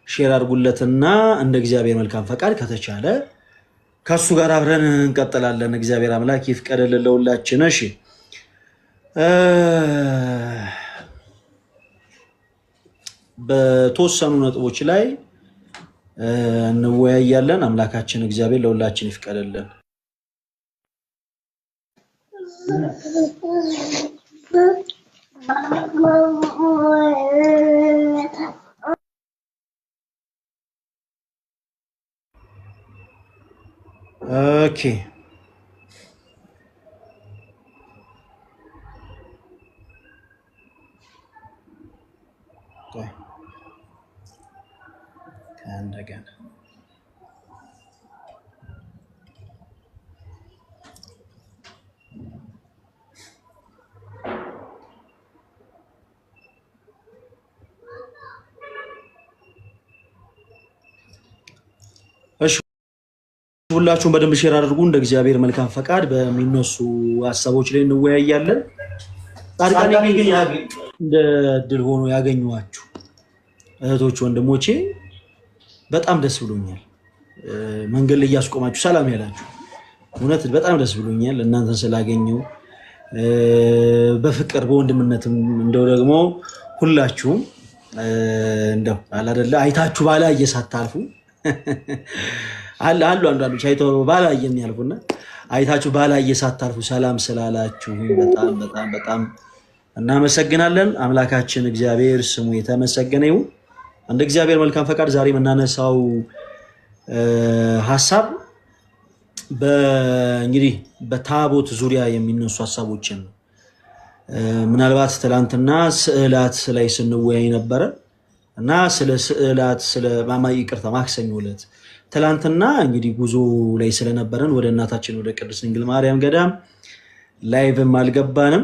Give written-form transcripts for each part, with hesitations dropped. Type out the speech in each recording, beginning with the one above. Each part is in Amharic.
ሼር አድርጉለትና እንደ እግዚአብሔር መልካም ፈቃድ ከተቻለ ከሱ ጋር አብረን እንቀጥላለን። እግዚአብሔር አምላክ ይፍቀድልን ለሁላችን። እሺ በተወሰኑ ነጥቦች ላይ እንወያያለን። አምላካችን እግዚአብሔር ለሁላችን ይፍቀድልን። ኦኬ እንደገና ሁላችሁም በደንብ ሼር አድርጉ። እንደ እግዚአብሔር መልካም ፈቃድ በሚነሱ ሐሳቦች ላይ እንወያያለን። ታሪካኔ ግን እንደ ድል ሆኖ ያገኘኋችሁ እህቶች ወንድሞቼ በጣም ደስ ብሎኛል። መንገድ ላይ ያስቆማችሁ ሰላም ያላችሁ እውነት በጣም ደስ ብሎኛል። እናንተን ስላገኘው በፍቅር በወንድምነትም እንደው ደግሞ ሁላችሁም እንደው አላደለ አይታችሁ ባላ እየሳታልፉ አሉ አንዳንዶች አይተው ባላ የሚያልፉና አይታችሁ ባላ እየሳታልፉ ሰላም ስላላችሁ በጣም በጣም በጣም እናመሰግናለን። አምላካችን እግዚአብሔር ስሙ የተመሰገነ ይሁን። እንደ እግዚአብሔር መልካም ፈቃድ ዛሬ የምናነሳው ሐሳብ እንግዲህ በታቦት ዙሪያ የሚነሱ ሐሳቦችን ምናልባት ትላንትና ስዕላት ላይ ስንወያይ ነበረ እና ስለ ስዕላት ስለ ይቅርታ ማክሰኞ ዕለት ትላንትና እንግዲህ ጉዞ ላይ ስለነበረን ወደ እናታችን ወደ ቅድስት ድንግል ማርያም ገዳም ላይቭም አልገባንም።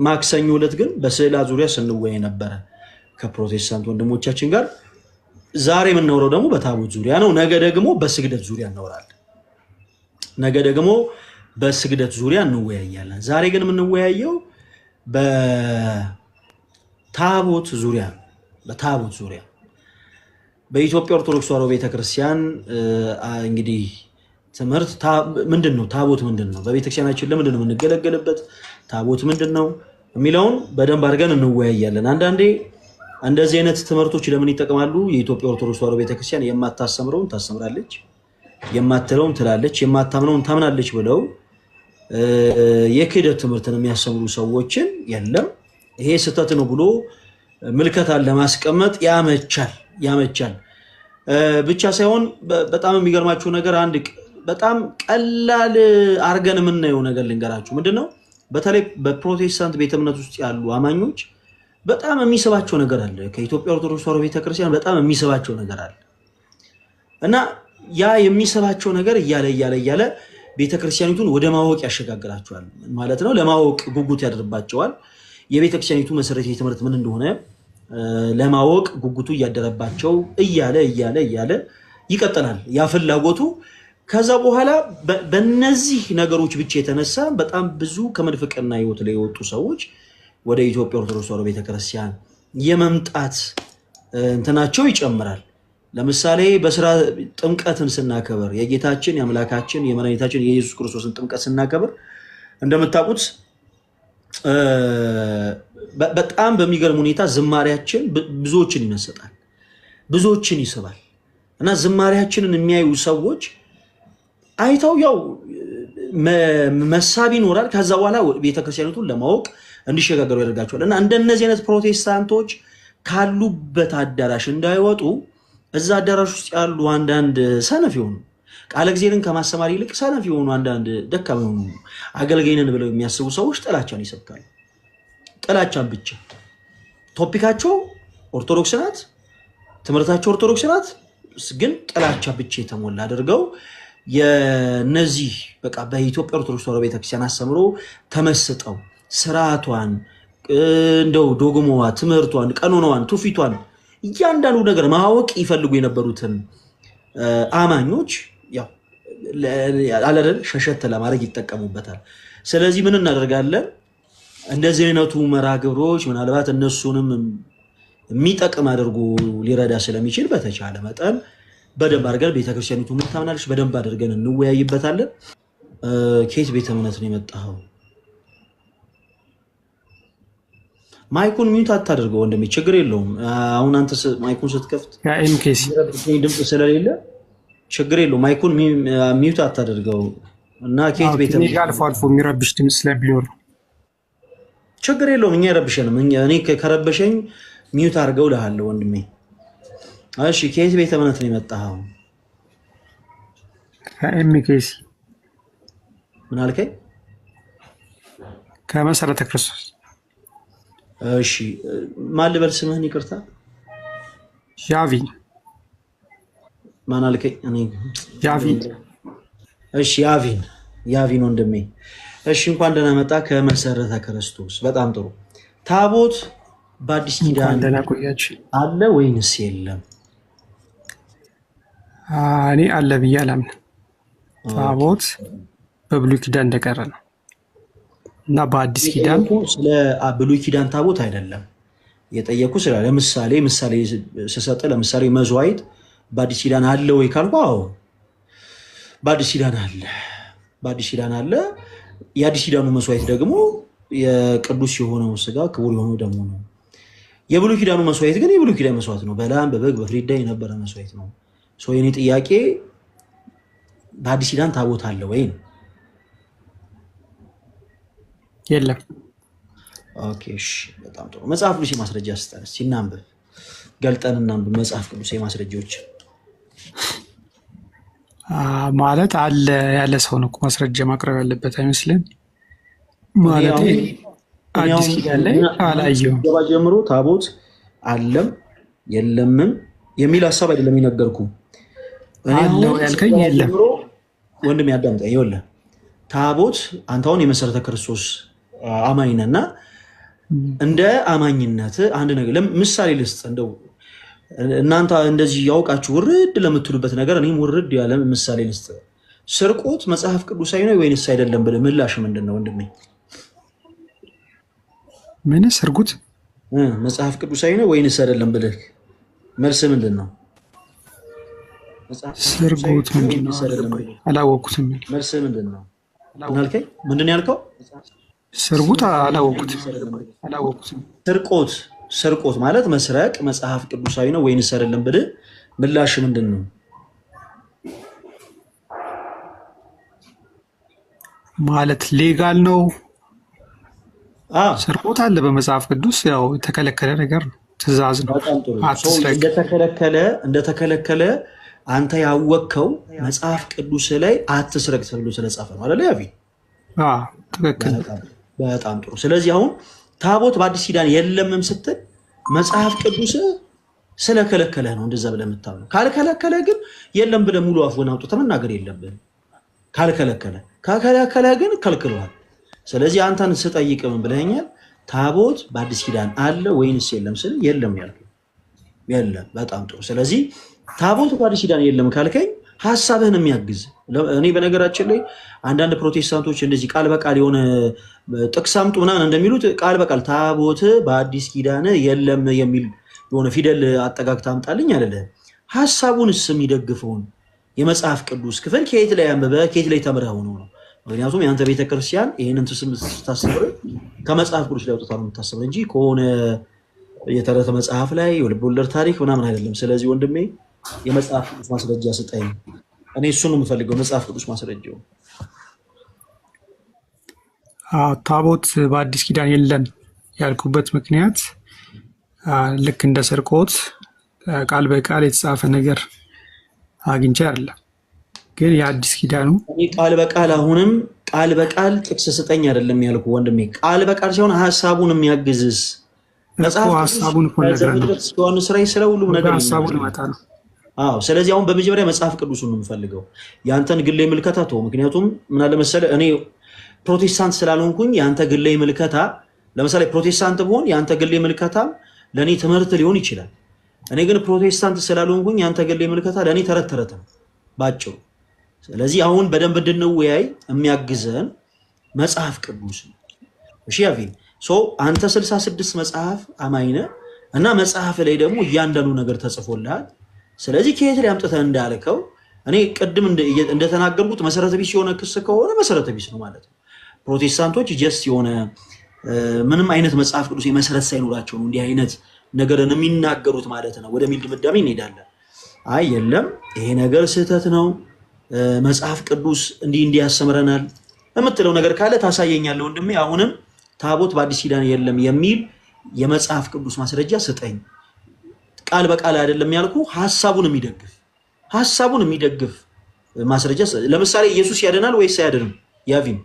ማክሰኞ ዕለት ግን በስዕላት ዙሪያ ስንወያይ ነበረ ከፕሮቴስታንት ወንድሞቻችን ጋር። ዛሬ የምናወራው ደግሞ በታቦት ዙሪያ ነው። ነገ ደግሞ በስግደት ዙሪያ እናወራለን። ነገ ደግሞ በስግደት ዙሪያ እንወያያለን። ዛሬ ግን የምንወያየው በታቦት ዙሪያ ነው። በታቦት ዙሪያ በኢትዮጵያ ኦርቶዶክስ ተዋሕዶ ቤተክርስቲያን እንግዲህ ትምህርት ምንድን ነው? ታቦት ምንድን ነው? በቤተክርስቲያናችን ለምንድን ነው የምንገለገልበት? ታቦት ምንድን ነው የሚለውን በደንብ አድርገን እንወያያለን። አንዳንዴ እንደዚህ አይነት ትምህርቶች ለምን ይጠቅማሉ? የኢትዮጵያ ኦርቶዶክስ ተዋሕዶ ቤተክርስቲያን የማታስተምረውን ታስተምራለች፣ የማትለውን ትላለች፣ የማታምነውን ታምናለች ብለው የክህደት ትምህርትን የሚያስተምሩ ሰዎችን የለም ይሄ ስህተት ነው ብሎ ምልከታን ለማስቀመጥ ያመቻል ብቻ ሳይሆን በጣም የሚገርማችሁ ነገር አንድ በጣም ቀላል አርገን የምናየው ነገር ልንገራችሁ። ምንድነው? በተለይ በፕሮቴስታንት ቤተ እምነት ውስጥ ያሉ አማኞች በጣም የሚስባቸው ነገር አለ። ከኢትዮጵያ ኦርቶዶክስ ተዋሕዶ ቤተክርስቲያን በጣም የሚስባቸው ነገር አለ እና ያ የሚስባቸው ነገር እያለ ቤተክርስቲያኒቱን ወደ ማወቅ ያሸጋግራቸዋል ማለት ነው። ለማወቅ ጉጉት ያደርባቸዋል። የቤተክርስቲያኒቱ መሰረታዊ ትምህርት ምን እንደሆነ ለማወቅ ጉጉቱ እያደረባቸው እያለ ይቀጥላል ያ ፍላጎቱ። ከዛ በኋላ በእነዚህ ነገሮች ብቻ የተነሳ በጣም ብዙ ከመንፍቅና ህይወት ላይ የወጡ ሰዎች ወደ ኢትዮጵያ ኦርቶዶክስ ተዋሕዶ ቤተክርስቲያን የመምጣት እንትናቸው ይጨምራል። ለምሳሌ በስራ ጥምቀትን ስናከብር የጌታችን የአምላካችን የመድኃኒታችን የኢየሱስ ክርስቶስን ጥምቀት ስናከብር እንደምታውቁት በጣም በሚገርም ሁኔታ ዝማሬያችን ብዙዎችን ይመስጣል፣ ብዙዎችን ይስባል እና ዝማሬያችንን የሚያዩ ሰዎች አይተው ያው መሳብ ይኖራል። ከዛ በኋላ ቤተክርስቲያኒቱን ለማወቅ እንዲሸጋገሩ ያደርጋቸዋል። እና እንደነዚህ አይነት ፕሮቴስታንቶች ካሉበት አዳራሽ እንዳይወጡ እዛ አዳራሽ ውስጥ ያሉ አንዳንድ ሰነፍ የሆኑ ቃለ እግዚአብሔርን ከማስተማር ይልቅ ሰነፍ የሆኑ አንዳንድ ደካማ የሆኑ አገልጋይነን ብለው የሚያስቡ ሰዎች ጥላቻን ይሰብካሉ። ጥላቻን ብቻ ቶፒካቸው ኦርቶዶክስ ናት፣ ትምህርታቸው ኦርቶዶክስ ናት፣ ግን ጥላቻ ብቻ የተሞላ አድርገው የነዚህ በቃ በኢትዮጵያ ኦርቶዶክስ ተዋሕዶ ቤተክርስቲያን አስተምሮ ተመስጠው ስርዓቷን እንደው ዶግሞዋ፣ ትምህርቷን፣ ቀኖናዋን፣ ትውፊቷን እያንዳንዱ ነገር ማወቅ ይፈልጉ የነበሩትን አማኞች ያው አለደል ሸሸት ለማድረግ ይጠቀሙበታል። ስለዚህ ምን እናደርጋለን? እንደዚህ አይነቱ መርሃ ግብሮች ምናልባት እነሱንም የሚጠቅም አድርጎ ሊረዳ ስለሚችል በተቻለ መጠን በደንብ አድርገን ቤተክርስቲያኒቱ ምን ታምናለች በደንብ አድርገን እንወያይበታለን። ከየት ቤተ እምነት ነው የመጣኸው? ማይኩን ሚዩት አታድርገው ወንድሜ፣ ችግር የለውም። አሁን አንተ ማይኩን ስትከፍት ኤምኬሲ ድምፅ ስለሌለ ችግር የለውም። ማይኩን ሚዩት አታድርገው እና ከየት ቤተ እምነት አልፎ አልፎ የሚረብሽ ድምፅ ስለሚኖር ችግር የለውም። እኛ አይረብሸንም። እኔ ከረበሸኝ ሚዩት አድርገው እልሃለሁ ወንድሜ። እሺ ከየት ቤተ እምነት ነው የመጣኸው? ከኤምኬሲ። ምን አልከኝ? ከመሰረተ ክርስቶስ። እሺ ማን ልበል ስምህን? ይቅርታ ያቪን። ማን አልከኝ? እኔ ያቪን። እሺ ያቪን ወንድሜ። እሺ እንኳን ደህና መጣ ከመሰረተ ክርስቶስ። በጣም ጥሩ። ታቦት በአዲስ ኪዳን አለ ወይንስ የለም? እኔ አለ ብዬ አላምንም። ታቦት በብሉይ ኪዳን እንደቀረ ነው እና በአዲስ ኪዳን ስለ ብሉይ ኪዳን ታቦት አይደለም የጠየቁ። ስለ ምሳሌ ስሰጥ ለምሳሌ መሥዋዕት በአዲስ ኪዳን አለ ወይ ካልኩ፣ አዎ በአዲስ ኪዳን አለ። በአዲስ ኪዳን አለ። የአዲስ ኪዳኑ መሥዋዕት ደግሞ የቅዱስ የሆነው ስጋ ክቡር የሆነው ደሙ ነው። የብሉይ ኪዳኑ መሥዋዕት ግን የብሉይ ኪዳን መሥዋዕት ነው። በላም በበግ በፍሪዳ የነበረ መሥዋዕት ነው። የኔ ጥያቄ በአዲስ ኪዳን ታቦት አለ ወይ? የለም። ኦኬ እሺ፣ በጣም ጥሩ። መጽሐፍ ቅዱስ ማስረጃ ስጠን እስኪ እናንብብ፣ ገልጠን እናንብብ መጽሐፍ ቅዱስ ማስረጃዎች። ማለት አለ ያለ ሰው ነው ማስረጃ ማቅረብ ያለበት አይመስልም። ማለት አዲስ ኪዳን ላይ አላየሁም ጀምሮ ታቦት አለም የለምም የሚል ሀሳብ አይደለም የነገርኩ። አለው ያልከኝ የለም ወንድም ያዳምጠኝ። ይኸውልህ ታቦት አንተ አሁን የመሰረተ ክርስቶስ አማኝ ነህ እና እንደ አማኝነት አንድ ነገር ምሳሌ ልስጥ። እንደው እናንተ እንደዚህ ያውቃችሁ ውርድ ለምትሉበት ነገር እኔም ውርድ ያለ ምሳሌ ልስጥ። ስርቆት መጽሐፍ ቅዱሳዊ ነው ወይንስ አይደለም ብለህ ምላሽ ምንድን ነው ወንድሜ? ምን ስርጉት መጽሐፍ ቅዱሳዊ ነው ወይንስ አይደለም ብለህ መልስ ምንድን ነው? ስርጉት ምንድን ነው? አላወቅኩትም። መልስ ምንድን ነው? ምን አልከኝ? ምንድን ነው ያልከው? ስርጉት አላወቅኩትም። ስርቆት ማለት መስረቅ መጽሐፍ ቅዱሳዊ ነው ወይንስ አይደለም ብለህ ምላሽ ምንድን ነው? ማለት ሌጋል ነው። ስርቆት አለ በመጽሐፍ ቅዱስ፣ ያው የተከለከለ ነገር ነው፣ ትእዛዝ ነው። እንደተከለከለ አንተ ያወቅከው መጽሐፍ ቅዱስ ላይ አትስረቅ ተብሎ ስለጻፈ ነው አይደል? ያቪ ትክክል። በጣም ጥሩ። ስለዚህ አሁን ታቦት በአዲስ ኪዳን የለምም ስትል መጽሐፍ ቅዱስ ስለከለከለ ነው እንደዛ ብለህ የምታምነው። ካልከለከለ ግን የለም ብለህ ሙሉ አፍህን አውጥተህ መናገር የለብህም። ከከለከለ ግን ከልክሏል። ስለዚህ አንተን ስጠይቅ ምን ብለኸኛል? ታቦት በአዲስ ኪዳን አለ ወይንስ የለም ስል የለም ያልከኝ። የለም። በጣም ጥሩ። ስለዚህ ታቦት በአዲስ ኪዳን የለም ካልከኝ ሀሳብህን የሚያግዝ እኔ በነገራችን ላይ አንዳንድ ፕሮቴስታንቶች እንደዚህ ቃል በቃል የሆነ ጥቅስ አምጡ ምናምን እንደሚሉት ቃል በቃል ታቦት በአዲስ ኪዳን የለም የሚል የሆነ ፊደል አጠጋግታ አምጣልኝ አይደለም። ሀሳቡንስ የሚደግፈውን የመጽሐፍ ቅዱስ ክፍል ከየት ላይ አንብበህ ከየት ላይ ተምረህ ነው? ምክንያቱም የአንተ ቤተክርስቲያን ይህንን ስታስተምር ከመጽሐፍ ቅዱስ ላይ አውጥታ ነው የምታስተምር እንጂ ከሆነ የተረተ መጽሐፍ ላይ የልብ ወለድ ታሪክ ምናምን አይደለም። ስለዚህ ወንድሜ የመጽሐፍ ቅዱስ ማስረጃ ስጠኝ። እኔ እሱን ነው የምፈልገው፣ መጽሐፍ ቅዱስ ማስረጃው። ታቦት በአዲስ ኪዳን የለም ያልኩበት ምክንያት ልክ እንደ ስርቆት ቃል በቃል የተጻፈ ነገር አግኝቼ አይደለም። ግን የአዲስ ኪዳኑ ቃል በቃል አሁንም ቃል በቃል ጥቅስ ስጠኝ አይደለም ያልኩ ወንድሜ። ቃል በቃል ሲሆን ሀሳቡን የሚያግዝስ ሀሳቡን ስለሁሉም ነገር ሀሳቡን ይመጣ ነው። ስለዚህ አሁን በመጀመሪያ መጽሐፍ ቅዱሱን ነው የምፈልገው፣ ያንተን ግሌ ምልከታ ተው። ምክንያቱም ምን አለ መሰለህ እኔ ፕሮቴስታንት ስላልሆንኩኝ ያንተ ግሌ ምልከታ፣ ለምሳሌ ፕሮቴስታንት ብሆን ያንተ ግሌ ምልከታ ለእኔ ትምህርት ሊሆን ይችላል። እኔ ግን ፕሮቴስታንት ስላልሆንኩኝ ያንተ ግሌ ምልከታ ለእኔ ተረት ተረት ነው ባጭሩ። ስለዚህ አሁን በደንብ እንድንወያይ የሚያግዘን መጽሐፍ ቅዱስ ነው። እሺ ያቪን አንተ 66 መጽሐፍ አማኝ ነህ፣ እና መጽሐፍ ላይ ደግሞ እያንዳንዱ ነገር ተጽፎልሃል። ስለዚህ ከየት ላይ አምጥተህ እንዳልከው እኔ ቅድም እንደተናገርኩት መሰረተ ቢስ የሆነ ክስ ከሆነ መሰረተ ቢስ ነው ማለት ነው። ፕሮቴስታንቶች ጀስት የሆነ ምንም አይነት መጽሐፍ ቅዱስ መሰረት ሳይኖራቸው ነው እንዲህ አይነት ነገርን የሚናገሩት ማለት ነው ወደሚል ድምዳሜ እንሄዳለን። አይ የለም ይሄ ነገር ስህተት ነው መጽሐፍ ቅዱስ እንዲህ ያስተምረናል የምትለው ነገር ካለ ታሳየኛለህ ወንድሜ። አሁንም ታቦት በአዲስ ኪዳን የለም የሚል የመጽሐፍ ቅዱስ ማስረጃ ስጠኝ። ቃል በቃል አይደለም ያልኩ ሐሳቡን የሚደግፍ ማስረጃ። ለምሳሌ ኢየሱስ ያድናል ወይስ አያድንም? ያቪን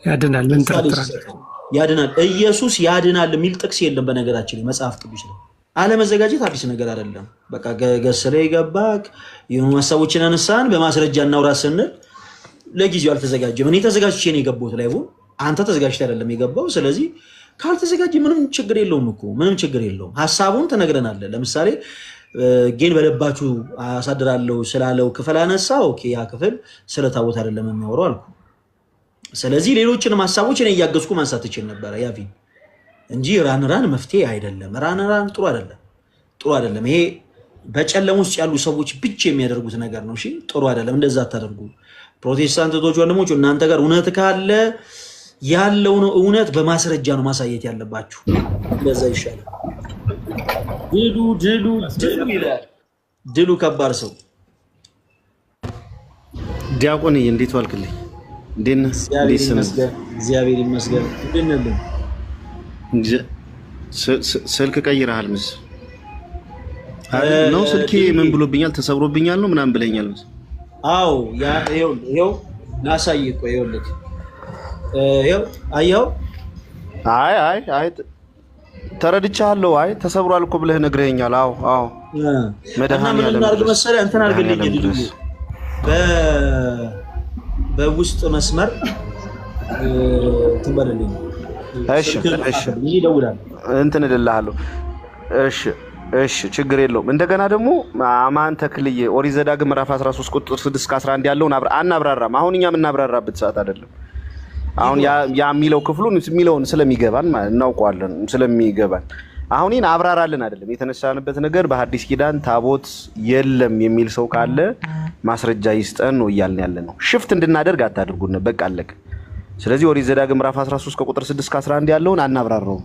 ያድናል። ምን ተረጥራል? ያድናል። ኢየሱስ ያድናል የሚል ጥቅስ የለም በነገራችን ላይ መጽሐፍ ቅዱስ ላይ። አለመዘጋጀት አዲስ ነገር አይደለም። በቃ ገሰለ ይገባክ የሆኑ ሐሳቦችን አነሳን በማስረጃ እናውራ ስንል ለጊዜው አልተዘጋጀም። እኔ ተዘጋጅቼ ነው የገባሁት ላይ አንተ ተዘጋጅተህ አይደለም የገባው። ስለዚህ ካልተዘጋጀ ምንም ችግር የለውም እኮ ምንም ችግር የለውም። ሐሳቡን ተነግረናለህ። ለምሳሌ ጌን በልባችሁ አሳድራለሁ ስላለው ክፍል አነሳ። ኦኬ ያ ክፍል ስለ ታቦት አይደለም የሚያወራው አልኩ። ስለዚህ ሌሎችንም ሐሳቦች እኔ እያገዝኩ ማንሳት ትችል ነበር ያቪን እንጂ ራን መፍትሄ አይደለም። ራን ጥሩ አይደለም። ይሄ በጨለማ ውስጥ ያሉ ሰዎች ብቻ የሚያደርጉት ነገር ነው። እሺ ጥሩ አይደለም። እንደዛ አታደርጉ። ፕሮቴስታንቶች ወንድሞች እናንተ ጋር እውነት ካለ ያለውን እውነት በማስረጃ ነው ማሳየት ያለባችሁ። እንደዛ ይሻላል። ድሉ ይላል። ድሉ ከባድ ሰው ዲያቆንዬ እንዴት ዋልክልኝ? እንዴት ነህ? እግዚአብሔር ይመስገን። እንዴት ስልክ ቀይረሃል ነው? ስልኬ ምን ብሎብኛል? ተሰብሮብኛል ነው ምናምን ብለኛል። አዎ ይኸው ላሳይህ እኮ ይኸውልህ። አየኸው? አይ ተረድቻለሁ። አይ ተሰብሯል እኮ ብለህ ነግረኸኛል። አዎ መድኃኒዓለም መሰለህ እንትን አድርግልኝ ልጅ በውስጥ መስመር ትበልልኝ። እሺ እንትን እልልሃለሁ። እሺ ችግር የለውም። እንደገና ደግሞ አማን ተክልዬ ኦሪት ዘዳግም ምዕራፍ 13 ቁጥር 6 እስከ 11 ያለውን አናብራራም። አሁን እኛ የምናብራራበት ሰዓት አይደለም። አሁን ያ የሚለው ክፍሉን የሚለውን ስለሚገባን ማለት እናውቀዋለን ስለሚገባን አሁን ይሄን አብራራልን አይደለም የተነሳንበት ነገር። በሐዲስ ኪዳን ታቦት የለም የሚል ሰው ካለ ማስረጃ ይስጠን ነው እያልን ያለ ነው። ሽፍት እንድናደርግ አታድርጉን። በቃ አለቀ። ስለዚህ ኦሪት ዘዳግም ምዕራፍ 13 ከቁጥር 6 እስከ 11 ያለውን አናብራራውም።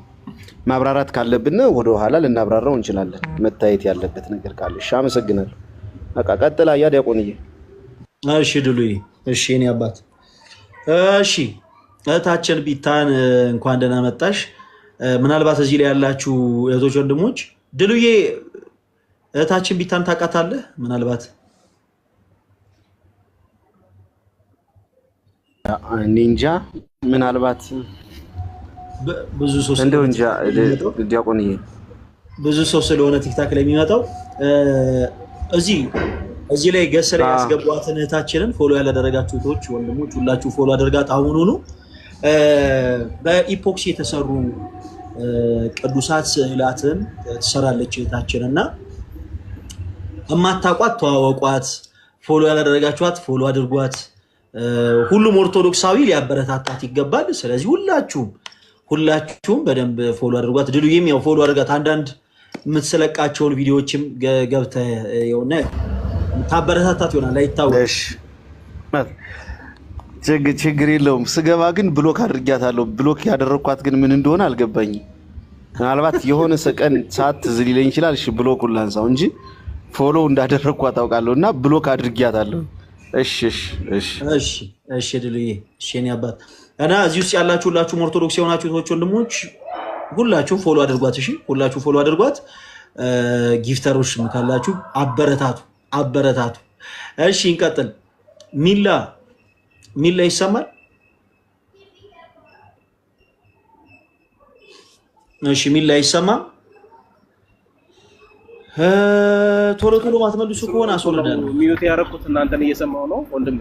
ማብራራት ካለብን ወደ ኋላ ልናብራራው እንችላለን። መታየት ያለበት ነገር ካለ። እሺ አመሰግናለሁ። በቃ ቀጥላ ያ ዲያቆንዬ። እሺ ድሉዬ። እሺ እኔ አባት። እሺ እህታችን ቢታን እንኳን ደህና መጣሽ። ምናልባት እዚህ ላይ ያላችሁ እህቶች ወንድሞች ድሉዬ እህታችን ቢታን ታውቃታለህ? ምናልባት እኔ እንጃ። ምናልባት ብዙ ሰው እንደው እንጃ ዲያቆንዬ ብዙ ሰው ስለሆነ ቲክታክ ላይ የሚመጣው እዚህ ላይ ገስ ላይ ያስገቧትን እህታችንን ፎሎ ያላደረጋችሁ እህቶች ወንድሞች ሁላችሁ ፎሎ አድርጋት። አሁኑኑ በኢፖክሲ የተሰሩ ቅዱሳት ስዕላትን ትሰራለች እህታችን እና እማታውቋት ተዋወቋት። ፎሎ ያላደረጋችኋት ፎሎ አድርጓት። ሁሉም ኦርቶዶክሳዊ ሊያበረታታት ይገባል። ስለዚህ ሁላችሁም በደንብ ፎሎ አድርጓት። ድሉዬም ያው ፎሎ አድርጋት። አንዳንድ የምትሰለቃቸውን ቪዲዮዎችም ገብተህ የሆነ ታበረታታት ይሆናል አይታወቅም። ችግር የለውም። ስገባ ግን ብሎክ አድርጊያታለሁ። ብሎክ ያደረኳት ግን ምን እንደሆነ አልገባኝም። ምናልባት የሆነ ሰቀን ሰዓት ትዝ ሊለኝ ይችላል። እሺ ብሎኩን ላንሳው እንጂ ፎሎ እንዳደረኳት አውቃለሁ እና ብሎክ አድርጊያታለሁ። እሺ ድሉዬ። እሺ እኔ አባት እና እዚህ ውስጥ ያላችሁ ሁላችሁም ኦርቶዶክስ የሆናችሁ እህቶች ወንድሞች ሁላችሁም ፎሎ አድርጓት። እሺ ሁላችሁ ፎሎ አድርጓት። ጊፍተሮች ካላችሁ አበረታቱ። እሺ እንቀጥል። ሚላ ይሰማል? እሺ ሚላ ይሰማል? ቶሎ ማትመልሱ ከሆነ አስወርዳለሁ። ሚዩት ያደረኩት እናንተን እየሰማሁ ነው ወንድሜ።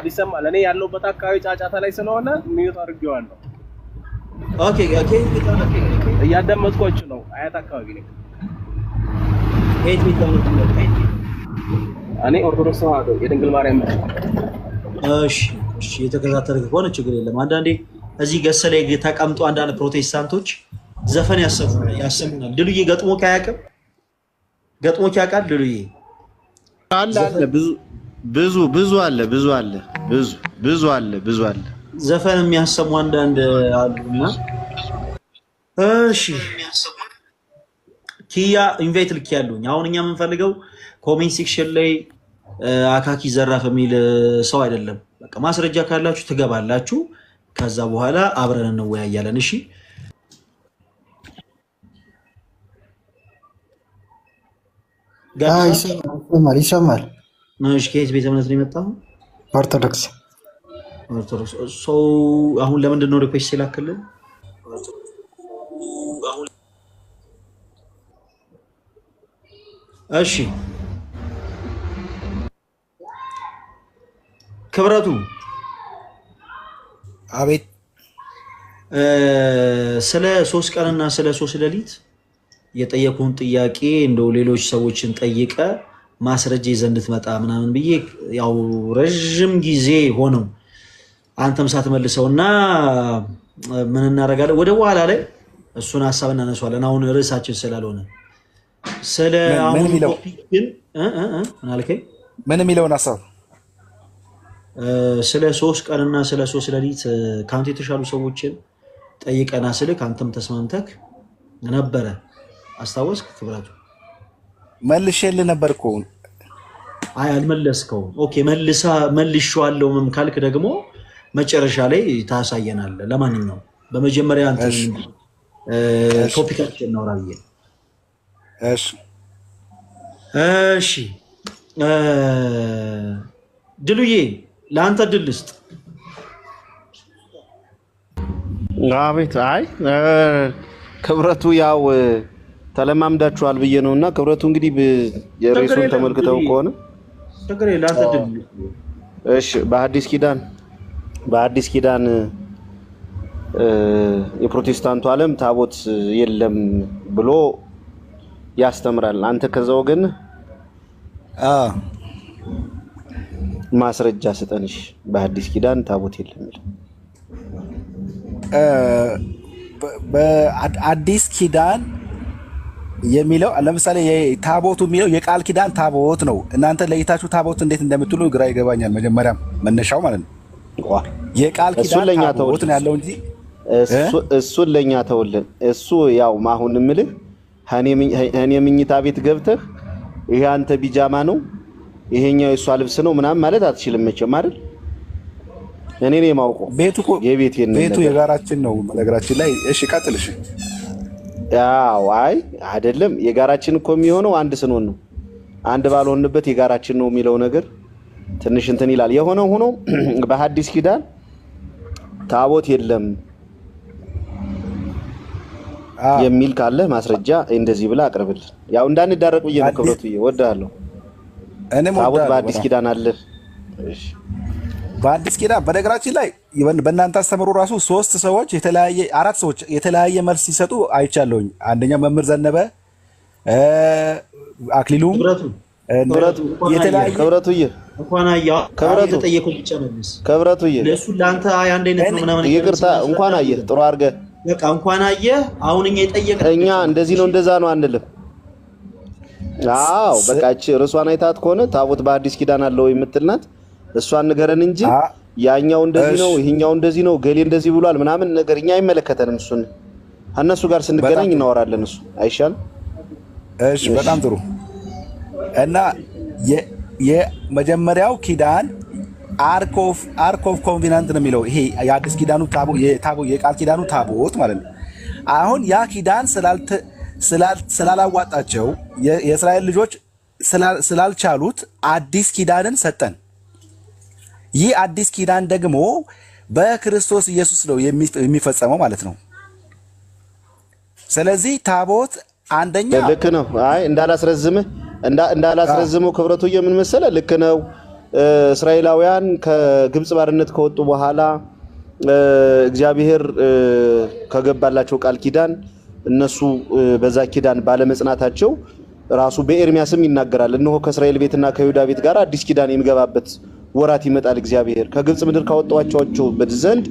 ይሰማል። እኔ ያለሁበት አካባቢ ጫጫታ ላይ ስለሆነ ሚዩት አድርጌዋለሁ። ኦኬ እያዳመጥኳችሁ ነው። አካባቢ ነኝ። እኔ ኦርቶዶክስ ተዋህዶ የድንግል ማርያም። እሺ እሺ የተከታተልክ ከሆነ ችግር የለም። አንዳንዴ እዚህ ገሰለ ተቀምጦ አንዳንድ ፕሮቴስታንቶች ዘፈን ያሰሙናል። ድሉዬ ገጥሞ ካያቅም ገጥሞ ያውቃል። ድሉዬ አለ ብዙ አለ ዘፈን የሚያሰሙ አንዳንድ አሉና እሺ ኪያ ኢንቫይት ልክ ያሉኝ። አሁን እኛ የምንፈልገው ኮሜንት ሴክሽን ላይ አካኪ ዘራፍ የሚል ሰው አይደለም። በቃ ማስረጃ ካላችሁ ትገባላችሁ። ከዛ በኋላ አብረን እንወያያለን። እሺ ይሰማል። እሺ ከየት ቤተ እምነት ነው የመጣው? ኦርቶዶክስ። አሁን ለምንድን ነው ሪኩዌስት ይላክልን? እሺ ክብረቱ አቤት። ስለ 3 ቀንና ስለ 3 ሌሊት የጠየቁን ጥያቄ እንደው ሌሎች ሰዎችን ጠይቀ ማስረጃ ይዘህ እንድትመጣ ምናምን ብዬ ያው ረጅም ጊዜ ሆነው አንተም ሳትመልሰውና ምን እናደርጋለን ወደ በኋላ ላይ እሱን ሐሳብ እናነሳዋለን። አሁን ርዕሳችን ስላልሆነ ስለ አሁን ቶፒክ ግን ምን አልከኝ? ምን የሚለውን ሐሳብ ስለ 3 ቀንና ስለ 3 ሌሊት ካንተ የተሻሉ ሰዎችን ጠይቀና ስልክ አንተም ተስማምተክ ነበረ። አስታወስክ ክብረቱ? መልሼልህ ነበር እኮ። አይ አልመለስከውም። ኦኬ መልሼዋለሁ ካልክ ደግሞ መጨረሻ ላይ ታሳየናለህ። ለማንኛውም በመጀመሪያ አንተ ቶፒካችን ነው ራብዬ። እሺ ድሉዬ ለአንተ ድል ልስጥ። አቤት። አይ ክብረቱ ያው ተለማምዳችኋል ብዬ ነውና ክብረቱ እንግዲህ የሬሱን ተመልክተው ከሆነ ችግር የለም። ለአንተ ድል። እሺ በአዲስ ኪዳን የፕሮቴስታንቱ ዓለም ታቦት የለም ብሎ ያስተምራል። አንተ ከዛ ወገን ማስረጃ ስጠንሽ። በአዲስ ኪዳን ታቦት የለም ይላል። በአዲስ ኪዳን የሚለው ለምሳሌ ታቦቱ የሚለው የቃል ኪዳን ታቦት ነው። እናንተ ለይታችሁ ታቦት እንዴት እንደምትሉ ግራ ይገባኛል። መጀመሪያም መነሻው ማለት ነው የቃል ኪዳን ታቦት ነው ያለው እንጂ እሱን ለኛ ተውልን። እሱ ያው አሁን እምልህ እኔ መኝታ ቤት ገብተህ ይሄ አንተ ቢጃማ ነው ይሄኛው የሷ ልብስ ነው ምናምን ማለት አትችልም መቼም አይደል? እኔ ነኝ የማውቀው። ቤቱ የጋራችን ነው ነገራችን ላይ። እሺ ቀጥልሽ። ያው አይ አይደለም የጋራችን እኮ የሚሆነው አንድ ስንሆን ነው። አንድ ባልሆንበት የጋራችን ነው የሚለው ነገር ትንሽ እንትን ይላል። የሆነው ሆኖ በሐዲስ ኪዳን ታቦት የለም የሚል ካለ ማስረጃ እንደዚህ ብላ አቅርብልን። ያው እንዳንዳረቅ ብዬ ነው ክብረቱ እወድሃለሁ። ታቦት በአዲስ ኪዳን አለ። እሺ በአዲስ ኪዳን በነገራችን ላይ በእናንተ አስተምሮ ራሱ 4 ሰዎች የተለያየ መልስ ሲሰጡ አይቻለሁኝ። አንደኛ መምህር ዘነበ፣ አክሊሉ ይቅርታ እንኳን አየህ ጥሩ አድርገህ በቃ እንኳን አየህ። አሁን እኛ እንደዚህ ነው እንደዛ ነው አንልም። አዎ በቃ እቺ ርሷን አይታት ከሆነ ታቦት በአዲስ ኪዳን አለው የምትልናት እሷን ንገረን እንጂ ያኛው እንደዚህ ነው ይሄኛው እንደዚህ ነው ገሌ እንደዚህ ብሏል ምናምን ነገር እኛ አይመለከተንም። እሱን እነሱ ጋር ስንገናኝ እናወራለን። እሱ አይሻልም? እሺ በጣም ጥሩ። እና የመጀመሪያው ኪዳን አርክ ኦፍ ኮንቬናንት ነው የሚለው ይሄ የአዲስ ኪዳኑ የቃል ኪዳኑ ታቦት ማለት ነው። አሁን ያ ኪዳን ስላላዋጣቸው የእስራኤል ልጆች ስላልቻሉት አዲስ ኪዳንን ሰጠን። ይህ አዲስ ኪዳን ደግሞ በክርስቶስ ኢየሱስ ነው የሚፈጸመው ማለት ነው። ስለዚህ ታቦት አንደኛ ልክ ነው። አይ እንዳላስረዝመው ክብረቱ የምን መሰለህ ልክ ነው። እስራኤላውያን ከግብጽ ባርነት ከወጡ በኋላ እግዚአብሔር ከገባላቸው ቃል ኪዳን እነሱ በዛ ኪዳን ባለመጽናታቸው ራሱ በኤርሚያስም ይናገራል። እነሆ ከእስራኤል ቤትና ከይሁዳ ቤት ጋር አዲስ ኪዳን የሚገባበት ወራት ይመጣል እግዚአብሔር ከግብጽ ምድር ካወጣቸው ዘንድ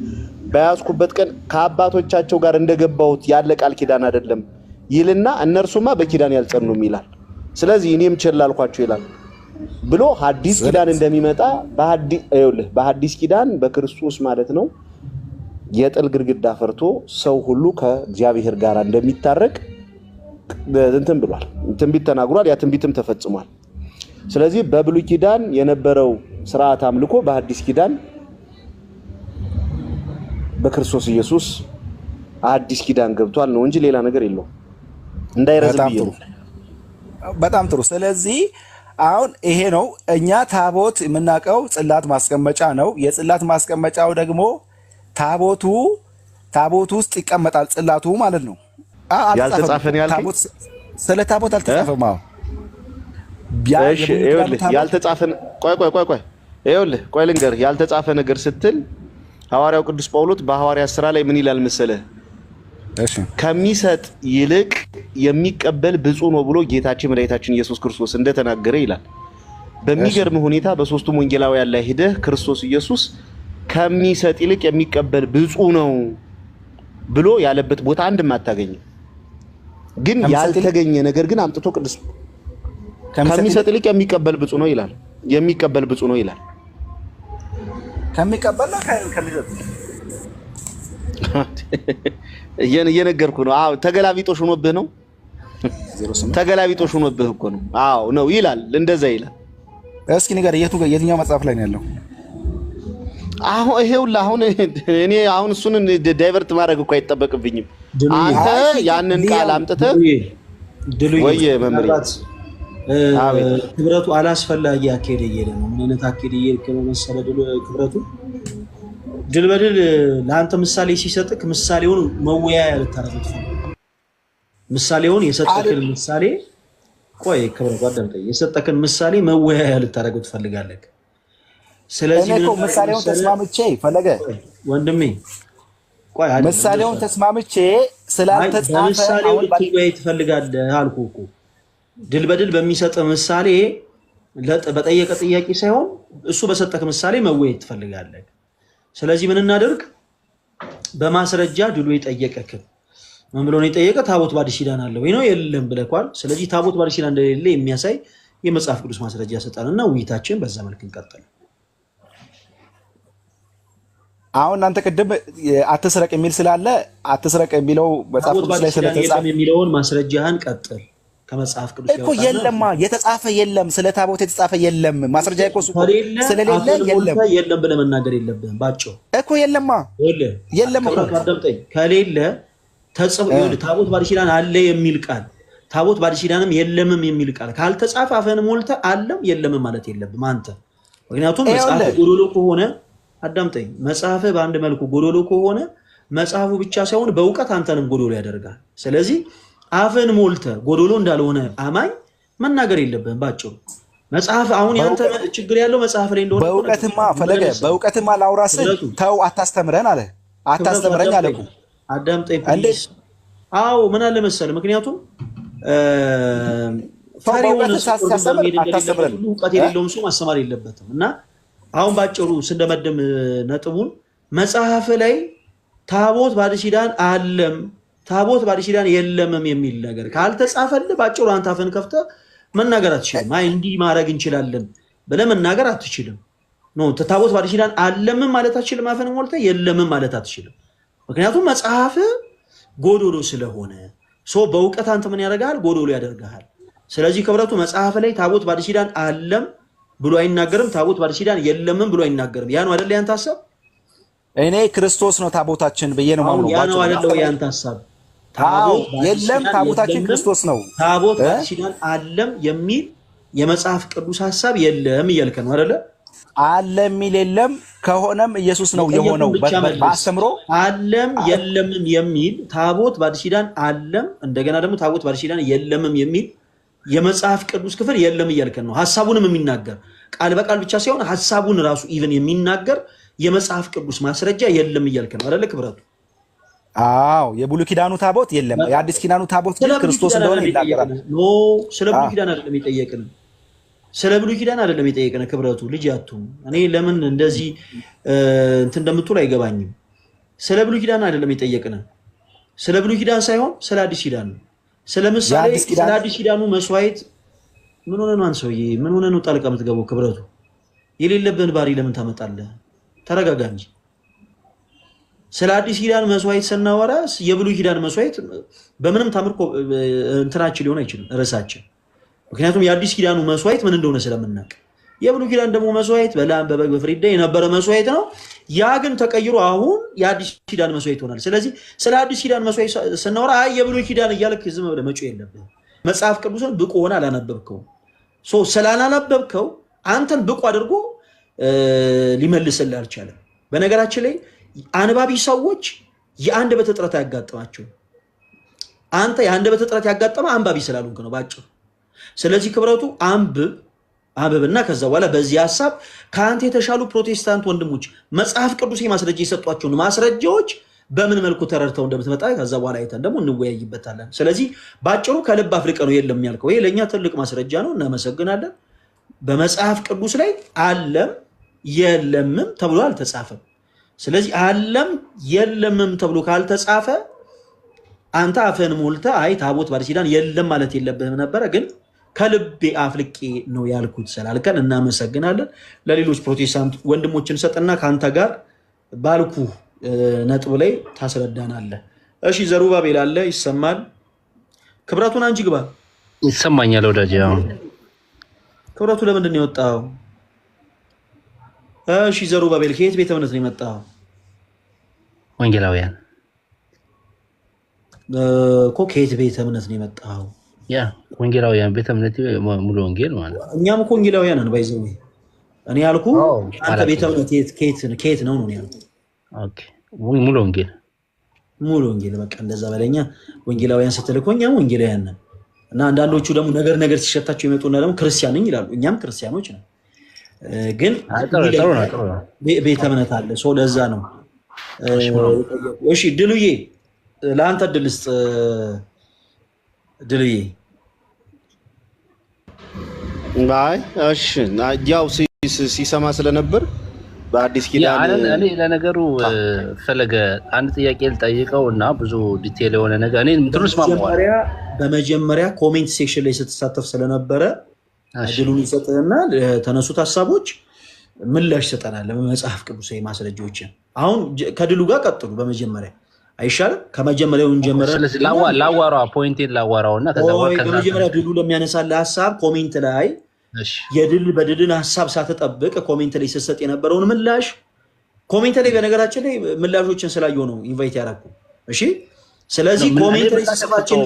በያዝኩበት ቀን ከአባቶቻቸው ጋር እንደገባሁት ያለ ቃል ኪዳን አይደለም ይልና እነርሱማ በኪዳን ያልጸኑም ይላል። ስለዚህ እኔም ቸል አልኳቸው ይላል ብሎ ሐዲስ ኪዳን እንደሚመጣ በሐዲስ ኪዳን በክርስቶስ ማለት ነው የጥል ግድግዳ ፈርቶ ሰው ሁሉ ከእግዚአብሔር ጋር እንደሚታረቅ እንትን ብሏል። ትንቢት ተናግሯል። ያ ትንቢትም ተፈጽሟል። ስለዚህ በብሉይ ኪዳን የነበረው ሥርዓት አምልኮ በሐዲስ ኪዳን በክርስቶስ ኢየሱስ አዲስ ኪዳን ገብቷል ነው እንጂ ሌላ ነገር የለውም። እንዳይረዝም ይየው። በጣም ጥሩ። ስለዚህ አሁን ይሄ ነው እኛ ታቦት የምናውቀው ጽላት ማስቀመጫ ነው። የጽላት ማስቀመጫው ደግሞ ታቦቱ ውስጥ ይቀመጣል ጽላቱ ማለት ነው። ያልተጻፈን ያልከኝ ስለ ታቦት አልተጻፈም። እሺ ይኸውልህ ያልተጻፈን ቆይ ይኸውልህ ልንገርህ ያልተጻፈ ነገር ስትል ሐዋርያው ቅዱስ ጳውሎስ በሐዋርያት ሥራ ላይ ምን ይላል መሰለህ? ከሚሰጥ ይልቅ የሚቀበል ብፁዕ ነው ብሎ ጌታችን መድኃኒታችን ኢየሱስ ክርስቶስ እንደተናገረ ይላል። በሚገርም ሁኔታ በሶስቱም ወንጌላውያን ላይ ሄደህ ክርስቶስ ኢየሱስ ከሚሰጥ ይልቅ የሚቀበል ብፁዕ ነው ብሎ ያለበት ቦታ አንድም አታገኝም። ግን ያልተገኘ ነገር ግን አምጥቶ ቅዱስ ከሚሰጥ ይልቅ የሚቀበል ብፁዕ ነው ይላል። የሚቀበል ብፁዕ ነው ይላል። ከሚቀበል ነው ከሚሰጥ እየነገርኩ ነው። አዎ ተገላቢጦሽ ሆኖብህ ነው። ተገላቢጦሽ ሆኖብህ እኮ ነው። አዎ ነው ይላል። እንደዛ ይላል። እስኪ ንገር የትኛው መጽሐፍ ላይ ነው ያለው? አሁን እኔ እሱን ዳይቨርት ማድረግ እኮ አይጠበቅብኝም። አንተ ያንን ቃል አምጥተህ ወይ መምሪ ክብረቱ አላስፈላጊ አካሄድ እየሄደ ነው። ምን አይነት አካሄድ እየሄደ ነው መሰለህ? ክብረቱ ድል በድል ለአንተ ምሳሌ ሲሰጥክ ምሳሌውን መወያያ ልታረጋግጥ ትፈልጋለህ። ምሳሌውን የሰጠክን ምሳሌ ክብረቱ አዳምጠኝ። የሰጠክን ምሳሌ መወያያ ልታረጋግጥ ትፈልጋለህ። ስለዚህ እኔ እኮ ምሳሌውን ተስማምቼ ፈለገ ወንድሜ ምሳሌውን ተስማምቼ ስላልተጻፈ ምሳሌውን ልትወያይ ትፈልጋለህ አልኩህ እኮ። ድል በድል በሚሰጥ ምሳሌ በጠየቀ ጥያቄ ሳይሆን እሱ በሰጠክ ምሳሌ መወያየት ትፈልጋለህ። ስለዚህ ምን እናደርግ? በማስረጃ ድሉ የጠየቀክን ምን ብሎ ነው የጠየቀ? ታቦት በአዲስ ኪዳን አለ ወይ ነው የለም ብለኳል። ስለዚህ ታቦት በአዲስ ኪዳን እንደሌለ የሚያሳይ የመጽሐፍ ቅዱስ ማስረጃ ሰጣንና ውይይታችን በዛ መልክ እንቀጥል። አሁን እናንተ ቅድም አትስረቅ የሚል ስላለ አትስረቅ የሚለው መጽሐፍ ቅዱስ ላይ ስለተጻፈ የሚለውን ማስረጃህን ቀጥል። ከመጽሐፍ ቅዱስ እኮ የለማ የተጻፈ የለም። ስለ ታቦት የተጻፈ የለም። ማስረጃ እኮ ስለሌለ የለም ብለህ መናገር የለብህም። ባጭው እኮ የለም እኮ አዳምጠኝ። ከሌለ ተጽፎ ታቦት በአዲስ ኪዳን አለ የሚል ቃል ታቦት በአዲስ ኪዳንም የለምም የሚል ቃል ካልተጻፈ አፈን ሞልተህ አለም የለምም ማለት የለብህም አንተ። ምክንያቱም መጽሐፍ ጎዶሎ ከሆነ አዳምጠኝ። መጽሐፍ በአንድ መልኩ ጎዶሎ ከሆነ መጽሐፉ ብቻ ሳይሆን በእውቀት አንተንም ጎዶሎ ያደርጋል። ስለዚህ አፈን ሞልተ ጎዶሎ እንዳልሆነ አማኝ መናገር የለብህም ባጭሩ። መጽሐፍ አሁን ያንተ ችግር ያለው መጽሐፍ ላይ እንደሆነ በእውቀትማ ፈለገ በእውቀትማ ላውራስ ተው አታስተምረን አለ። አታስተምረኝ አለ እኮ አዳምጠኝ ፕሊዝ። አዎ ምን አለ መሰለህ? ምክንያቱም እውቀት የሌለውም ሰው ማስተማር የለበትም። እና አሁን ባጭሩ ስንደመድም ነጥቡን መጽሐፍ ላይ ታቦት በአዲስ ኪዳን አለም ታቦት በአዲስ ኪዳን የለምም የሚል ነገር ካልተጻፈልህ ባጭሩ አንተ አፍን ከፍተህ መናገር አትችልም። አይ እንዲህ ማድረግ እንችላለን ብለህ መናገር አትችልም። ታቦት በአዲስ ኪዳን አለምም ማለት አትችልም። አፍን ሞልተህ የለምም ማለት አትችልም። ምክንያቱም መጽሐፍ ጎዶሎ ስለሆነ በእውቀት አንተ ምን ያደርጋል? ጎዶሎ ያደርጋል። ስለዚህ ክብረቱ መጽሐፍ ላይ ታቦት በአዲስ ኪዳን አለም ብሎ አይናገርም፣ ታቦት በአዲስ ኪዳን የለምም ብሎ አይናገርም። ያ ነው አይደል ያንተ ሐሳብ? እኔ ክርስቶስ ነው ታቦታችን ብዬ ነው ማለት ነው። ያ ነው አይደል ያንተ ሐሳብ? የለም ታቦታችን ክርስቶስ ነው። ታቦት በአዲስ ኪዳን አለም የሚል የመጽሐፍ ቅዱስ ሐሳብ የለም እያልከ ነው አይደል? አለ የሚል የለም። ከሆነም ኢየሱስ ነው የሆነው በአስተምሮ አለም የለምም የሚል ታቦት በአዲስ ኪዳን አለም እንደገና ደግሞ ታቦት በአዲስ ኪዳን የለምም የሚል የመጽሐፍ ቅዱስ ክፍል የለም እያልከ ነው። ሐሳቡንም የሚናገር ቃል በቃል ብቻ ሳይሆን ሐሳቡን ራሱ ኢቭን የሚናገር የመጽሐፍ ቅዱስ ማስረጃ የለም እያልከ ነው አይደል ክብረቱ? አዎ የብሉይ ኪዳኑ ታቦት የለም። የአዲስ ኪዳኑ ታቦት ግን ክርስቶስ እንደሆነ ይናገራል። ስለ ብሉይ ኪዳን አይደለም የጠየቅን፣ ስለ ብሉይ ኪዳን አይደለም የጠየቀነ ክብረቱ ልጅ ያቱም እኔ ለምን እንደዚህ እንትን እንደምትሉ አይገባኝም። ስለ ብሉይ ኪዳን አይደለም የጠየቀነ ስለ ብሉይ ኪዳን ሳይሆን ስለ አዲስ ኪዳን ነው። ስለምሳሌ ስለ አዲስ ኪዳኑ መስዋዕት ምን ሆነ ነው አንሰውዬ ምን ሆነ ነው ጣልቃ የምትገባው? ክብረቱ የሌለብን ባሪ ለምን ታመጣለህ? ተረጋጋ እንጂ። ስለ አዲስ ኪዳን መስዋዕት ስናወራ የብሉይ ኪዳን መስዋዕት በምንም ታምርኮ እንትናችን ሊሆን አይችልም ርዕሳችን። ምክንያቱም የአዲስ ኪዳኑ መስዋዕት ምን እንደሆነ ስለምናውቅ፣ የብሉይ ኪዳን ደግሞ መስዋዕት በላም በበግ በፍሪዳ የነበረ መስዋዕት ነው። ያ ግን ተቀይሮ አሁን የአዲስ ኪዳን መስዋዕት ሆናል። ስለዚህ ስለ አዲስ ኪዳን መስዋዕት ስናወራ አይ የብሉይ ኪዳን እያልክ ዝም ብለህ መጮህ የለብህም። መጽሐፍ ቅዱስን ብቁ ሆነ አላነበብከው። ስላላነበብከው አንተን ብቁ አድርጎ ሊመልስልህ አልቻለም። በነገራችን ላይ አንባቢ ሰዎች የአንደበት እጥረት አያጋጥማቸው። አንተ የአንደበት እጥረት ያጋጠመ አንባቢ ስላልሆንክ ነው ባጭሩ። ስለዚህ ክብረቱ አንብብና ከዛ በኋላ በዚህ ሐሳብ ከአንተ የተሻሉ ፕሮቴስታንት ወንድሞች መጽሐፍ ቅዱስ ማስረጃ የሰጧቸውን ማስረጃዎች በምን መልኩ ተረድተው እንደምትመጣ ከዛ በኋላ አይተን ደግሞ እንወያይበታለን። ስለዚህ ባጭሩ ከልብ አፍልቀ ነው የለም ያልከው ይሄ ለኛ ትልቅ ማስረጃ ነው፣ እናመሰግናለን። በመጽሐፍ ቅዱስ ላይ አለም የለምም ተብሎ አልተጻፈም። ስለዚህ አለም የለምም ተብሎ ካልተጻፈ አንተ አፈን ሞልተ አይ ታቦት በአዲስ ኪዳን የለም ማለት የለብህም ነበረ። ግን ከልቤ አፍልቄ ነው ያልኩት ስላልከን እናመሰግናለን። ለሌሎች ፕሮቴስታንት ወንድሞችን ሰጥና ካንተ ጋር ባልኩ ነጥብ ላይ ታስረዳናለህ። እሺ ዘሩባቤል አለ ይሰማል? ክብረቱን አንቺ ግባ። ይሰማኛል ወዳጅ። ክብረቱ ለምንድን ነው የወጣው? እሺ ዘሩባቤል ከየት ቤተ እምነት ነው የመጣው? ወንጌላውያን እኮ ከየት ቤተ እምነት ነው የመጣው? ያ ወንጌላውያን ቤተ እምነት ሙሉ ወንጌል ማለት ነው። እኛም እኮ ወንጌላውያን ነን ባይዘው። እኔ ያልኩ አንተ ቤተ እምነት ከየት ነው ነው ያልኩ። ኦኬ ሙሉ ወንጌል በቃ እንደዛ በለኛ። ወንጌላውያን ስትል እኮ እኛም ወንጌላውያን ነን። እና አንዳንዶቹ ደግሞ ነገር ሲሸታቸው ይመጡና ደግሞ ክርስቲያን ነኝ ይላሉ። እኛም ክርስቲያኖች ነን፣ ግን ቤተ እምነት አለ። ሰው ለዛ ነው። እሺ ድሉዬ ለአንተ ድል ስጥ። ድልዬ አይ እሺ ያው ሲሰማ ስለነበር በአዲስ ኪዳን እኔ ለነገሩ ፈለገ አንድ ጥያቄ ልጠይቀው እና ብዙ ዲቴል የሆነ ነገር እኔ ምትሩስ ማሟል በመጀመሪያ ኮሜንት ሴክሽን ላይ ስትሳተፍ ስለነበረ ድሉን ይሰጥና ተነሱት ሀሳቦች ምላሽ ሰጠናል። ለመጽሐፍ ቅዱሳዊ ማስረጃዎችን አሁን ከድሉ ጋር ቀጥሉ። በመጀመሪያ አይሻልም? ከመጀመሪያው እንጀምር። ስለዚህ ላዋራው ፖይንቴን ላዋራውና ከዛ በመጀመሪያ ድሉ ለሚያነሳልህ ሀሳብ ኮሜንት ላይ በድልን ሀሳብ ሳትጠብቅ ኮሜንት ላይ ስትሰጥ የነበረውን ምላሽ ኮሜንት ላይ በነገራችን ላይ ምላሾችን ስላየሁ ነው ኢንቫይት ያደረኩ። እሺ ስለዚህ ኮሜንት ላይ ስትጽፋቸው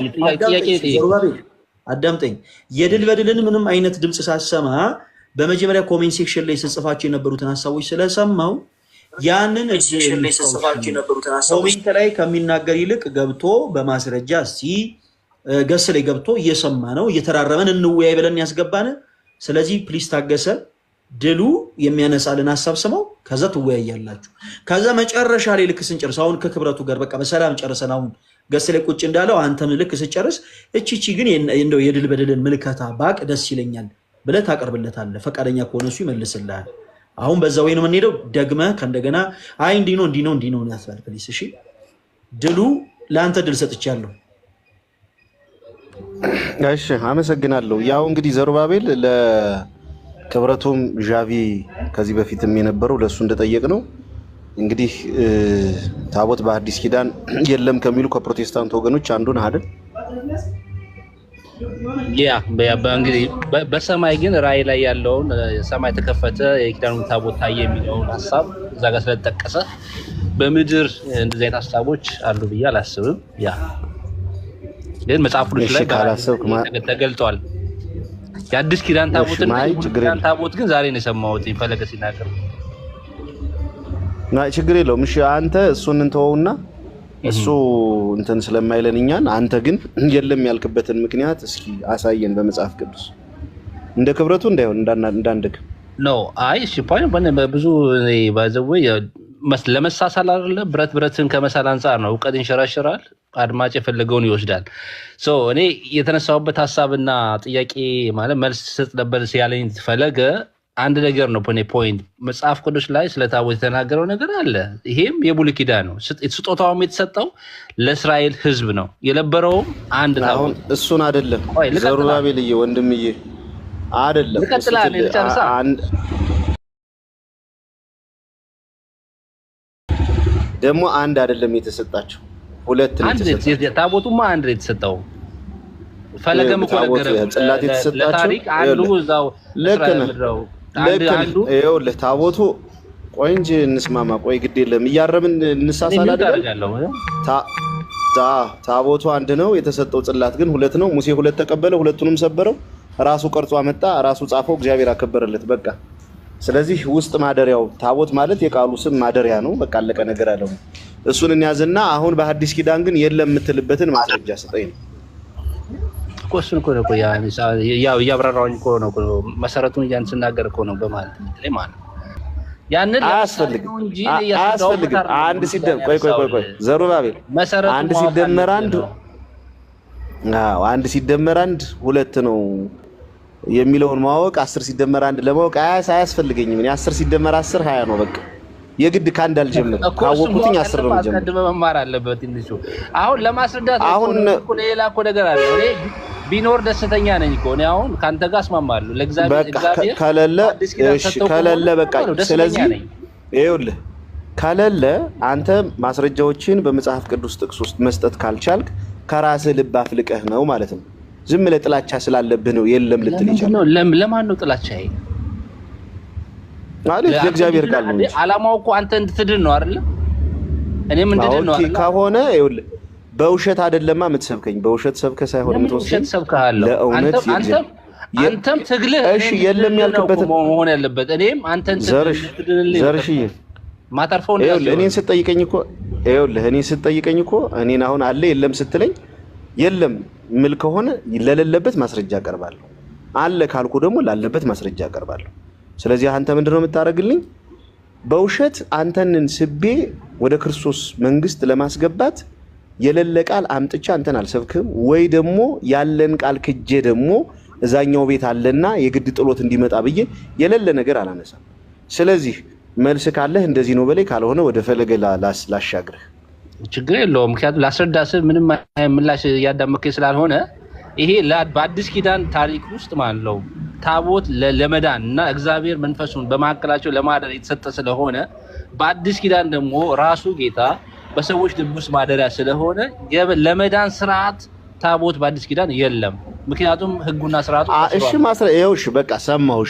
አዳምጠኝ። የድል በድልን ምንም አይነት ድምፅ ሳሰማ በመጀመሪያ ኮሜንት ሴክሽን ላይ ስትጽፋቸው የነበሩትን ሀሳቦች ስለሰማው ያንን ኮሜንት ላይ ከሚናገር ይልቅ ገብቶ በማስረጃ ገስ ላይ ገብቶ እየሰማ ነው እየተራረመን እንወያይ ብለን ያስገባን። ስለዚህ ፕሊስ ታገሰ። ድሉ የሚያነሳልን ሀሳብ ስመው ከዛ ትወያያላችሁ። ከዛ መጨረሻ ላይ ልክ ስንጨርስ አሁን ከክብረቱ ጋር በቃ በሰላም ጨርሰን አሁን ገስ ላይ ቁጭ እንዳለው አንተም ልክ ስጨርስ እቺ ግን እንደው የድል በድልን ምልከታ ባቅ ደስ ይለኛል ብለህ ታቀርብለታለህ። ፈቃደኛ ከሆነ እሱ ይመልስልሃል። አሁን በዛ ወይ ነው የምንሄደው። ደግመህ ከእንደገና አይ እንዲህ ነው ያስባል። ፕሊስ እሺ ድሉ ለአንተ ድል ሰጥቻለሁ። እሺ አመሰግናለሁ። ያው እንግዲህ ዘሩባቤል ለክብረቱም ዣቪ ከዚህ በፊትም የነበረው ለሱ እንደጠየቅ ነው እንግዲህ ታቦት በአዲስ ኪዳን የለም ከሚሉ ከፕሮቴስታንት ወገኖች አንዱ ነህ አይደል? ያ እንግዲህ በሰማይ ግን ራእይ ላይ ያለውን ሰማይ ተከፈተ የኪዳኑ ታቦት ታየ የሚለውን ሀሳብ እዛ ጋር ስለተጠቀሰ በምድር እንደዚህ አይነት ሀሳቦች አሉ ብዬ አላስብም። ያ ግን መጽሐፍ ቅዱስ ላይ ተገልጧል። የአዲስ ኪዳን ታቦትና የኪዳን ታቦት ግን ዛሬ ነው የሰማሁት ፈለገ ሲናገር። ችግር የለውም። እሺ አንተ እሱን እንተወውና እሱ እንትን ስለማይለን እኛን አንተ ግን የለም ያልክበትን ምክንያት እስኪ አሳየን በመጽሐፍ ቅዱስ። እንደ ክብረቱ እንዳይሆን እንዳንደግ ነው። አይ እሺ ብዙ ባይዘው ለመሳሳል አይደለ ብረትን ከመሳል አንፃር ነው። እውቀት ይንሸራሸራል። አድማጭ የፈለገውን ይወስዳል። እኔ የተነሳሁበት ሀሳብና ጥያቄ ማለት መልስ ስጥ ነበር ሲያለኝ ፈለገ አንድ ነገር ነው። ፖይንት መጽሐፍ ቅዱስ ላይ ስለ ታቦት የተናገረው ነገር አለ። ይሄም የብሉይ ኪዳን ነው። ስጦታውም የተሰጠው ለእስራኤል ሕዝብ ነው። የነበረውም አንድ ታቦት እሱን አይደለም ዘሩባቤልዬ ወንድምዬ አይደለም ደግሞ አንድ አይደለም የተሰጣቸው ሁለት ነው የተሰጣቸው። ታቦቱማ አንድ ነው የተሰጠው። ፈለገም እኮ ነገረው ጽላት የተሰጣቸው ለታሪክ አንዱ እዛው እስራኤል ይኸውልህ ታቦቱ ቆይ እንጂ እንስማማ። ቆይ ግድ የለም እያረምን እንሳሳል አይደል? ታቦቱ አንድ ነው የተሰጠው፣ ጽላት ግን ሁለት ነው። ሙሴ ሁለት ተቀበለ፣ ሁለቱንም ሰበረው፣ ራሱ ቀርጾ አመጣ፣ ራሱ ጻፈው፣ እግዚአብሔር አከበረለት። በቃ ስለዚህ ውስጥ ማደሪያው ታቦት ማለት የቃሉ ስም ማደሪያ ነው። በቃ አለቀ ነገር አለው። እሱን እንያዝና አሁን በሐዲስ ኪዳን ግን የለም የምትልበትን ማስረጃ ስጠኝ ነው። እሱን እኮ ነው ያው እያብራራሁኝ እኮ ነው መሰረቱን ያን ስናገር እኮ ነው በማለት ላይ ማለት ያንን አያስፈልግም። አንድ ሲደመር ቆይ ዘሩባቤል አንድ ሲደመር አንድ ሁለት ነው የሚለውን ማወቅ 10 ሲደመር አንድ ለማወቅ አያስፈልገኝም። እኔ 10 ሲደመር 10 20 ነው። በቃ የግድ ካንድ አልጀምርም። ካወቁትኝ 10 ነው ጀምር። ቀድመ መማር አለበት እንዴ? አሁን ለማስረዳት አሁን ሌላ እኮ ነገር አለ። እኔ ቢኖር ደስተኛ ነኝ እኮ እኔ አሁን ካንተ ጋር እስማማለሁ። ለእግዚአብሔር ከሌለ በቃ ስለዚህ ይኸውልህ ከሌለ አንተ ማስረጃዎችን በመጽሐፍ ቅዱስ ጥቅስ ውስጥ መስጠት ካልቻልክ ከራስህ ልብ አፍልቀህ ነው ማለት ነው። ዝም ብለህ ጥላቻ ስላለብህ ነው የለም ልትል ይችላል። ለማን ነው ጥላቻ? ማለት ለእግዚአብሔር ቃል ነው። ዓላማው እኮ አንተ እንድትድን ነው አይደል? እኔም እንድድን ነው አይደል? ከሆነ ይኸውልህ በውሸት አይደለማ የምትሰብከኝ። በውሸት ሰብከ ሳይሆን የምትወስደው ሰብከሃለሁ። አንተም ትግልህ እሺ የለም ያልክበት መሆን ያለበት እኔም አንተን ዘርሽዬ ማተርፈው ነው። ይኸውልህ እኔን ስትጠይቀኝ እኮ እኔን አሁን አለ የለም ስትለኝ የለም ምል ከሆነ ለሌለበት ማስረጃ አቀርባለሁ፣ አለ ካልኩ ደግሞ ላለበት ማስረጃ አቀርባለሁ። ስለዚህ አንተ ምንድነው የምታደርግልኝ? በውሸት አንተንን ስቤ ወደ ክርስቶስ መንግስት ለማስገባት የሌለ ቃል አምጥቻ አንተን አልሰብክም፣ ወይ ደግሞ ያለን ቃል ክጄ ደግሞ እዛኛው ቤት አለና የግድ ጥሎት እንዲመጣ ብዬ የሌለ ነገር አላነሳም። ስለዚህ መልስ ካለህ እንደዚህ ነው በላይ፣ ካልሆነ ወደ ፈለገ ላሻግርህ። ችግር የለውም። ምክንያቱም ላስረዳስህ ምንም ምላሽ እያዳመከኝ ስላልሆነ ይሄ በአዲስ ኪዳን ታሪክ ውስጥ ማለት ነው ታቦት ለመዳን እና እግዚአብሔር መንፈሱን በማዕከላቸው ለማደር የተሰጠ ስለሆነ በአዲስ ኪዳን ደግሞ ራሱ ጌታ በሰዎች ልብ ውስጥ ማደሪያ ስለሆነ ለመዳን ስርዓት ታቦት በአዲስ ኪዳን የለም። ምክንያቱም ህጉና ስርዓቱ እሺ በቃ ሰማሁ።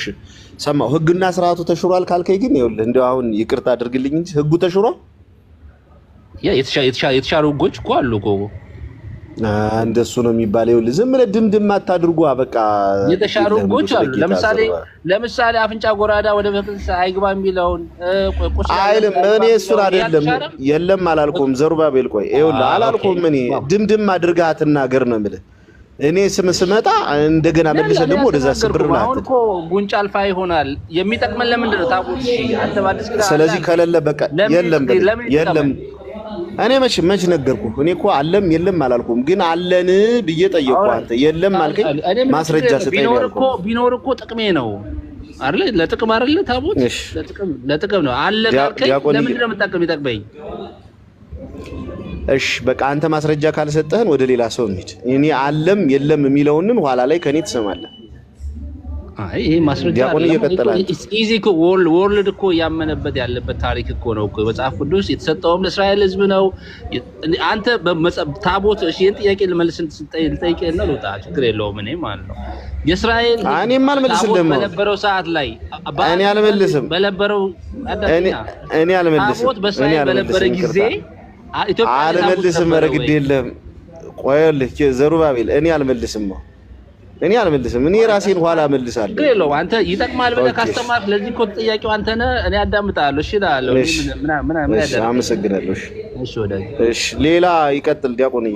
ህጉና ስርዓቱ ተሽሯል ካልከኝ ግን ይኸውልህ እንደው አሁን ይቅርታ አድርግልኝ እንጂ ህጉ ተሽሯል። የተሻሩ ህጎች እኮ አሉ እኮ እንደሱ ነው የሚባለው። ይኸውልህ ዝም ብለህ ድምድም አታድርጉ። በቃ የተሻሩ ህጎች አሉ። ለምሳሌ አፍንጫ ጎራዳ ወደ መቅደስ አይግባ የሚለውን አይልም። እኔ እሱን አይደለም የለም አላልኩም። ዘሩባቤል ቆይ ይኸውልህ አላልኩም። እኔ ድምድም አድርገህ አትናገር ነው የምልህ። እኔ ስመጣ እንደገና መልሰህ ደግሞ ወደዛ ስብር ነው። አሁን እኮ ጉንጫ አልፋ ይሆናል የሚጠቅመን ለምንድን ነው ታቦት? አንተ ባዲስ ኪዳን ስለዚህ ከሌለ በቃ የለም እኔ መች ነገርኩህ? እኔ እኮ አለም የለም አላልኩም፣ ግን አለን ብዬ ጠየቅኩህ። አንተ የለም አልከኝ። ማስረጃ ስጠኝ። ቢኖር እኮ ጥቅሜ ነው አይደል? ለጥቅም አይደል? ታቦት ለጥቅም ነው አለ ካልከኝ ለምንድን ነው የምጠቅመኝ? እሺ በቃ አንተ ማስረጃ ካልሰጠህን ወደ ሌላ ሰው እንሂድ። እኔ አለም የለም የሚለውንን ኋላ ላይ ከኔ ትሰማለህ። አይ ይሄ ማስረጃ ኢዚ እኮ ወርልድ እኮ ያመነበት ያለበት ታሪክ እኮ ነው እኮ መጽሐፍ ቅዱስ የተሰጠውም ለእስራኤል ሕዝብ ነው። አንተ ታቦት እሺ ይሄን ጥያቄ ልመልስ ልጠይቅህ ነው ልውጣ፣ ችግር የለውም። እኔ ማለት ነው የእስራኤል እኔም አልመልስልህም በነበረው ሰዓት ላይ እኔ አልመልስም በነበረው እኔ አልመልስም ታቦት በእስራኤል በነበረ ጊዜ ኢትዮጵያ አልመልስም። ረግድ የለም ቆይልህ ዘሩባቤል እኔ አልመልስም። እኔ ራሴን ኋላ መልሳለሁ። ግን ነው አንተ ይጠቅማል ብለህ ካስተማርክ ለዚህ እኮ ጥያቄው አንተ ነህ። እኔ አዳምጣለሁ። እሺ እላለሁ። ምን ያደርጋል? አመሰግናለሁ። እሺ ወዳጅ። እሺ ሌላ ይቀጥል ዲያቆንዬ።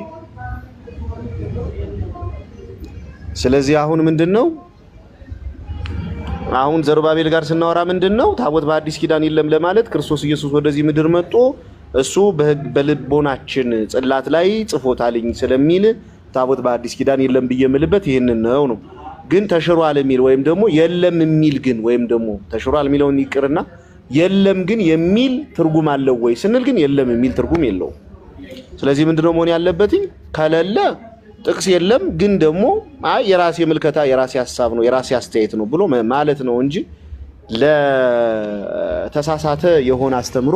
ስለዚህ አሁን ምንድነው ዘሩባቤል ጋር ስናወራ ምንድነው ታቦት በአዲስ ኪዳን የለም ለማለት ክርስቶስ ኢየሱስ ወደዚህ ምድር መጥቶ እሱ በልቦናችን ጽላት ላይ ጽፎታልኝ ስለሚል ታቦት በአዲስ ኪዳን የለም ብዬ የምልበት ይሄንን ነው። ግን ተሽሯል የሚል ወይም ደግሞ የለም የሚል ግን ወይም ደግሞ ተሽሯል የሚለውን ይቅርና የለም ግን የሚል ትርጉም አለው ወይ ስንል ግን የለም የሚል ትርጉም የለውም። ስለዚህ ምንድነው መሆን ያለበት? ከሌለ ጥቅስ የለም ግን ደግሞ የራሴ ምልከታ የራሴ ሐሳብ ነው የራሴ አስተያየት ነው ብሎ ማለት ነው እንጂ ለተሳሳተ የሆነ አስተምሮ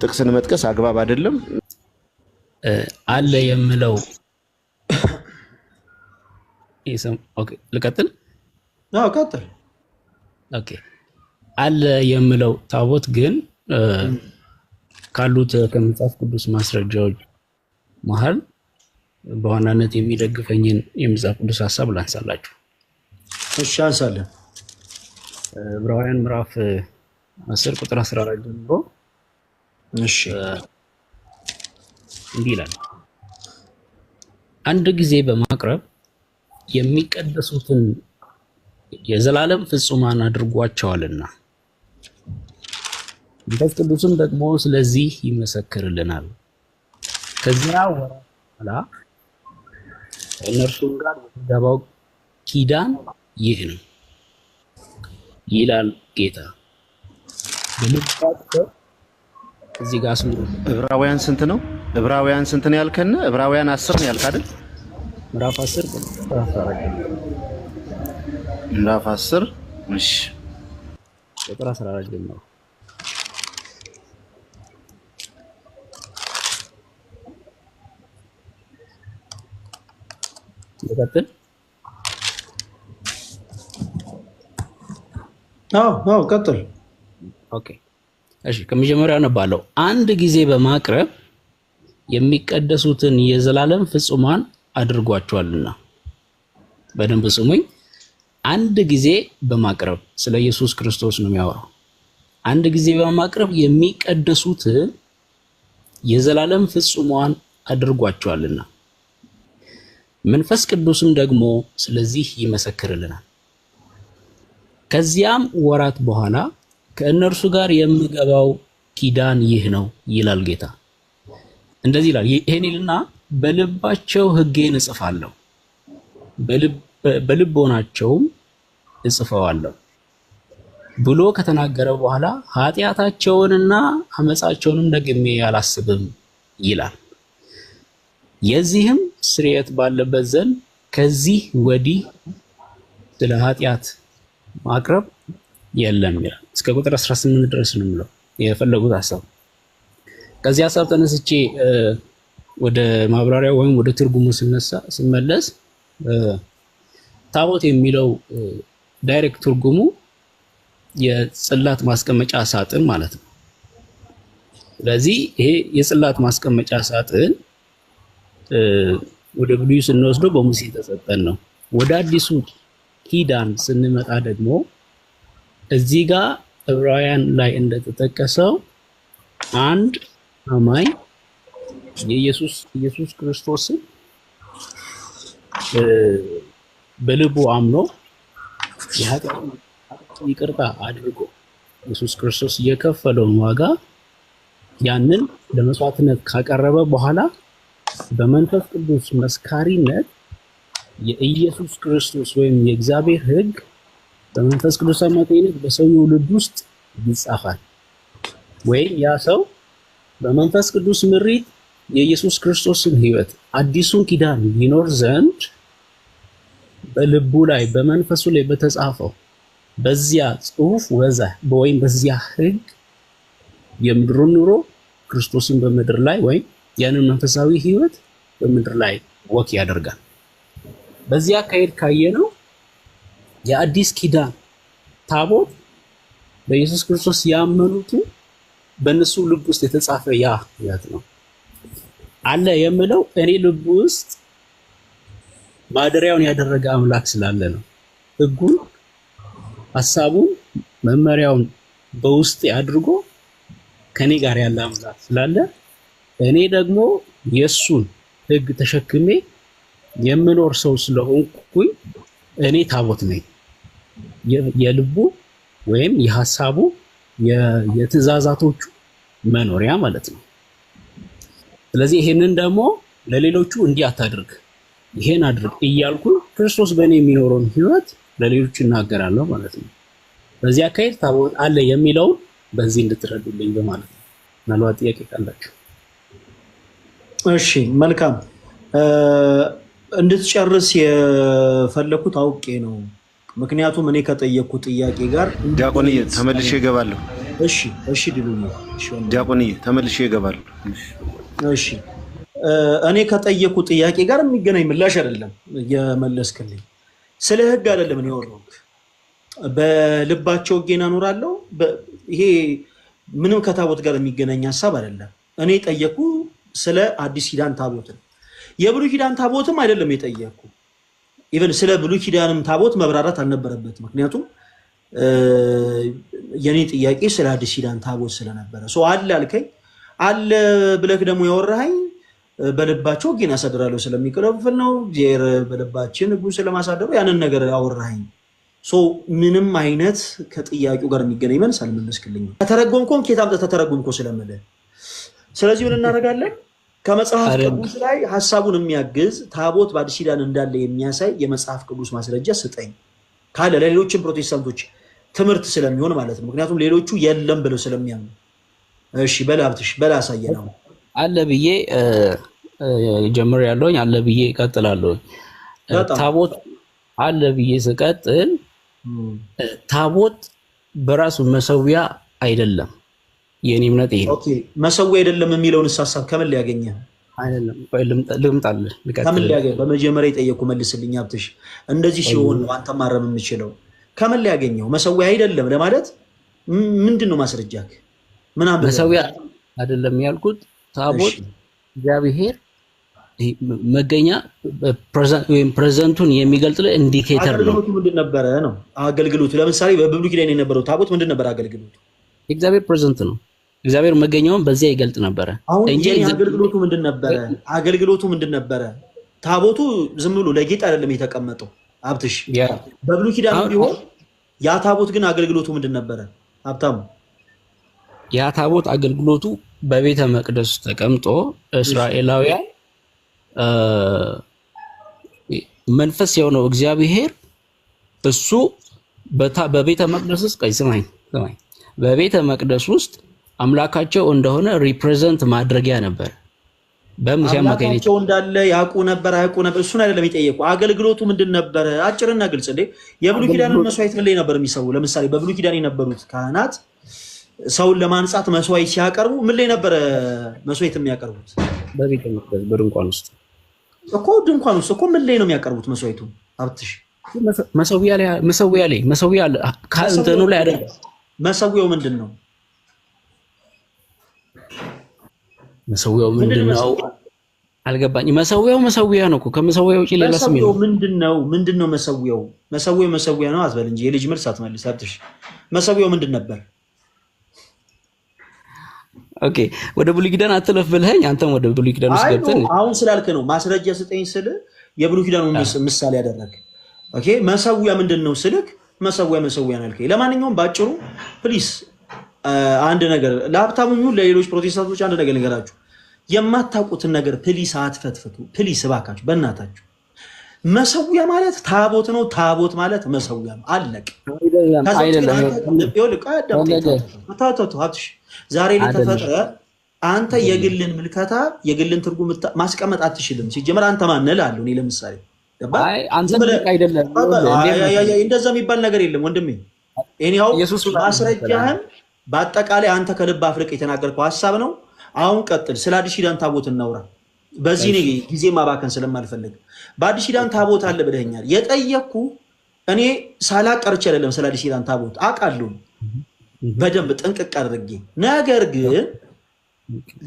ጥቅስን መጥቀስ አግባብ አይደለም። አለ የምለው ኦኬ ልቀጥል? አዎ ቀጥል። ኦኬ አለ የምለው ታቦት ግን ካሉት ከመጽሐፍ ቅዱስ ማስረጃዎች መሃል በዋናነት የሚደግፈኝን የመጽሐፍ ቅዱስ ሐሳብ ላንሳላችሁ። እሺ አንሳለን። ዕብራውያን ምዕራፍ 10 ቁጥር 14 ጀምሮ እሺ እንዲህ ይላል፣ አንድ ጊዜ በማቅረብ የሚቀደሱትን የዘላለም ፍጹማን አድርጓቸዋልና መንፈስ ቅዱስም ደግሞ ስለዚህ ይመሰክርልናል። ከዚያ ወራት በኋላ እነርሱም ጋር የተገባው ኪዳን ይህ ነው ይላል ጌታ። በልባቸው እዚህ ጋር ዕብራውያን ስንት ነው? ዕብራውያን ስንት ነው ያልከን? ዕብራውያን 10 ነው ያልክ አይደል? ምዕራፍ 10 ቁጥር 14 ምዕራፍ 10 እሺ ቁጥር 14 ጀምሮ ልቀጥል? አዎ ቀጥል። ኦኬ እሺ ከመጀመሪያው ነባለው። አንድ ጊዜ በማቅረብ የሚቀደሱትን የዘላለም ፍጹማን አድርጓቸዋልና። በደንብ ስሙኝ። አንድ ጊዜ በማቅረብ ስለ ኢየሱስ ክርስቶስ ነው የሚያወራው። አንድ ጊዜ በማቅረብ የሚቀደሱትን የዘላለም ፍጹማን አድርጓቸዋልና መንፈስ ቅዱስም ደግሞ ስለዚህ ይመሰክርልናል። ከዚያም ወራት በኋላ ከእነርሱ ጋር የምገባው ኪዳን ይህ ነው ይላል ጌታ። እንደዚህ ይላል። ይሄንልና በልባቸው ሕጌን እጽፋለሁ በልቦናቸውም እጽፈዋለሁ ብሎ ከተናገረ በኋላ ኃጢአታቸውንና አመፃቸውንም ደግሜ አላስብም ይላል። የዚህም ስርየት ባለበት ዘንድ ከዚህ ወዲህ ስለ ኃጢአት ማቅረብ የለም ይላል። እስከ ቁጥር 18 ድረስ ነው የሚለው የፈለጉት ሐሳብ። ከዚህ ሐሳብ ተነስቼ ወደ ማብራሪያ ወይም ወደ ትርጉሙ ስመለስ ታቦት የሚለው ዳይሬክት ትርጉሙ የጽላት ማስቀመጫ ሳጥን ማለት ነው። ስለዚህ ይሄ የጽላት ማስቀመጫ ሳጥን ወደ ብሉይ ስንወስደው በሙሴ ተሰጠን ነው። ወደ አዲሱ ኪዳን ስንመጣ ደግሞ እዚህ ጋር ዕብራውያን ላይ እንደተጠቀሰው አንድ አማኝ ኢየሱስ ክርስቶስን በልቡ አምኖ የኃጢአት ይቅርታ አድርጎ ኢየሱስ ክርስቶስ የከፈለውን ዋጋ ያንን ለመስዋዕትነት ካቀረበ በኋላ በመንፈስ ቅዱስ መስካሪነት የኢየሱስ ክርስቶስ ወይም የእግዚአብሔር ሕግ በመንፈስ ቅዱስ አማካኝነት በሰው ልብ ውስጥ ይጻፋል። ወይም ያ ሰው በመንፈስ ቅዱስ ምሪት የኢየሱስ ክርስቶስን ሕይወት አዲሱን ኪዳን ይኖር ዘንድ በልቡ ላይ በመንፈሱ ላይ በተጻፈው በዚያ ጽሑፍ ወይም በዚያ ሕግ የምድሩን ኑሮ ክርስቶስን በምድር ላይ ወይም ያንን መንፈሳዊ ሕይወት በምድር ላይ ወክ ያደርጋል። በዚያ አካሄድ ካየነው የአዲስ ኪዳን ታቦት በኢየሱስ ክርስቶስ ያመኑት በእነሱ ልብ ውስጥ የተጻፈ ያ ሕይወት ነው። አለ የምለው እኔ ልብ ውስጥ ማደሪያውን ያደረገ አምላክ ስላለ ነው። ሕጉን፣ ሐሳቡን፣ መመሪያውን በውስጤ አድርጎ ከኔ ጋር ያለ አምላክ ስላለ እኔ ደግሞ የሱን ሕግ ተሸክሜ የምኖር ሰው ስለሆንኩኝ እኔ ታቦት ነኝ። የልቡ ወይም የሐሳቡ የትእዛዛቶቹ መኖሪያ ማለት ነው። ስለዚህ ይሄንን ደግሞ ለሌሎቹ እንዲህ አታድርግ ይሄን አድርግ እያልኩ ክርስቶስ በእኔ የሚኖረውን ህይወት ለሌሎቹ እናገራለሁ ማለት ነው። በዚህ አካሄድ ታቦት አለ የሚለውን በዚህ እንድትረዱልኝ በማለት ነው። ምናልባት ጥያቄ ካላችሁ። እሺ መልካም እንድትጨርስ የፈለኩት አውቄ ነው። ምክንያቱም እኔ ከጠየቅኩት ጥያቄ ጋር ዲያቆንዬ ተመልሼ እገባለሁ። እሺ ድሉኝ። ዲያቆንዬ ተመልሼ እገባለሁ። እሺ እኔ ከጠየቅኩት ጥያቄ ጋር የሚገናኝ ምላሽ አይደለም የመለስክልኝ። ስለ ህግ አይደለም እኔ ያወራሁት። በልባቸው ሕጌን አኖራለሁ። ይሄ ምንም ከታቦት ጋር የሚገናኝ ሀሳብ አይደለም። እኔ ጠየቅኩ ስለ አዲስ ኪዳን ታቦት ነው። የብሉይ ኪዳን ታቦትም አይደለም የጠየቅኩ። ኢቨን ስለ ብሉይ ኪዳንም ታቦት መብራራት አልነበረበት። ምክንያቱም የኔ ጥያቄ ስለ አዲስ ኪዳን ታቦት ስለነበረ አለ አልከኝ። አለ ብለህ ደግሞ ያወራኸኝ በልባቸው ሕጌን ያሳድራለሁ ስለሚከለፍል ነው። እግዚአብሔር በልባችን ሕጉን ስለማሳደሩ ያንን ነገር አወራኸኝ። ምንም አይነት ከጥያቄው ጋር የሚገናኝ መልስ አልመለስክልኝም። ከተረጎምኮም ከየት አምጥተህ ተተረጎምኮ ስለምልህ። ስለዚህ ምን እናደርጋለን? ከመጽሐፍ ቅዱስ ላይ ሐሳቡን የሚያግዝ ታቦት በአዲስ ኪዳን እንዳለ የሚያሳይ የመጽሐፍ ቅዱስ ማስረጃ ስጠኝ ካለ ለሌሎችም ፕሮቴስታንቶች ትምህርት ስለሚሆን ማለት ነው። ምክንያቱም ሌሎቹ የለም ብለው ስለሚያምኑ። እሺ በላብትሽ በላሳየ ነው አለ ብዬ ጀምር ያለውኝ አለ ብዬ እቀጥላለሁ። ታቦት አለ ብዬ ስቀጥል ታቦት በራሱ መሰዊያ አይደለም። የኔ እምነት ይሄ ኦኬ መሰዊያ አይደለም የሚለውን ሐሳብ ከምን ሊያገኘ አይደለም? ልምጣልህ ከምን ሊያገኝ? በመጀመሪያ የጠየቁ መልስልኝ አብትሽ። እንደዚህ ሲሆን ነው አንተ ማረም የምችለው። ከምን ሊያገኘው? መሰዊያ አይደለም ለማለት ምንድነው ማስረጃክ? ምን አበበ? መሰዊያ አይደለም ያልኩት ታቦት እግዚአብሔር መገኛ ፕሬዘንቱን የሚገልጥ ኢንዲኬተር ነው። አገልግሎቱ ምንድን ነበረ ነው? አገልግሎቱ ለምሳሌ በብሉይ ኪዳን የነበረው ታቦት ምንድን ነበር አገልግሎቱ? እግዚአብሔር ፕሬዘንት ነው። እግዚአብሔር መገኛውን በዚያ ይገልጥ ነበረ እንጂ አገልግሎቱ ምንድን ነበረ? አገልግሎቱ ምንድን ነበረ? ታቦቱ ዝም ብሎ ለጌጥ አይደለም የተቀመጠው ሀብትሽ። በብሉይ ኪዳን ቢሆን ያ ታቦት ግን አገልግሎቱ ምንድን ነበረ ሀብታሙ? ያ ታቦት አገልግሎቱ በቤተ መቅደስ ተቀምጦ እስራኤላውያን መንፈስ የሆነው እግዚአብሔር እሱ በቤተ መቅደስ ውስጥ ስማኝ በቤተ መቅደስ ውስጥ አምላካቸው እንደሆነ ሪፕሬዘንት ማድረጊያ ነበር። በሙሴ አማካኝነት እንዳለ ያውቁ ነበር አያውቁ ነበር? እሱን አይደለም የጠየቁ። አገልግሎቱ ምንድን ነበረ? አጭርና ግልጽ እንዴ። የብሉይ ኪዳንን መስዋዕት ምን ላይ ነበር የሚሰው? ለምሳሌ በብሉይ ኪዳን የነበሩት ካህናት ሰውን ለማንጻት መስዋዕት ሲያቀርቡ ምን ላይ ነበረ መስዋዕት የሚያቀርቡት? በቤተ መቅደስ በድንኳን ውስጥ እኮ። ድንኳን ውስጥ እኮ ምን ላይ ነው የሚያቀርቡት መስዋዕቱ? አብትሽ መሰዊያ ካንተኑ ላይ አይደል? መሰዊያው ምንድን ነው? መሰዊያው ምንድነው? አልገባኝ። መሰዊያ ነው እኮ። ከመሰዊያው ውጪ ሌላ ስም የለውም። ምንድነው መሰዊያው? መሰዊያ ነው አትበል እንጂ የልጅ መልስ አትመልስ አብትሽ። መሰዊያው ምንድን ነበር? ኦኬ ወደ ብሉይ ኪዳን አትለፍ ብለኸኝ አንተም ወደ ብሉይ ኪዳን ውስጥ ገብተን አሁን ስላልክ ነው ማስረጃ ስጠኝ ስል የብሉይ ኪዳኑን ምሳሌ ያደረግ። ኦኬ መሰዊያ ምንድነው ስልክ መሰዊያ ነው ያልከኝ። ለማንኛውም ባጭሩ ፕሊስ አንድ ነገር ለሀብታሙ ይሁን ለሌሎች ፕሮቴስታንቶች አንድ ነገር ልንገራችሁ። የማታውቁትን ነገር ፕሊስ አትፈትፍቱ። ፕሊስ እባካችሁ በእናታችሁ። መሰዊያ ማለት ታቦት ነው። ታቦት ማለት መሰዊያ ነው። አለቅ ዛሬ ላይ ተፈጥረ አንተ የግልን ምልከታ የግልን ትርጉም ማስቀመጥ አትችልም። ሲጀመር አንተ ማነህ አለው። እኔ ለምሳሌ እንደዛ የሚባል ነገር የለም ወንድሜ። እኔው ማስረጃህን በአጠቃላይ አንተ ከልብ አፍልቅ የተናገርከው ሐሳብ ነው። አሁን ቀጥል። ስለ አዲስ ኪዳን ታቦት እናውራ። በዚህ ነው ጊዜ ማባከን ስለማልፈልግ። በአዲስ ኪዳን ታቦት አለ ብለኸኛል። የጠየቅኩ እኔ ሳላቀርች አይደለም። ስለ አዲስ ኪዳን ታቦት አውቃለሁ በደንብ ጥንቅቅ አድርጌ። ነገር ግን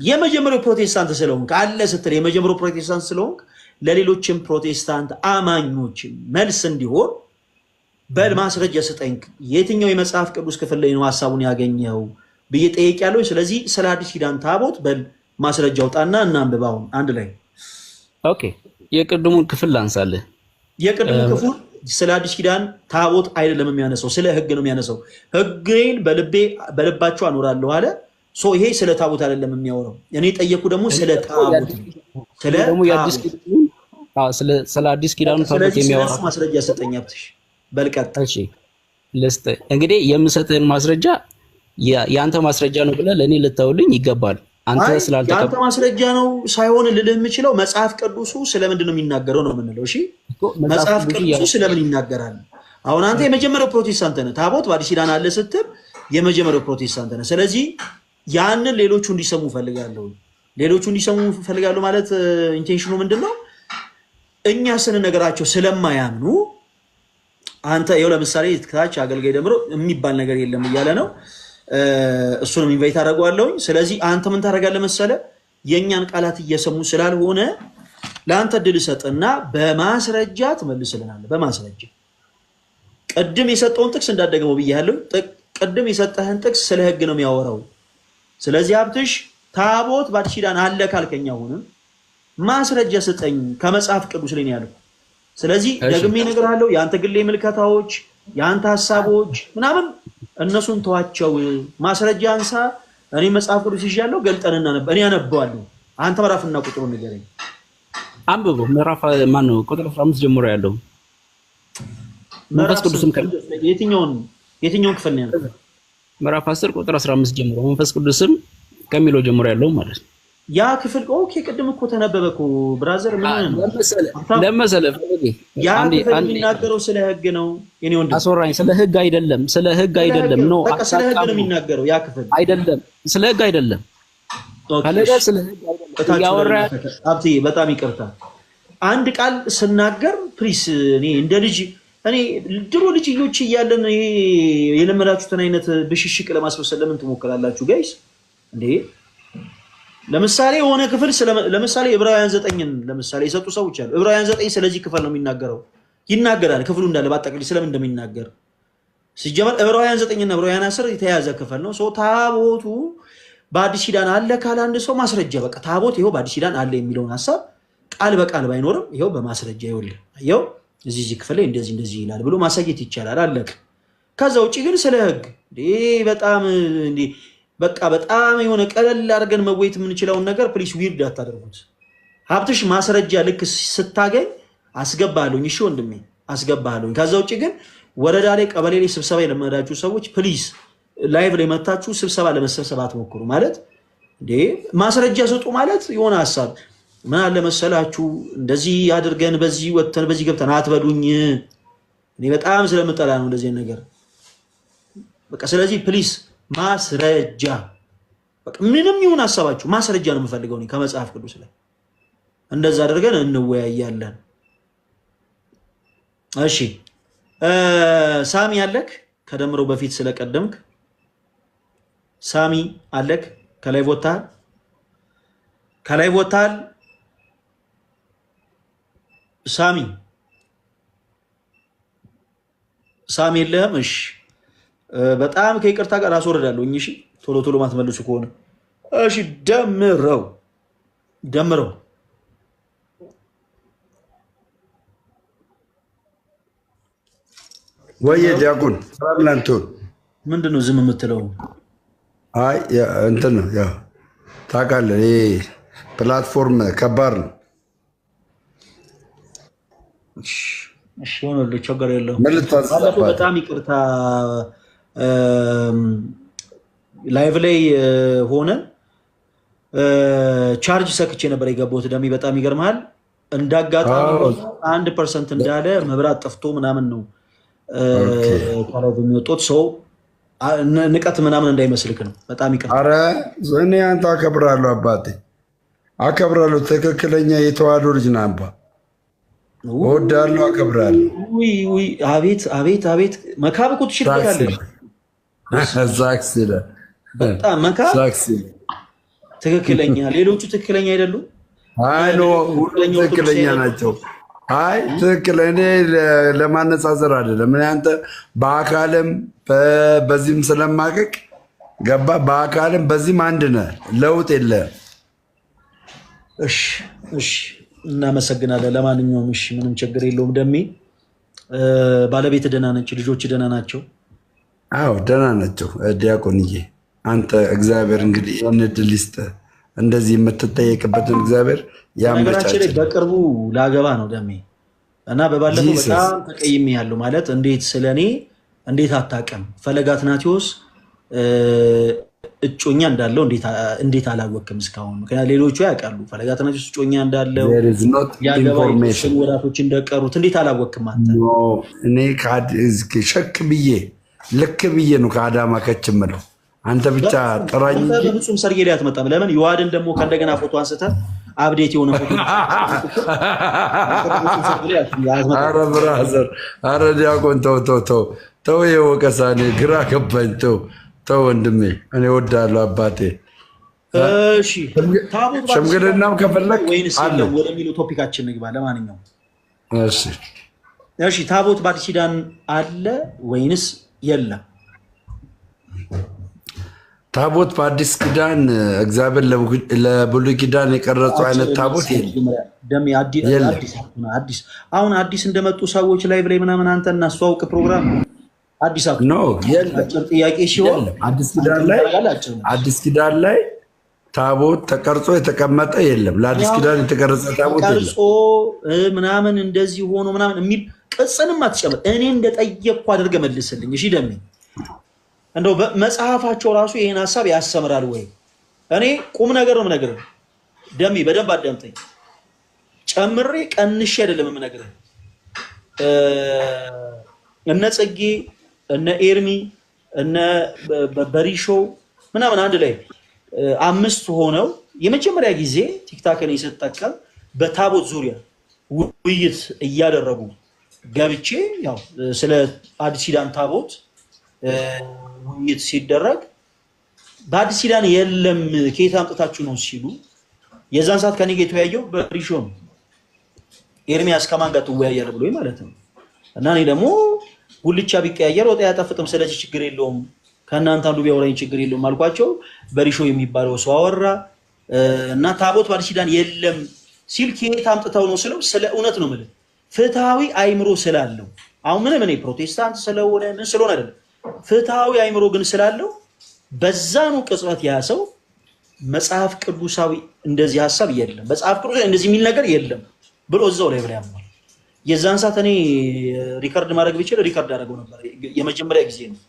የመጀመሪያው ፕሮቴስታንት ስለሆንክ አለ ስትል የመጀመሪያው ፕሮቴስታንት ስለሆንክ ለሌሎችም ፕሮቴስታንት አማኞች መልስ እንዲሆን በማስረጃ ስጠኝ። የትኛው የመጽሐፍ ቅዱስ ክፍል ላይ ነው ሐሳቡን ያገኘው ብዬ ጠይቄያለሁ። ስለዚህ ስለ አዲስ ኪዳን ታቦት በማስረጃ አውጣና እናንብባው አንድ ላይ። ኦኬ የቅድሙን ክፍል ላንሳልህ። የቅድሙ ክፍል ስለ አዲስ ኪዳን ታቦት አይደለም የሚያነሳው፣ ስለ ሕግ ነው የሚያነሳው። ሕግን በልባቸው አኖራለሁ አለ። ይሄ ስለ ታቦት አይደለም የሚያወራው። እኔ ጠየኩ ደግሞ ስለ ታቦት ስለ አዲስ ኪዳኑ ታቦት የሚያወራ ማስረጃ ሰጠኝ አብትሽ በልቀጥ። እሺ ልስጥ እንግዲህ የምሰጥህን ማስረጃ የአንተ ማስረጃ ነው ብለህ ለእኔ ልተውልኝ ይገባል። አንተ የአንተ ማስረጃ ነው ሳይሆን ልልህ የምችለው መጽሐፍ ቅዱሱ ስለምንድን ነው የሚናገረው ነው የምንለው። እሺ መጽሐፍ ቅዱሱ ስለምን ይናገራል? አሁን አንተ የመጀመሪያው ፕሮቴስታንት ነህ። ታቦት በአዲስ ኪዳን አለ ስትል የመጀመሪያው ፕሮቴስታንት ነህ። ስለዚህ ያንን ሌሎቹ እንዲሰሙ ፈልጋለሁ። ሌሎቹ እንዲሰሙ ፈልጋለሁ ማለት ኢንቴንሽኑ ምንድነው? እኛ ስንነግራቸው ስለማያምኑ አንተ ይኸው ለምሳሌ ታች አገልጋይ ደምሮ የሚባል ነገር የለም እያለ ነው። እሱንም ኢንቫይት አደርገዋለሁኝ። ስለዚህ አንተ ምን ታደርጋለህ መሰለህ? የእኛን ቃላት እየሰሙ ስላልሆነ ለአንተ ድል ሰጥና በማስረጃ ትመልስልናለህ። በማስረጃ ቅድም የሰጠውን ጥቅስ እንዳደገመው ብያለሁ። ቅድም የሰጠህን ጥቅስ ስለ ህግ ነው የሚያወራው። ስለዚህ ሀብትሽ ታቦት በአዲስ ኪዳን አለ ካልከኝ አሁንም ማስረጃ ስጠኝ ከመጽሐፍ ቅዱስ ላይ ነው ያለው። ስለዚህ ደግሜ እነግርሃለሁ፣ የአንተ ግሌ ምልከታዎች፣ የአንተ ሀሳቦች ምናምን እነሱን ተዋቸው። ማስረጃ አንሳ። እኔ መጽሐፍ ቅዱስ ይዣለሁ፣ ገልጠንና እኔ አነበዋለሁ። አንተ ምዕራፍና ቁጥሩን ንገረኝ። አንብቦ ምዕራፍ ማን ነው? ቁጥር 15 ጀምሮ ያለው መንፈስ ቅዱስም የትኛውን ክፍል ነው ያለው? ምዕራፍ 10 ቁጥር 15 ጀምሮ መንፈስ ቅዱስም ከሚለው ጀምሮ ያለው ማለት ነው። ያ ክፍል ኦኬ፣ ቅድም እኮ ተነበበ እኮ ብራዘር። ምን ለመሰለ ያ ክፍል የሚናገረው ስለ ህግ ነው። የኔ ወንድም አስወራኝ። ስለ ህግ አይደለም፣ ስለ ህግ አይደለም ነው። በቃ ስለ ህግ ነው የሚናገረው ያ ክፍል አይደለም፣ ስለ ህግ አይደለም። ካለዳ ስለ ህግ አይደለም ያወራ። አብቲ በጣም ይቅርታ፣ አንድ ቃል ስናገር ፕሊስ፣ እንደ ልጅ ድሮ ልጅዮች እያለን ይሄ የለመዳችሁትን አይነት ብሽሽቅ ለማስመሰል ለምን ትሞክራላችሁ ጋይስ እንዴ? ለምሳሌ የሆነ ክፍል ለምሳሌ ዕብራውያን 9ን ለምሳሌ የሰጡ ሰዎች አሉ። ዕብራውያን 9 ስለዚህ ክፍል ነው የሚናገረው፣ ይናገራል። ክፍሉ እንዳለ ባጠቅልኝ ስለምን እንደሚናገር ሲጀመር ዕብራውያን 9 እና ዕብራውያን 10 የተያዘ ክፍል ነው። ታቦቱ በአዲስ ኪዳን አለ ካለ አንድ ሰው ማስረጃ፣ በቃ ታቦት ይሄው በአዲስ ኪዳን አለ የሚለውን ሐሳብ ቃል በቃል ባይኖርም ይሄው በማስረጃ ይኸው እዚህ ክፍል ላይ እንደዚህ ይላል ብሎ ማሳየት ይቻላል። አለቅ። ከዛ ውጪ ግን ስለ ህግ በጣም በቃ በጣም የሆነ ቀለል አድርገን መወየት የምንችለውን ነገር ፕሊስ ዊርድ አታደርጉት። ሀብትሽ ማስረጃ ልክ ስታገኝ አስገባለሁኝ። እሺ ወንድሜ አስገባለሁኝ። ከዛ ውጪ ግን ወረዳ ላይ ቀበሌ ላይ ስብሰባ የለመዳችሁ ሰዎች ፕሊስ ላይቭ ላይ መታችሁ ስብሰባ ለመሰብሰብ አትሞክሩ። ማለት ማስረጃ ስጡ ማለት የሆነ ሐሳብ ምን አለ መሰላችሁ እንደዚህ አድርገን በዚህ ወተን በዚህ ገብተን አትበሉኝ። እኔ በጣም ስለምጠላ ነው እንደዚህ ነገር በቃ። ስለዚህ ፕሊስ ማስረጃ፣ በቃ ምንም ይሁን ሐሳባችሁ ማስረጃ ነው የምፈልገው እኔ ከመጽሐፍ ቅዱስ ላይ። እንደዛ አድርገን እንወያያለን። እሺ ሳሚ አለክ? ከደምሮ በፊት ስለቀደምክ ሳሚ አለክ? ከላይ ቦታል ሳሚ የለህም? እሺ በጣም ከይቅርታ ጋር አስወርዳለሁ። እሺ ቶሎ ማትመልሱ ከሆነ እሺ። ደምረው ወይ ዲያቆን ሰላምላንቱን ምንድን ነው ዝም የምትለው? አይ እንትን ነው ያው ታውቃለህ፣ ይሄ ፕላትፎርም ከባድ ነው። እሺ ሆነልህ፣ ችግር የለውም። ባለፈው በጣም ይቅርታ ላይቭ ላይ ሆነን ቻርጅ ሰክቼ ነበር የገባሁት። ደሜ በጣም ይገርምሃል። እንዳጋጣሚ 1% እንዳለ መብራት ጠፍቶ ምናምን ነው ከላይ የሚወጡት። ሰው ንቀት ምናምን እንዳይመስልክ ነው። በጣም ይቅርታ። ኧረ እኔ አንተ አከብራለሁ፣ አባቴ አከብራለሁ። ትክክለኛ የተዋህዶ ልጅ ነህ አባ። እወዳለሁ፣ አከብራለሁ። አቤት መካብ እኮ ትችላለህ። ዛክስ ይላል በጣም መካብ ትክክለኛ። ሌሎቹ ትክክለኛ አይደሉም። አይ ኖ ሁሉም ትክክለኛ ናቸው። አይ ትክክል። እኔ ለማነጻጸር አይደለም። እኔ አንተ በአካልም በዚህም ስለማቀቅ ገባ። በአካልም በዚህም አንድ ነህ፣ ለውጥ የለህም። እሺ እናመሰግናለን። ለማንኛውም እሺ ምንም ችግር የለውም። ደሜ ባለቤት ደህና ነች? ልጆች ደህና ናቸው? አዎ ደህና ናቸው ዲያቆንዬ። አንተ እግዚአብሔር እንግዲህ ይህን ዕድል ይስጥህ። እንደዚህ የምትጠየቅበትን እግዚአብሔር ነገራችን ላይ ያመቻችል። በቅርቡ ላገባ ነው ደሜ እና በባለፈው ጂሰስ በጣም ተቀይሜ ያለው ማለት እንዴት ስለኔ እንዴት አታውቅም? ፈለገ አትናቴዎስ እጮኛ እንዳለው እንዴት አላወቅም እስካሁን? ምክንያቱም ሌሎቹ ያውቃሉ ፈለገ አትናቴዎስ እጮኛ እንዳለው there is not ያገባ information ወራቶች እንደቀሩት እንዴት አላወቅም አንተ? ኖ እኔ ሸክ ብዬ ልክ ብዬ ነው ከአዳማ ከች ምለው። አንተ ብቻ ጥራኝ አንተ እንጂ በፍጹም ሰርጌ ላይ አትመጣም። ለምን ዮሐድን ደግሞ ከእንደገና ፎቶ አንስተህ አብዴት የሆነ ፎቶ አረ ብራዘር፣ አረ ዲያቆን ተው ተው ተው ተው፣ የወቀሳ እኔ ግራ ገባኝ። ተው ተው ወንድሜ፣ እኔ ወዳለሁ አባቴ። እሺ ታቦት ሽምግልናም ከፈለግ ወይንስ አለ። የለም ወደሚለው ቶፒካችን ንግባ። ለማንኛውም እሺ እሺ ታቦት በአዲስ ኪዳን አለ ወይንስ የለም? ታቦት በአዲስ ኪዳን እግዚአብሔር ለብሉይ ኪዳን የቀረጸው አይነት ታቦት የለም። አዲስ አሁን አዲስ እንደመጡ ሰዎች ላይ ብላይ ምናምን አንተ እናስተዋውቅ ፕሮግራም አዲስ ኖ የለም። አጭር ጥያቄ ሲሆን አዲስ ኪዳን ላይ ታቦት ተቀርጾ የተቀመጠ የለም። ለአዲስ ኪዳን የተቀረጸ ታቦት የለም። ቀርጾ ምናምን እንደዚህ ሆኖ ምናምን የሚል ቅጽንም አትጨምር። እኔ እንደጠየቅኩ አድርገህ መልስልኝ። እሺ ደሜ እንደው መጽሐፋቸው ራሱ ይሄን ሐሳብ ያስተምራል ወይ? እኔ ቁም ነገር ነው የምነግርህ ደሜ፣ በደንብ አዳምጠኝ። ጨምሬ ቀንሼ አይደለም የምነግርህ። እነ ጽጌ እነ ኤርሚ እነ በሪሾ ምናምን አንድ ላይ 5 ሆነው የመጀመሪያ ጊዜ ቲክታክን ስጠቀም በታቦት ዙሪያ ውይይት እያደረጉ ገብቼ ያው ስለ አዲስ ኪዳን ታቦት ውይይት ሲደረግ በአዲስ ኪዳን የለም ከየት አምጥታችሁ ነው ሲሉ የዛን ሰዓት ከኔ ጋር የተወያየው በሪሾ ነው። ኤርሚያስ ከማን ጋር ትወያያለህ ብሎኝ ማለት ነው። እና እኔ ደግሞ ጉልቻ ቢቀያየር ወጥ ያጣፍጥም፣ ስለዚህ ችግር የለውም ከእናንተ አንዱ ቢያወራኝ ችግር የለውም አልኳቸው። በሪሾ የሚባለው ሰው አወራ እና ታቦት በአዲስ ኪዳን የለም ሲል ከየት አምጥተው ነው ስለው ስለ እውነት ነው የምልህ ፍትሃዊ አይምሮ ስላለው አሁን ምንም እኔ ፕሮቴስታንት ስለሆነ ምን ስለሆነ አይደለም፣ ፍትሃዊ አይምሮ ግን ስላለው በዛኑ ቅጽበት ያ ሰው መጽሐፍ ቅዱሳዊ እንደዚህ ሐሳብ የለም መጽሐፍ ቅዱስ እንደዚህ የሚል ነገር የለም ብሎ እዛው ላይ ብለ ያምናል። የዛን ሰዓት እኔ ሪከርድ ማድረግ ብችል ሪከርድ አደረገው ነበር። የመጀመሪያ ጊዜ ነው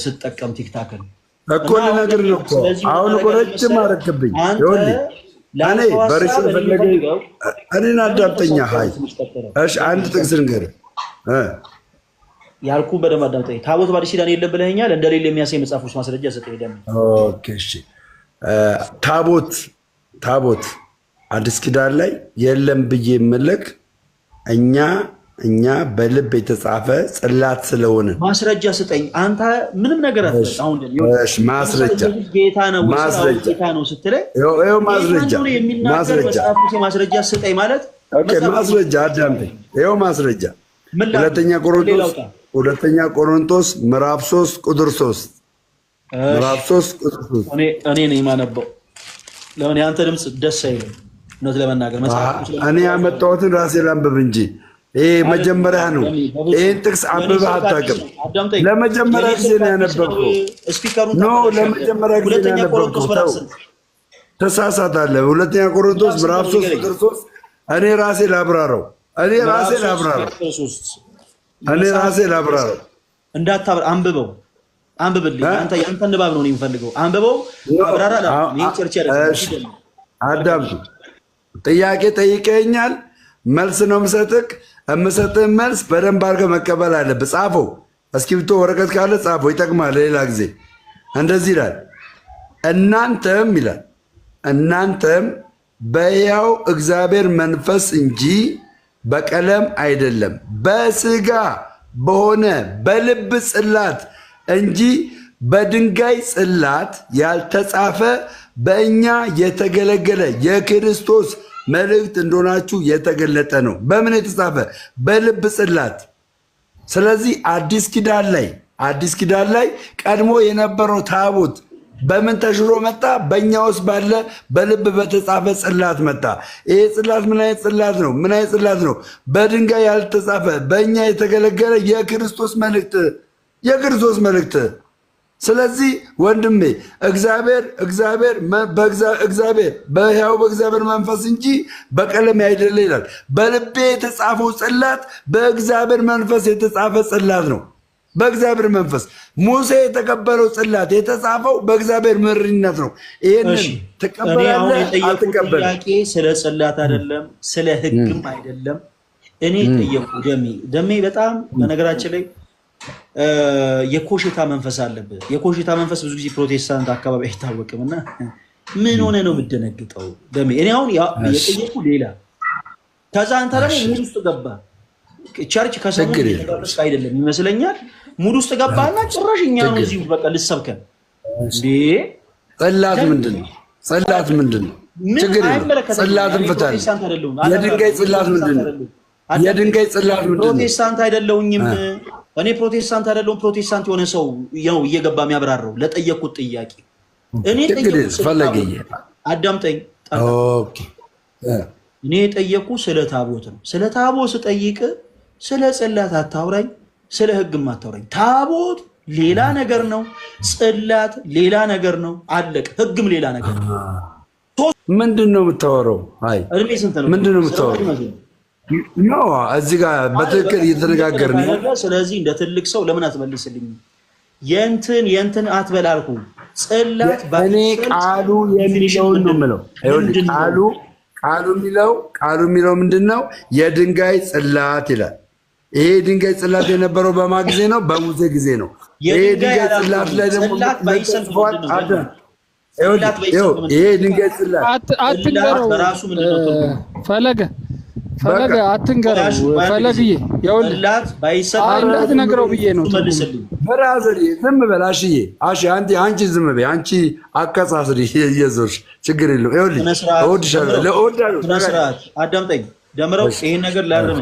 ስጠቀም ቲክታክን እኮ ነገር ነው እኮ አሁን እኮ ረጅም አደረግብኝ። ይኸውልህ እኔ በርሾ ፈለገ እኔን አዳምጠኛ። ሀይ እሺ አንድ ጥቅስ ንገር ያልኩ በደንብ አዳምጠኝ። ታቦት በአዲስ ኪዳን የለም ብለኸኛል። እንደሌለ የሚያሳይ መጽሐፍ ውስጥ ማስረጃ ሰጠኝ። ደም ኦኬ እሺ ታቦት አዲስ ኪዳን ላይ የለም ብዬ የምልክ እኛ በልብ የተጻፈ ጽላት ስለሆነ ማስረጃ ስጠኝ። አንተ ምንም ነገር አትበል። አሁን ማስረጃ ጌታ ነው ስትለኝ ማስረጃ ስጠኝ ማለት ማስረጃ አዳምጠኝ። ይኸው ማስረጃ ሁለተኛ ቆሮንቶስ ምዕራፍ 3 ቁጥር 3 ምዕራፍ 3 ቁጥር 3 እኔ ነኝ የማነበው። ለምን የአንተ ድምፅ ደስ አይልም? እውነት ለመናገር እኔ ያመጣሁትን ራሴ ላንብብ እንጂ ይሄ መጀመሪያ ነው። ይህን ጥቅስ አንብበህ አታውቅም። ለመጀመሪያ ጊዜ ነው ያነበብከው። ኖ ለመጀመሪያ ጊዜ ነው ያነበብከው። ተሳሳታለህ። ሁለተኛ ቆሮንቶስ ምዕራፍ 3 ቁጥር 3 እኔ ራሴ ላብራራው እንዳታብራ አንብበው። አንብብልኝ። ያንተ ንባብ ነው የምፈልገው። አንብበው አብራራ። አዳምጡ። ጥያቄ ጠይቀኛል፣ መልስ ነው የምሰጥህ መልስ በደንብ አድርገህ መቀበል አለብህ። ጻፈው። እስክሪብቶ ወረቀት ካለ ጻፈው፣ ይጠቅማል ለሌላ ጊዜ። እንደዚህ ይላል እናንተም በሕያው እግዚአብሔር መንፈስ እንጂ በቀለም አይደለም በስጋ በሆነ በልብ ጽላት እንጂ በድንጋይ ጽላት ያልተጻፈ በእኛ የተገለገለ የክርስቶስ መልእክት እንደሆናችሁ የተገለጠ ነው። በምን የተጻፈ? በልብ ጽላት። ስለዚህ አዲስ ኪዳን ላይ ቀድሞ የነበረው ታቦት በምን ተሽሮ መጣ? በእኛ ውስጥ ባለ በልብ በተጻፈ ጽላት መጣ። ይሄ ጽላት ምን አይነት ጽላት ነው? በድንጋይ ያልተጻፈ በእኛ የተገለገለ የክርስቶስ መልእክት ስለዚህ ወንድሜ እግዚአብሔር በሕያው በእግዚአብሔር መንፈስ እንጂ በቀለም አይደለ ይላል። በልቤ የተጻፈው ጽላት በእግዚአብሔር መንፈስ የተጻፈ ጽላት ነው። በእግዚአብሔር መንፈስ ሙሴ የተቀበለው ጽላት የተጻፈው በእግዚአብሔር ምሪነት ነው። ይሄንን ተቀበላለህ አትቀበልም? ጥያቄ ስለ ጽላት አይደለም፣ ስለ ሕግም አይደለም። እኔ ጠየቁ ደሜ በጣም በነገራችን ላይ የኮሽታ መንፈስ አለበት። የኮሽታ መንፈስ ብዙ ጊዜ ፕሮቴስታንት አካባቢ አይታወቅም እና ምን ሆነ ነው የምደነግጠው ደሜ? እኔ አሁን የጠየቁ ሌላ ከዛ አንተ ደግሞ ሙድ ውስጥ ገባ። ቸርች ከሰሞኑ የተቀበልክ አይደለም ይመስለኛል። ሙድ ውስጥ ገባና ጭራሽ እኛ ነው እዚሁ በቃ ልሰብከን እንዴ? ጽላት ምንድን ነው? ጽላት ምንድን ነው? ችግር የለም። ጽላትን ፍታል። የድንጋይ ጽላት ምንድን ነው? የድንጋይ ጽላት ምንድን ነው? ፕሮቴስታንት አይደለሁኝም እኔ ፕሮቴስታንት አይደለሁም። ፕሮቴስታንት የሆነ ሰው ነው እየገባ የሚያብራራው ለጠየቁት ጥያቄ። እኔ አዳምጠኝ። እኔ የጠየቁ ስለ ታቦት ነው። ስለ ታቦት ስጠይቅ ስለ ጽላት አታውራኝ፣ ስለ ሕግም አታውራኝ። ታቦት ሌላ ነገር ነው፣ ጽላት ሌላ ነገር ነው። አለቅ። ሕግም ሌላ ነገር ነው። ምንድን ነው የምታወራው? አይ እድሜ ስንት ነው? ምንድን ነው የምታወራው? ኖ እዚህ ጋር በትክክል እየተነጋገርን ነው። ስለዚህ እንደ ትልቅ ሰው ለምን አትመልስልኝ? የእንትን አትበል አልኩህ። ጽላት እኔ ቃሉ የሚለውን ነው የምለው። ቃሉ የሚለው ምንድን ነው? የድንጋይ ጽላት ይላል። ይሄ ድንጋይ ጽላት የነበረው በማ ጊዜ ነው? በሙሴ ጊዜ ነው። ይሄ ድንጋይ ጽላት ላይ ደግሞ ይሄ ድንጋይ ጽላት አትንገረው። ፈለገ አትንገረው። ፈለግዬ እንዳትነግረው ብዬ ነው። ብራዘር ዝም በል አሽዬ። አንቺ ዝም በይ። አንቺ አቀሳስሪ እየዞርሽ ችግር የለውም። ይኸውልሽ እወድሻለሁ። አዳምጠኝ ደምረው። ይሄን ነገር ላርም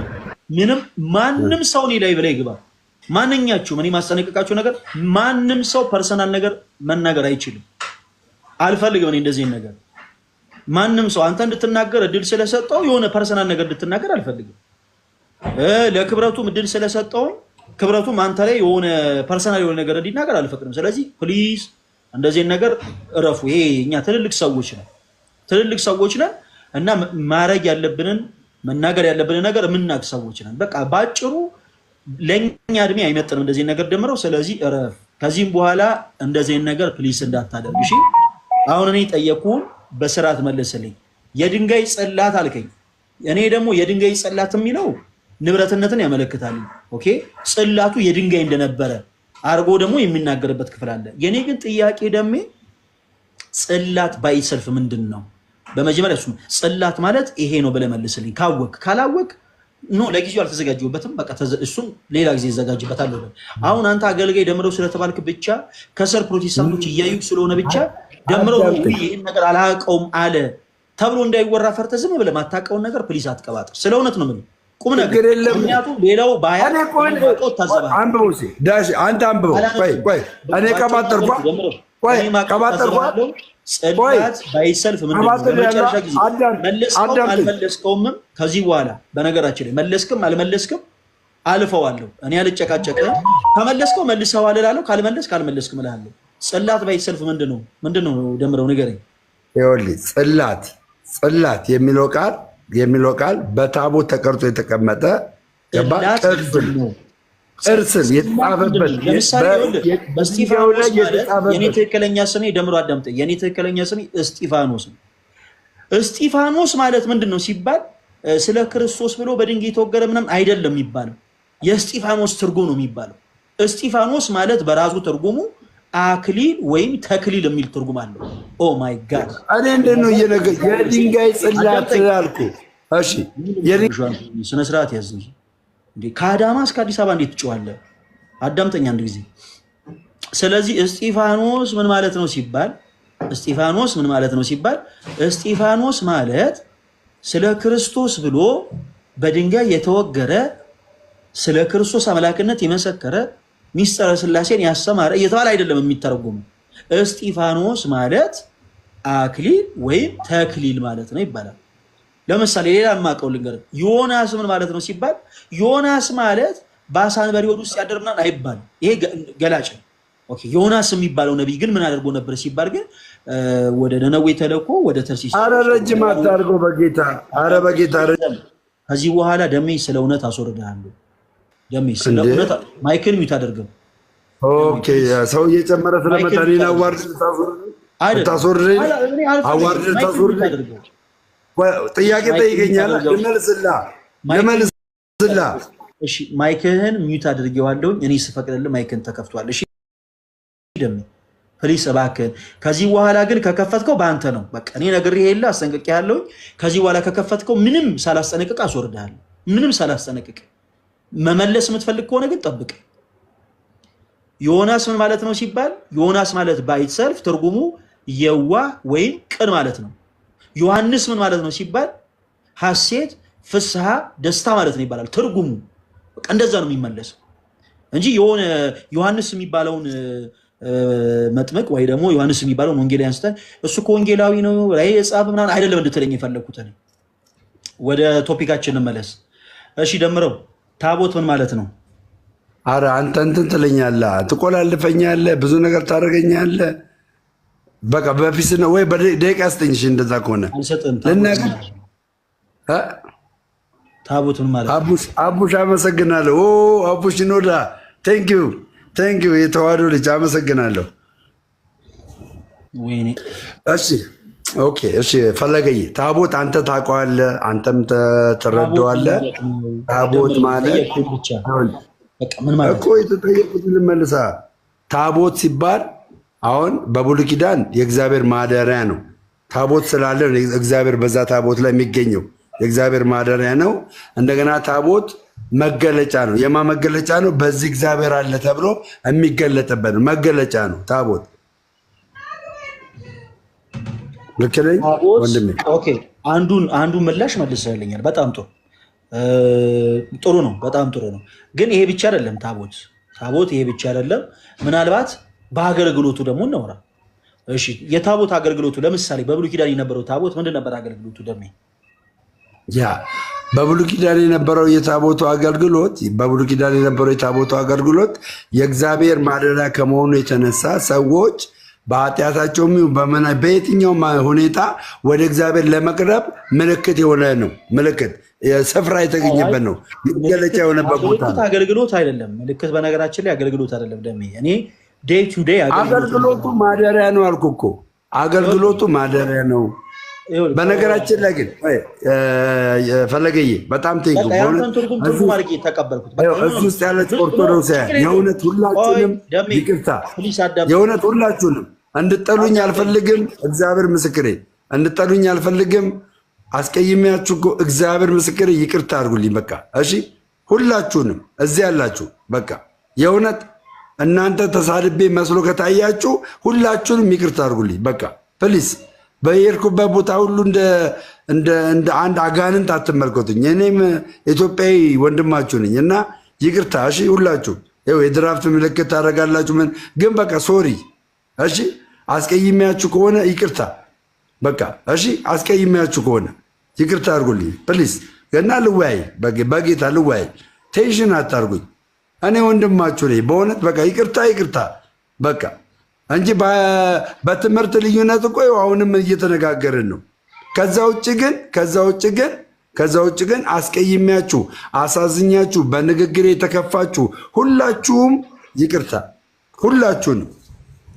ምንም ማንም ሰው እኔ ላይ ብላይ ግባ። ማንኛችሁም እኔ ማስጠነቀቃችሁ ነገር ማንም ሰው ፐርሰናል ነገር መናገር አይችልም። አልፈልግም እኔ እንደዚህ ነገር ማንም ሰው አንተ እንድትናገር እድል ስለሰጠው የሆነ ፐርሰናል ነገር እንድትናገር አልፈልግም። ለክብረቱም እድል ስለሰጠው ክብረቱም አንተ ላይ የሆነ ፐርሰናል የሆነ ነገር እንዲናገር አልፈቅድም። ስለዚህ ፕሊዝ እንደዚህ ነገር እረፉ። ይሄ እኛ ትልልቅ ሰዎች ነን እና ማድረግ ያለብንን መናገር ያለብንን ነገር የምናውቅ ሰዎች ነን። በቃ ባጭሩ ለኛ እድሜ አይመጥንም እንደዚህ ነገር ደምረው። ስለዚህ እረፍ። ከዚህም በኋላ እንደዚህ ነገር ፕሊዝ እንዳታደርግ እሺ። አሁን እኔ ጠየቁን በስርዓት መለሰልኝ። የድንጋይ ጽላት አልከኝ። እኔ ደግሞ የድንጋይ ጽላት የሚለው ንብረትነትን ያመለክታል። ኦኬ ጽላቱ የድንጋይ እንደነበረ አርጎ ደግሞ የሚናገርበት ክፍል አለ። የኔ ግን ጥያቄ ደሜ ጽላት ባይሰልፍ ምንድን ነው? በመጀመሪያ እሱ ጽላት ማለት ይሄ ነው ብለህ መልስልኝ። ካወቅ ካላወቅ ኖ ለጊዜው አልተዘጋጀሁበትም። በቃ እሱን ሌላ ጊዜ እዘጋጅበታለሁ። አሁን አንተ አገልጋይ ደምረው ስለተባልክ ብቻ ከሰር ፕሮቴስታንቶች እያዩ ስለሆነ ብቻ ደምረው ይህን ነገር አላውቀውም አለ ተብሎ እንዳይወራ ፈርተህ ዝም ብለህ ማታውቀውን ነገር ፕሊስ አትቀባጥር። ስለ እውነት ነው የምልህ ቁም ነገር። ምክንያቱም ሌላው ባያ አንብበው አንተ አንብበው። ቆይ እኔ ቀባጠርኳ ጽላት ባይሰልፍ ምንድን ነው? በመጨረሻ ጊዜ አልመለስከውም። ከዚህ በኋላ በነገራችን ላይ መለስክም አልመለስክም አልፈዋለሁ። እኔ አልጨቃጨቅም። ከመለስከው መልሰዋል እላለሁ፣ ካልመለስክም እላለሁ። ጽላት ባይሰልፍ ምንድን ነው ደምረው ንገረኝ። ይኸውልህ ጽላት የሚለው ቃል በታቦት ተቀርጾ የተቀመጠ ቅርስን የተጻፈበት በስጢፋኖስ የኔ ትክክለኛ ስሜ ደምሮ አዳምጠኝ። የኔ ትክክለኛ ስሜ እስጢፋኖስ ነው። እስጢፋኖስ ማለት ምንድን ነው ሲባል ስለ ክርስቶስ ብሎ በድንጋይ የተወገረ ምናምን አይደለም የሚባለው። የእስጢፋኖስ ትርጉም ነው የሚባለው። እስጢፋኖስ ማለት በራሱ ትርጉሙ አክሊል ወይም ተክሊል የሚል ትርጉም አለው። ኦ ማይ ጋድ! እኔ እንዴት ነው የድንጋይ ጽላት አልኩህ? እሺ ስነ ስርዓት ያዝ እንጂ እንዴ! ከአዳማ እስከ አዲስ አበባ እንዴት ትጮኻለህ? አዳምጠኝ አንድ ጊዜ። ስለዚህ እስጢፋኖስ ምን ማለት ነው ሲባል እስጢፋኖስ ማለት ስለ ክርስቶስ ብሎ በድንጋይ የተወገረ ስለ ክርስቶስ አምላክነት የመሰከረ ሚስጥረ ሥላሴን ያስተማረ እየተባለ አይደለም የሚተረጎመው። እስጢፋኖስ ማለት አክሊል ወይም ተክሊል ማለት ነው ይባላል። ለምሳሌ ሌላ የማውቀው ልንገርህ። ዮናስ ምን ማለት ነው ሲባል ዮናስ ማለት በአሳ አንበሪ ሆድ ውስጥ ያደር ምናምን አይባልም። ይሄ ገላጭ ነው። ኦኬ ዮናስ የሚባለው ነብይ ግን ምን አድርጎ ነበር ሲባል ግን ወደ ነነዌ ተልኮ ወደ ተርሲስ አረ ረጅም አታርገው በጌታ አረ በጌታ ከዚህ በኋላ ደሜ ስለ እውነት አስወርዳለሁ ደሜ ስለ እውነት ማይክል ሚት አደርገው ኦኬ ሰው እየጨመረ ስለመጣኔና አዋርድ ታስወርደኝ አዋርድ ታስወርደኝ ጥያቄ ጠይቀኛል ልመልስላ እሺ ማይክህን ሚት አድርጌዋለሁ እኔ ስፈቅድልህ ማይክን ተከፍቷል እሺ ደሜ ፕሊስ እባክህ ከዚህ በኋላ ግን ከከፈትከው ባንተ ነው በቃ እኔ ነግሬህ የለ አስጠንቅቄሃለሁ ከዚህ በኋላ ከከፈትከው ምንም ሳላስጠነቅቅ አስወርዳለሁ ምንም ሳላስጠነቅቅ መመለስ የምትፈልግ ከሆነ ግን ጠብቅ ዮናስ ምን ማለት ነው ሲባል ዮናስ ማለት ባይትሰልፍ ትርጉሙ የዋ ወይም ቅን ማለት ነው ዮሐንስ ምን ማለት ነው ሲባል ሐሴት ፍስሐ ደስታ ማለት ነው ይባላል ትርጉሙ በቃ እንደዛ ነው የሚመለሰው እንጂ የሆነ ዮሐንስ የሚባለውን መጥምቅ ወይ ደግሞ ዮሐንስ የሚባለውን ወንጌላዊ አንስተን እሱ ከወንጌላዊ ነው ላይ የጻፈ ምናምን አይደለም እንድትለኝ የፈለኩት እኔ ወደ ቶፒካችን እንመለስ እሺ ደምረው ታቦት ምን ማለት ነው አረ አንተ እንትን ትለኛለህ ትቆላልፈኛለህ ብዙ ነገር ታደርገኛለህ በቃ በፊት ነው ወይ በደቂቃ አስጠኝ እሺ እንደዛ ከሆነ ለነገር ታቦት ምን ማለት አቡሽ አመሰግናለሁ አቡሽ ኖዳ ቴንክ ዩ የተዋህዶ ልጅ አመሰግናለሁ ወይኔ እሺ ኦኬ እሺ ፈለገኝ ታቦት አንተ ታውቀዋለህ አንተም ትረዳዋለህ ታቦት ማለት በቃ ምን ማለት እኮ የተጠየቁት ልመልሳ ታቦት ሲባል አሁን በብሉይ ኪዳን የእግዚአብሔር ማደሪያ ነው ታቦት ስላለ እግዚአብሔር በዛ ታቦት ላይ የሚገኘው የእግዚአብሔር ማደሪያ ነው እንደገና ታቦት መገለጫ ነው የማ መገለጫ ነው በዚህ እግዚአብሔር አለ ተብሎ የሚገለጥበት መገለጫ ነው ታቦት ልክ ነኝ ወንድሜ ኦኬ አንዱን ምላሽ መልሰልኛል በጣም ጥሩ ነው በጣም ጥሩ ነው ግን ይሄ ብቻ አይደለም ታቦት ይሄ ብቻ አይደለም ምናልባት በአገልግሎቱ ደግሞ እናወራ እሺ የታቦት አገልግሎቱ ለምሳሌ በብሉይ ኪዳን የነበረው ታቦት ምንድን ነበር አገልግሎቱ ደሜ ያ በብሉይ ኪዳን የነበረው የታቦቱ አገልግሎት የእግዚአብሔር ማደሪያ ከመሆኑ የተነሳ ሰዎች በኃጢአታቸውም በየትኛውም ሁኔታ ወደ እግዚአብሔር ለመቅረብ ምልክት የሆነ ነው ምልክት ስፍራ የተገኘበት ነው መገለጫ የሆነበት ቦታ ነው አገልግሎት አይደለም ምልክት በነገራችን ላይ አገልግሎት አይደለም ደሜ እኔ ዴይ ቱ ዴይ አገልግሎቱ ማደሪያ ነው አልኩ እኮ አገልግሎቱ ማደሪያ ነው በነገራችን ላይ ግን ፈለገዬ በጣም ቴንኩ እሱ ውስጥ ያለች ኦርቶዶክሳውያን የእውነት ሁላችሁንም ይቅርታ የእውነት ሁላችሁንም እንድጠሉኝ አልፈልግም እግዚአብሔር ምስክሬ እንድጠሉኝ አልፈልግም አስቀይሜያችሁ እኮ እግዚአብሔር ምስክሬ ይቅርታ አድርጉልኝ በቃ እሺ ሁላችሁንም እዚህ ያላችሁ በቃ የእውነት እናንተ ተሳድቤ መስሎ ከታያችሁ ሁላችሁንም ይቅርታ አድርጉልኝ በቃ ፕሊዝ በየርኩበት ቦታ ሁሉ እንደ አንድ አጋንንት አትመልከቱኝ እኔም ኢትዮጵያዊ ወንድማችሁ ነኝ እና ይቅርታ እሺ ሁላችሁ የድራፍት ምልክት ታደርጋላችሁ ምን ግን በቃ ሶሪ እሺ አስቀይሜያችሁ ከሆነ ይቅርታ በቃ እሺ አስቀይሜያችሁ ከሆነ ይቅርታ አድርጉልኝ ፕሊዝ ገና ልወያይ በጌታ ልወያይ ቴንሽን አታርጉኝ እኔ ወንድማችሁ ነኝ በእውነት በቃ ይቅርታ በቃ እንጂ በትምህርት ልዩነት እኮ አሁንም እየተነጋገርን ነው ከዛ ውጭ ግን አስቀይሜያችሁ አሳዝኛችሁ በንግግር የተከፋችሁ ሁላችሁም ይቅርታ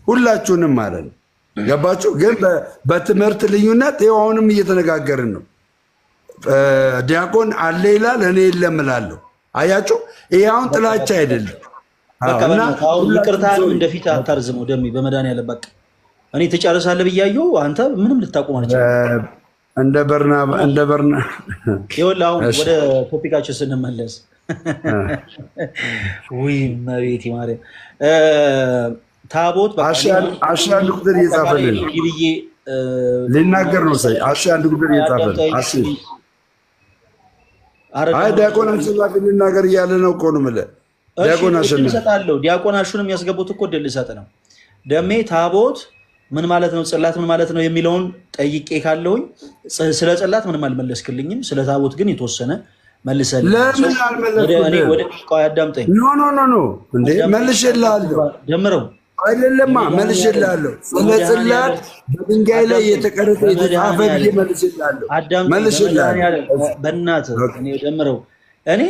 ሁላችሁንም ማለት ነው ገባችሁ ግን በትምህርት ልዩነት አሁንም እየተነጋገርን ነው ዲያቆን አለ ይላል እኔ የለም እላለሁ አያችሁ ይሄ አሁን ጥላቻ አይደለም ይቅርታን እንደፊት አታርዝመው ደሜ በመድኃኒዓለም በቃ እኔ ትጨርሳለህ ብያየው አንተ ምንም ልታቆም አልቻልክም እንደ በርና ይኸውልህ አሁን ወደ ቶፒካችን ስንመለስ ወይ መቤቴ ማርያም ታቦት በቃ አንድ ቁጥር እየጻፈልን ሊናገር ነው ሳይ አንድ ቁጥር እየጻፈልን አይ ዲያቆን አንሰላፊ ሊናገር እያለ ነው እኮ ነው የምልህ ዲያቆን አሹን የሚያስገቡት እኮ ድል ልሰጥ ነው ደሜ ታቦት ምን ማለት ነው ጽላት ምን ማለት ነው የሚለውን ጠይቄ ካለውኝ ስለ ጽላት ምንም አልመለስክልኝም ስለ ታቦት ግን የተወሰነ መልሰልኝ ለምን አልመለስኩልኝ ወደ ቆይ አዳምጠኝ ኖ እንዴ መልሼልሃለሁ አይደለማ መልሽላለሁ። ስለ ጽላት በድንጋይ ላይ የተቀረጸ የተጻፈ ብዬ መልሽላለሁ። መልሽላለሁ። በእናትህ እኔ ደምረው እኔ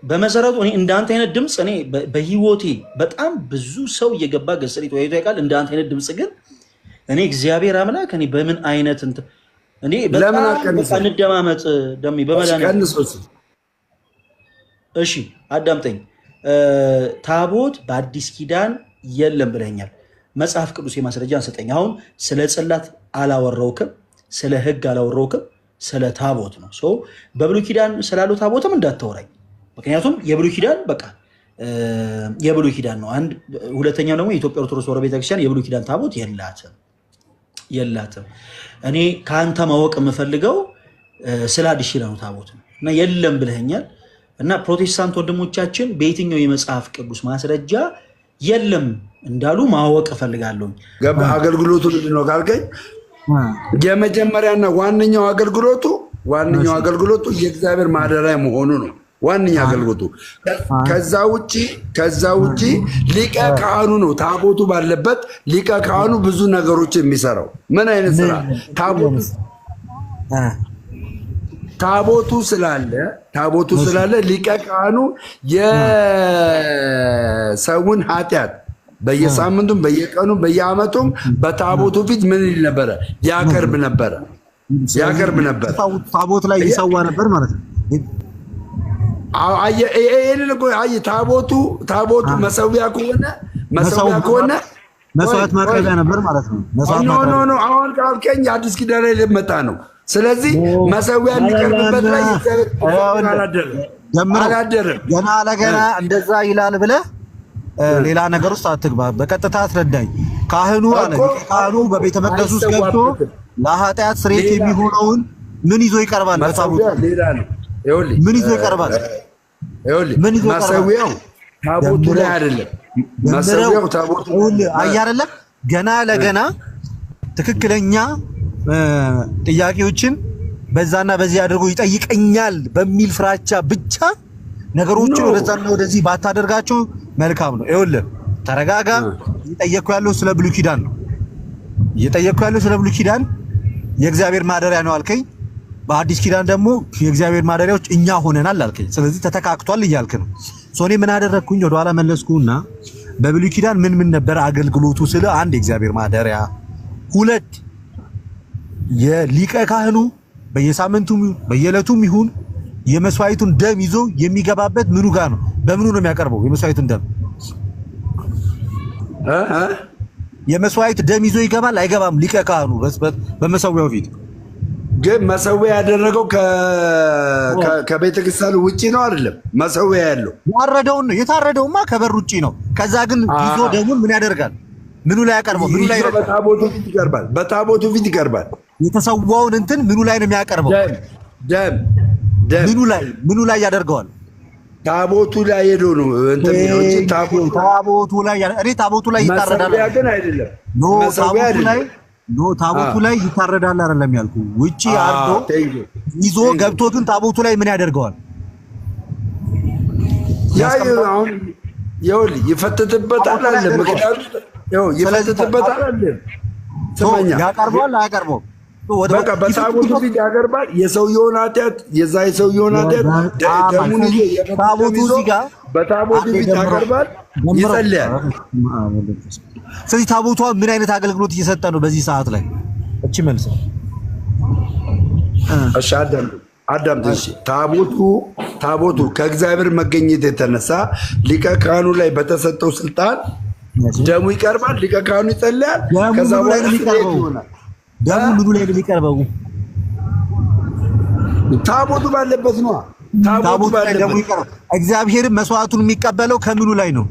በመሰረቱ እኔ እንዳንተ አይነት ድምፅ እኔ በህይወቴ በጣም ብዙ ሰው እየገባ ገሰሪት ወይቶ ያውቃል። እንዳንተ አይነት ድምፅ ግን እኔ እግዚአብሔር አምላክ እኔ በምን አይነት እኔ በጣም እንደማመጥ ደም በመዳን እሺ አዳምጠኝ። ታቦት በአዲስ ኪዳን የለም ብለኛል። መጽሐፍ ቅዱስ የማስረጃ አንሰጠኝ። አሁን ስለ ጽላት አላወራውክም፣ ስለ ህግ አላወራውክም፣ ስለ ታቦት ነው። ሶ በብሉይ ኪዳን ስላለው ታቦትም እንዳታወራኝ። ምክንያቱም የብሉይ ኪዳን በቃ የብሉይ ኪዳን ነው። አንድ ሁለተኛው ደግሞ የኢትዮጵያ ኦርቶዶክስ ተዋሕዶ ቤተክርስቲያን የብሉይ ኪዳን ታቦት የላትም። እኔ ከአንተ ማወቅ የምፈልገው ስለ አዲስ ኪዳኑ ታቦት ነው እና የለም ብለኛል። እና ፕሮቴስታንት ወንድሞቻችን በየትኛው የመጽሐፍ ቅዱስ ማስረጃ የለም እንዳሉ ማወቅ እፈልጋለሁ። አገልግሎቱ ምንድን ነው ካልከኝ የመጀመሪያና ዋነኛው አገልግሎቱ የእግዚአብሔር ማደሪያ መሆኑ ነው። ዋነኛ አገልግሎቱ ከዛ ውጪ ሊቀ ካህኑ ነው። ታቦቱ ባለበት ሊቀ ካህኑ ብዙ ነገሮች የሚሰራው ምን አይነት ስራ? ታቦቱ ስላለ ሊቀ ካህኑ የሰውን ኃጢአት በየሳምንቱም በየቀኑም በየዓመቱም በታቦቱ ፊት ምን ይል ነበረ? ያቀርብ ነበረ። ታቦት ላይ ይሰዋ ነበር ማለት ነው። ታቦቱ መሰዊያ ከሆነ መስዋዕት ማቅረቢያ ነበር ማለት ነው። ኖ አሁን ካልከኝ አዲስ ኪዳን ላይ ልመጣ ነው። ስለዚህ መሰዊያ የሚቀርብበት ላይ አላደረም። ገና ለገና እንደዛ ይላል ብለህ ሌላ ነገር ውስጥ አትግባ። በቀጥታ አስረዳኝ። ካህኑ በቤተ መቅደስ ውስጥ ገብቶ ለኃጢአት ስርየት የሚሆነውን ምን ይዞ ይቀርባል? በታቦቱ ምን ይዞ ይቀርባል? መሰዊያው ታቦቱ ላይ አይደለም። መሰዊያው ታቦቱ አይደለም። ገና ለገና ትክክለኛ ጥያቄዎችን በዛና በዚህ አድርጎ ይጠይቀኛል በሚል ፍራቻ ብቻ ነገሮችን ወደዛና ወደዚህ ባታደርጋቸው መልካም ነው። ይኸውልህ ተረጋጋ። እየጠየቅኩ ያለው ስለ ብሉይ ኪዳን ነው። ስለ ብሉይ ኪዳን የእግዚአብሔር ማደሪያ ነው አልከኝ። በአዲስ ኪዳን ደግሞ የእግዚአብሔር ማደሪያዎች እኛ ሆነናል አልከኝ። ስለዚህ ተተካክቷል እያልክ ነው። ሶኔ ምን አደረግኩኝ? ወደኋላ መለስኩና በብሉይ ኪዳን ምን ነበር አገልግሎቱ? ስለ አንድ የእግዚአብሔር ማደሪያ፣ ሁለት የሊቀ ካህኑ በየሳምንቱም በየዕለቱም ይሁን የመስዋዕቱን ደም ይዞ የሚገባበት ምኑ ጋር ነው? በምኑ ነው የሚያቀርበው? የመስዋዕቱን ደም የመስዋዕት ደም ይዞ ይገባል አይገባም? ሊቀ ካህኑ በመሰዊያው ፊት ግን መሰዊያ ያደረገው ከቤተ ክርስቲያኑ ውጪ ነው አይደለም? መሰዊያ ያለው የታረደውማ ከበር ውጪ ነው። ከዛ ግን ይዞ ደሙን ምን ያደርጋል? ምኑ ላይ ያቀርበው? ምኑ ላይ በታቦቱ ፊት ይቀርባል። የተሰዋውን እንትን ምኑ ላይ ነው የሚያቀርበው? ደም ምኑ ላይ ያደርገዋል? ታቦቱ ላይ ሄዶ ነው እንትን ነው እንጂ ታቦቱ ላይ ይታረዳል ግን አይደለም። ታቦቱ ላይ ይታረዳል አይደለም ያልኩ። ውጪ አርዶ ይዞ ገብቶ ግን ታቦቱ ላይ ምን ያደርገዋል? አሁን ይፈትትበታል አለ። ምክንያቱም ይፈትትበታል አለ። ያቀርበዋል አያቀርበውም? በቃ በታቦቱ ፊት ያቀርባል። የሰውየውን ኃጢአት ደሙን ይዞ ታቦቱ እዚህ ጋር በታቦቱ ፊት ያቀርባል፣ ይጸልያል። ስለዚህ ታቦቷ ምን አይነት አገልግሎት እየሰጠ ነው በዚህ ሰዓት ላይ? እቺ መልስ እሺ፣ አዳምጥ። እሺ፣ ታቦቱ ከእግዚአብሔር መገኘት የተነሳ ሊቀ ካህኑ ላይ በተሰጠው ስልጣን ደሙ ይቀርባል፣ ሊቀ ካህኑ ይጸልያል። ከዛ በኋላ ይሆናል። ደሙ ምኑ ላይ ነው የሚቀርበው? ታቦቱ ባለበት ነው። ታቦቱ ላይ ደሙ ይቀርባል። እግዚአብሔር መስዋዕቱን የሚቀበለው ከምኑ ላይ ነው?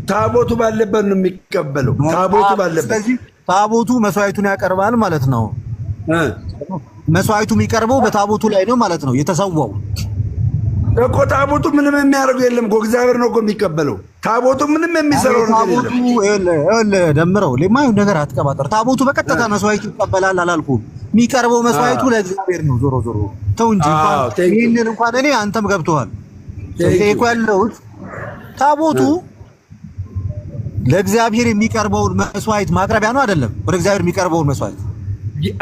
ታቦቱ ባለበት ነው የሚቀበለው። ታቦቱ ባለበት። ስለዚህ ታቦቱ መስዋዕቱን ያቀርባል ማለት ነው። መስዋዕቱ የሚቀርበው በታቦቱ ላይ ነው ማለት ነው። የተሰዋው እኮ ታቦቱ ምንም የሚያደርገው የለም እኮ እግዚአብሔር ነው እኮ የሚቀበለው። ታቦቱ ምንም የሚሰራው ነገር የለም። ደምረው ለማይሆን ነገር አትቀባጠር። ታቦቱ በቀጥታ መስዋዕቱ ይቀበላል አላልኩም። የሚቀርበው መስዋዕቱ ለእግዚአብሔር ነው። ዞሮ ተው እንጂ ይሄንን እንኳን እኔ አንተም ገብተዋል። እኮ ያለሁት ታቦቱ ለእግዚአብሔር የሚቀርበውን መስዋዕት ማቅረቢያ ነው አይደለም? ወደ እግዚአብሔር የሚቀርበውን መስዋዕት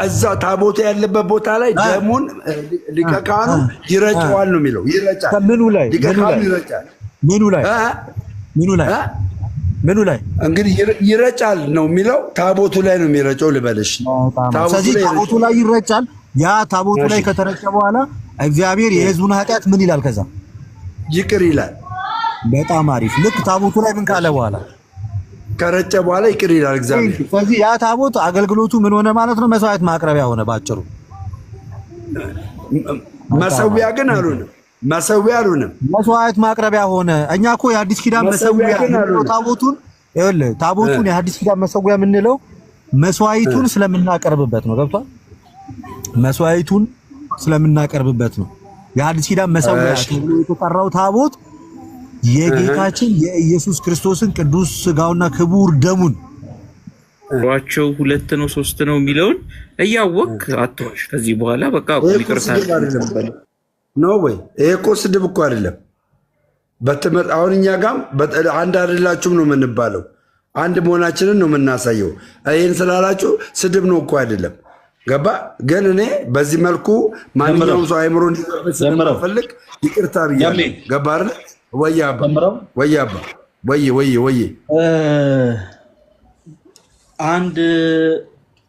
እዛ ታቦቱ ያለበት ቦታ ላይ ደሙን ሊቀ ካህኑ ይረጨዋል ነው የሚለው። ይረጫል። ምኑ ላይ ሊቀ ካህኑ ይረጫል። ምኑ ላይ እንግዲህ ይረጫል ነው የሚለው። ታቦቱ ላይ ነው የሚረጨው ልበልሽ። ስለዚህ ታቦቱ ላይ ይረጫል። ያ ታቦቱ ላይ ከተረጨ በኋላ እግዚአብሔር የሕዝቡን ኃጢአት ምን ይላል? ከዛ ይቅር ይላል። በጣም አሪፍ። ልክ ታቦቱ ላይ ምን ካለ በኋላ ከረጨ በኋላ ይቅር ይላል እግዚአብሔር። ስለዚህ ያ ታቦት አገልግሎቱ ምን ሆነ ማለት ነው? መስዋዕት ማቅረቢያ ሆነ ባጭሩ። መሰዊያ ግን አልሆነም። መሰዊያ አልሆነም። መስዋዕት ማቅረቢያ ሆነ። እኛ እኮ የአዲስ ኪዳን መሰዊያ ታቦቱን ይኸውልህ፣ ታቦቱን የአዲስ ኪዳን መሰዊያ የምንለው መስዋዕቱን ስለምናቀርብበት ነው። ገብቷል? መስዋዕቱን ስለምናቀርብበት ነው። የአዲስ ኪዳን መሰዊያ ተብሎ የተጠራው ታቦት የጌታችን የኢየሱስ ክርስቶስን ቅዱስ ስጋውና ክቡር ደሙን ዋቸው 2 ነው 3 ነው የሚለውን እያወቅ አትዋሽ። ከዚህ በኋላ በቃ ይቅርታ ነው ወይ? ይሄ እኮ ስድብ እኮ አይደለም። በትምህርት አሁን እኛ ጋም አንድ አይደላችሁም ነው የምንባለው። አንድ መሆናችንን ነው የምናሳየው። ይህን ስላላችሁ ስድብ ነው እኮ አይደለም። ገባ? ግን እኔ በዚህ መልኩ ማንኛውም ሰው አይምሮ እንዲጠበስ ስለማልፈልግ ይቅርታ ብያለሁ። ገባ አይደል? ወይ አንድ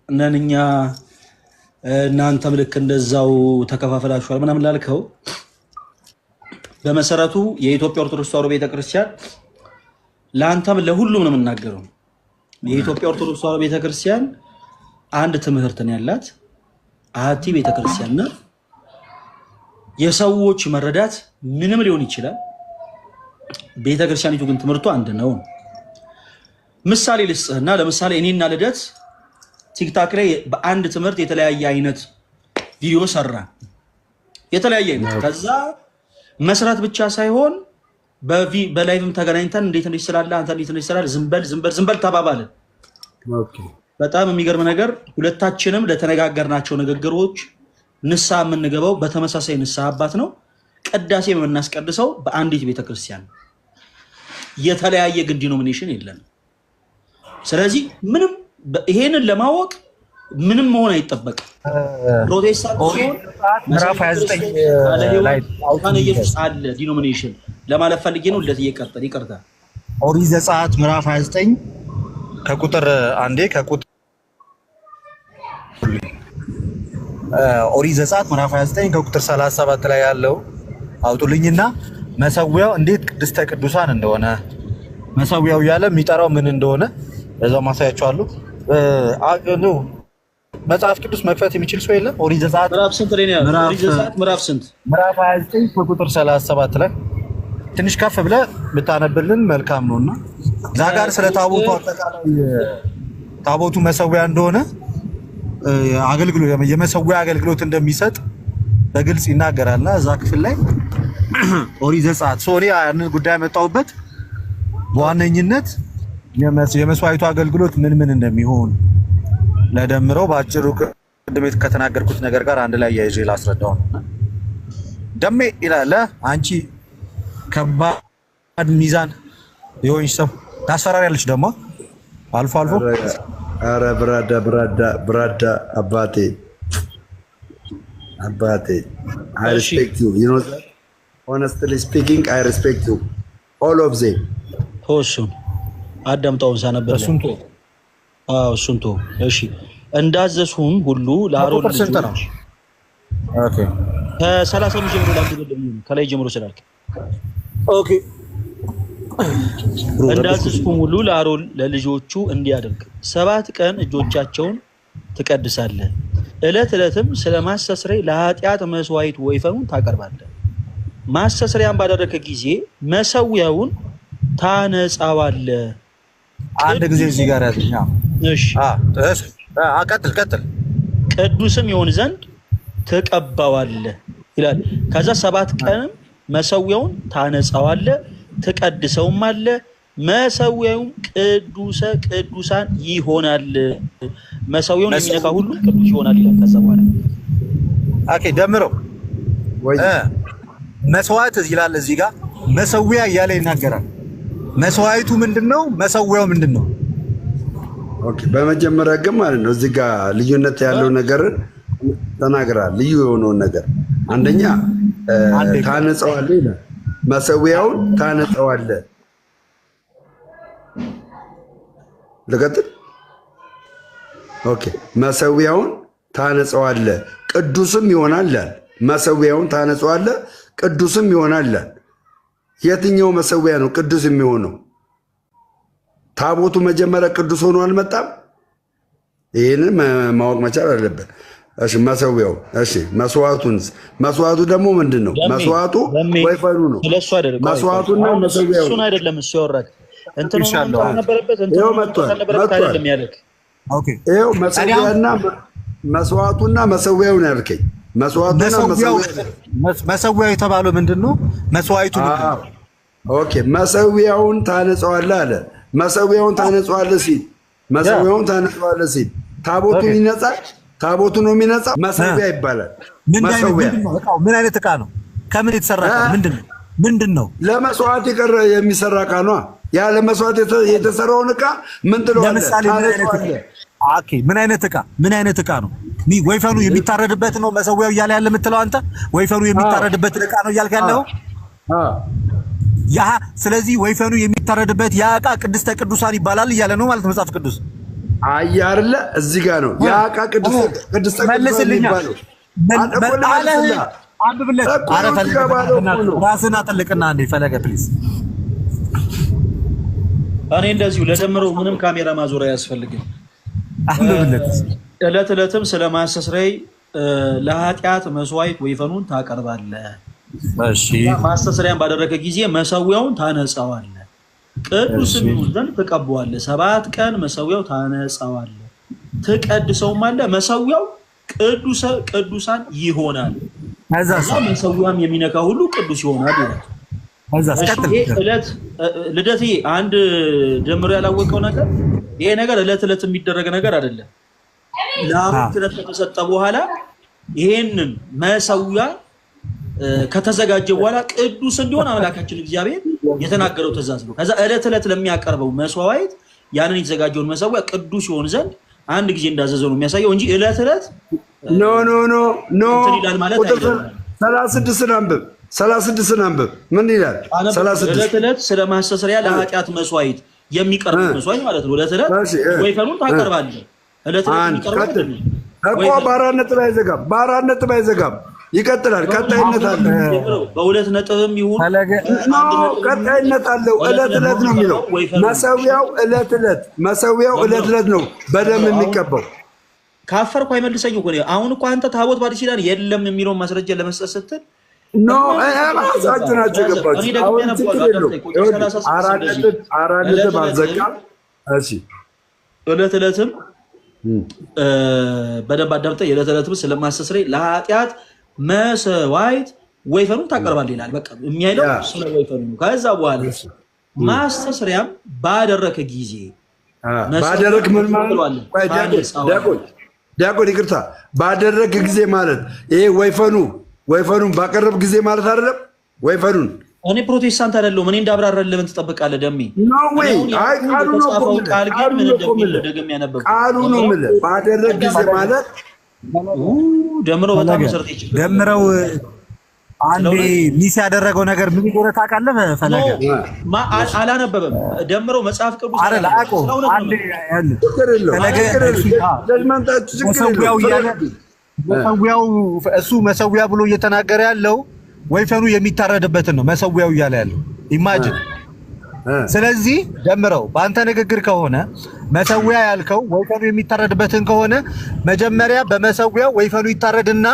ነን እኛ እናንተም ልክ እንደዛው ተከፋፈላችኋል ምናምን ላልከው፣ በመሰረቱ የኢትዮጵያ ኦርቶዶክስ ተዋሕዶ ቤተክርስቲያን ለአንተም ለሁሉም ነው የምናገረው። የኢትዮጵያ ኦርቶዶክስ ተዋሕዶ ቤተክርስቲያን አንድ ትምህርት ነው ያላት፣ አሐቲ ቤተክርስቲያን ናት። የሰዎች መረዳት ምንም ሊሆን ይችላል። ቤተክርስቲያኒቱ ግን ትምህርቱ አንድ ነው። ምሳሌ ልስጥህና ለምሳሌ እኔና ልደት ቲክታክ ላይ በአንድ ትምህርት የተለያየ አይነት ቪዲዮ ሰራ፣ የተለያየ አይነት። ከዛ መስራት ብቻ ሳይሆን በላይቭም ተገናኝተን እንዴት ስላለ አንተ እንዴት ስላለ ዝምበል ተባባልን። በጣም የሚገርም ነገር ሁለታችንም ለተነጋገርናቸው ንግግሮች ንስሐ የምንገባው በተመሳሳይ ንስሐ አባት ነው። ቅዳሴ የምናስቀድሰው በአንዲት ቤተክርስቲያን፣ የተለያየ ግን ዲኖሚኔሽን የለንም። ስለዚህ ምንም ይሄንን ለማወቅ ምንም መሆን አይጠበቅም። ፕሮቴስታንት ሲሆን ምዕራፍ 29 ላይ አውታነ ኢየሱስ አለ ዲኖሚኔሽን ለማለት ፈልጌ ነው። ለዚህ ይቀርታ ኦሪት ዘጸአት ምዕራፍ 29 ከቁጥር አንዴ ከቁጥር ኦሪት ዘጸአት ምዕራፍ 29 ከቁጥር 37 ላይ ያለው አውጡልኝና መሰዊያው እንዴት ቅድስተ ቅዱሳን እንደሆነ መሰዊያው ያለ የሚጠራው ምን እንደሆነ በዛው ማሳያችኋለሁ። መጽሐፍ ቅዱስ መክፈት የሚችል ሰው የለም? ኦሪት ዘጸአት ምዕራፍ ስንት ላይ ነው? ኦሪት ዘጸአት ምዕራፍ ስንት? ምዕራፍ 29 ከቁጥር 37 ላይ ትንሽ ከፍ ብለህ ብታነብልን መልካም ነውና እዛ ጋር ስለ ታቦቱ አጠቃላይ ታቦቱ መሰዊያ እንደሆነ አገልግሎት የመሰዊያ አገልግሎት እንደሚሰጥ በግልጽ ይናገራልና እዛ ክፍል ላይ ኦሪት ዘጸአት ሶሪ ያንን ጉዳይ መጣውበት በዋነኝነት የመስዋዕቱ አገልግሎት ምን እንደሚሆን ለደምረው ባጭሩ ቅድም ከተናገርኩት ነገር ጋር አንድ ላይ ያይዤ ላስረዳው ነው። ደሜ ይላል አንቺ ከባድ ሚዛን የሆንሽ ሰው ታስፈራሪያለሽ ደግሞ አልፎ አልፎ። ኧረ ብራዳ አባቴ I respect you. You know that? Honestly speaking, I respect you. All of them. እሱን አዳምጣውን ሳነበር እሱን ተው። እሺ እንዳዘዝሁም ሁሉ ለአሮን ልጆች ከ30 ጀምሮ ከላይ ጀምሮ ስላልክ ኦኬ። እንዳዘዝሁም ሁሉ ለአሮን ለልጆቹ እንዲያደርግ 7 ቀን እጆቻቸውን ትቀድሳለህ። ዕለት ዕለትም ስለማስተስረይ ለኃጢአት መስዋዕት ወይፈኑን ታቀርባለህ። ማስተስረያን ባደረከ ጊዜ መሰዊያውን ታነጻዋለህ። አንድ ጊዜ እዚህ ጋር ያዝኛ። እሺ ቀጥል። ቅዱስም ይሆን ዘንድ ትቀባዋለህ ይላል። ከዛ 7 ቀንም መሰዊያውን ታነጻዋለህ፣ ትቀድሰውም አለ። መሰዊያውም ቅዱሰ ቅዱሳን ይሆናል። መሰዊያውን የሚነካ ሁሉ ቅዱስ ይሆናል ይላል። ከዛ በኋላ ኦኬ ደምረው መስዋዕት ይላል እዚህ ጋር መሰዊያ እያለ ይናገራል። መስዋዕቱ ምንድነው? መሰዊያው ምንድነው? ኦኬ በመጀመሪያ ግን ማለት ነው እዚህ ጋር ልዩነት ያለው ነገር ተናግራል። ልዩ የሆነውን ነገር አንደኛ ታነጸዋለህ ይላል። መሰዊያውን ታነጸዋለህ። ልቀጥል። ኦኬ መሰዊያውን ታነጸዋለህ ቅዱስም ይሆናል ይላል። መሰዊያውን ታነጸዋለህ ቅዱስም ይሆናል ይላል። የትኛው መሰዊያ ነው ቅዱስ የሚሆነው? ታቦቱ መጀመሪያ ቅዱስ ሆኖ አልመጣም? ይሄንን ማወቅ መቻል አለበት። እሺ መሰዊያው፣ እሺ መስዋዕቱ ደግሞ ምንድነው? መስዋዕቱ ወይፈኑ ነው። ስለሱ አይደለም መስዋዕቱና መሰዊያው እሱን አይደለም እሱ ያወራል እንትን ነው ነበረበት እንትን ነበረበት አይደለም ያለክ። ኦኬ ይሄው መስዋዕቱና መሰዊያው ነው ያልከኝ። መሰዊያው የተባለው ምንድነው? መስዋዕቱ ምንድነው? ኦኬ መሰዊያውን ታነጸዋለህ አለ። መሰዊያውን ታነጸዋለህ ሲል ታቦቱን ይነጻል። ታቦቱ ነው የሚነጻው። መሰዊያ ይባላል። ምን አይነት ዕቃ ነው? ከምን የተሰራ ዕቃ ምንድነው? ለመስዋዕት የሚሰራ ዕቃ ነው። ያ ለመስዋዕት የተሰራውን ዕቃ ምን ትለዋለህ? ለምሳሌ ምን አይነት ዕቃ ነው? ወይፈኑ የሚታረድበት ነው መሰዊያው እያለ ያለ የምትለው አንተ? ወይፈኑ የሚታረድበት ዕቃ ነው እያልክ ያለው? ያ ስለዚህ ወይፈኑ የሚታረድበት ያ ዕቃ ቅድስተ ቅዱሳን ይባላል እያለ ነው ማለት መጽሐፍ ቅዱስ። አይደለ? እዚህ ጋር ነው ያ ዕቃ ቅድስተ ቅዱሳን ይባላል። አንብብለት። ኧረ ራስህን አጥልቅና አንዴ ፈለገ ፕሊዝ። እኔ እንደዚሁ ለደምረው ምንም ካሜራ ማዞር አያስፈልግም። አንብብለት። ዕለትም ስለማስተስረይ ለኃጢአት መስዋዕት ወይፈኑን ታቀርባለህ። እሺ ማስተስረያን ባደረገ ጊዜ መሰዊያውን ታነጻዋለህ፣ ቅዱስም ይሁን ዘንድ ትቀባዋለህ። 7 ቀን መሰዊያው ታነጻዋለህ፣ ትቀድሰውማለህ። መሰዊያው ቅዱሳን ይሆናል። ከዛ መሰዊያም የሚነካ ሁሉ ቅዱስ ይሆናል ይላል። ልደትዬ አንድ ጀምሮ ያላወቀው ነገር ይሄ ነገር ዕለት የሚደረግ ነገር አይደለም። ለአመት ከተሰጠ በኋላ ይሄንን መሰዊያ ከተዘጋጀ በኋላ ቅዱስ እንዲሆን አምላካችን እግዚአብሔር የተናገረው ትእዛዝ ነው። ከዛ ዕለት ለሚያቀርበው መስዋዕት ያንን የተዘጋጀውን መሰዊያ ቅዱስ ይሆን ዘንድ አንድ ጊዜ እንዳዘዘው ነው የሚያሳየው እንጂ ዕለት ኖ ይላል ማለት አይደለም። 36 አንብብ ምን ይላል? 36 ዕለት ስለማስተስረያ ለኃጢአት መስዋዕት የሚቀርብ መስዋዕት ማለት ነው። ዕለት ወይፈኑን ታቀርባለህ። ዕለት የሚቀርብ እኮ በአራት ነጥብ አይዘጋም። ይቀጥላል። ቀጣይነት አለ። በሁለት ነጥብም ይሁን ቀጣይነት አለው። ዕለት ነው የሚለው መሰዊያው ዕለት ነው በደም የሚቀባው። ካፈርኩ አይመልሰኝ እኮ ነው። አሁን እኮ አንተ ታቦት በአዲስ ኪዳን የለም የሚለውን ማስረጃ ለመስጠት ስትል ራሳችሁ ናቸው የገባችሁ። አሁን ችግር የለውም። አራት ነጥብ አልዘጋም። እሺ ዕለትም በደንብ አዳምጠህ ዕለትም ስለማስተስረይ ለኃጢአት መስዋዕት ወይፈኑን ታቀርባለህ ይላል። በቃ የሚያይለው ስለ ወይፈኑ ነው። ከዛ በኋላ ማስተስሪያም ባደረከ ጊዜ ባደረክ ምን ማለት ዲያቆን ይቅርታ፣ ባደረክ ጊዜ ማለት ይሄ ወይፈኑን ባቀረብ ጊዜ ማለት አይደለም። ወይፈኑን እኔ ፕሮቴስታንት አይደለሁም። እኔ እንዳብራራለህ ለምን ትጠብቃለህ? ደሜ ቃሉ ነው የምልህ። ባደረክ ጊዜ ማለት ደምረው በጣም መሰረት ይችላል። ደምረው አንዴ ሚስ ያደረገው ነገር ምን እንደሆነ ታውቃለህ? ፈለገ አላነበበም። ደምረው መጽሐፍ ቅዱስ መሰዊያ ብሎ እየተናገረ ያለው ወይፈኑ የሚታረድበትን ነው መሰዊያው እያለ ያለው ኢማጂን። ስለዚህ ደምረው በአንተ ንግግር ከሆነ መሰዊያ ያልከው ወይፈኑ የሚታረድበትን ከሆነ መጀመሪያ በመሰዊያው ወይፈኑ ይታረድና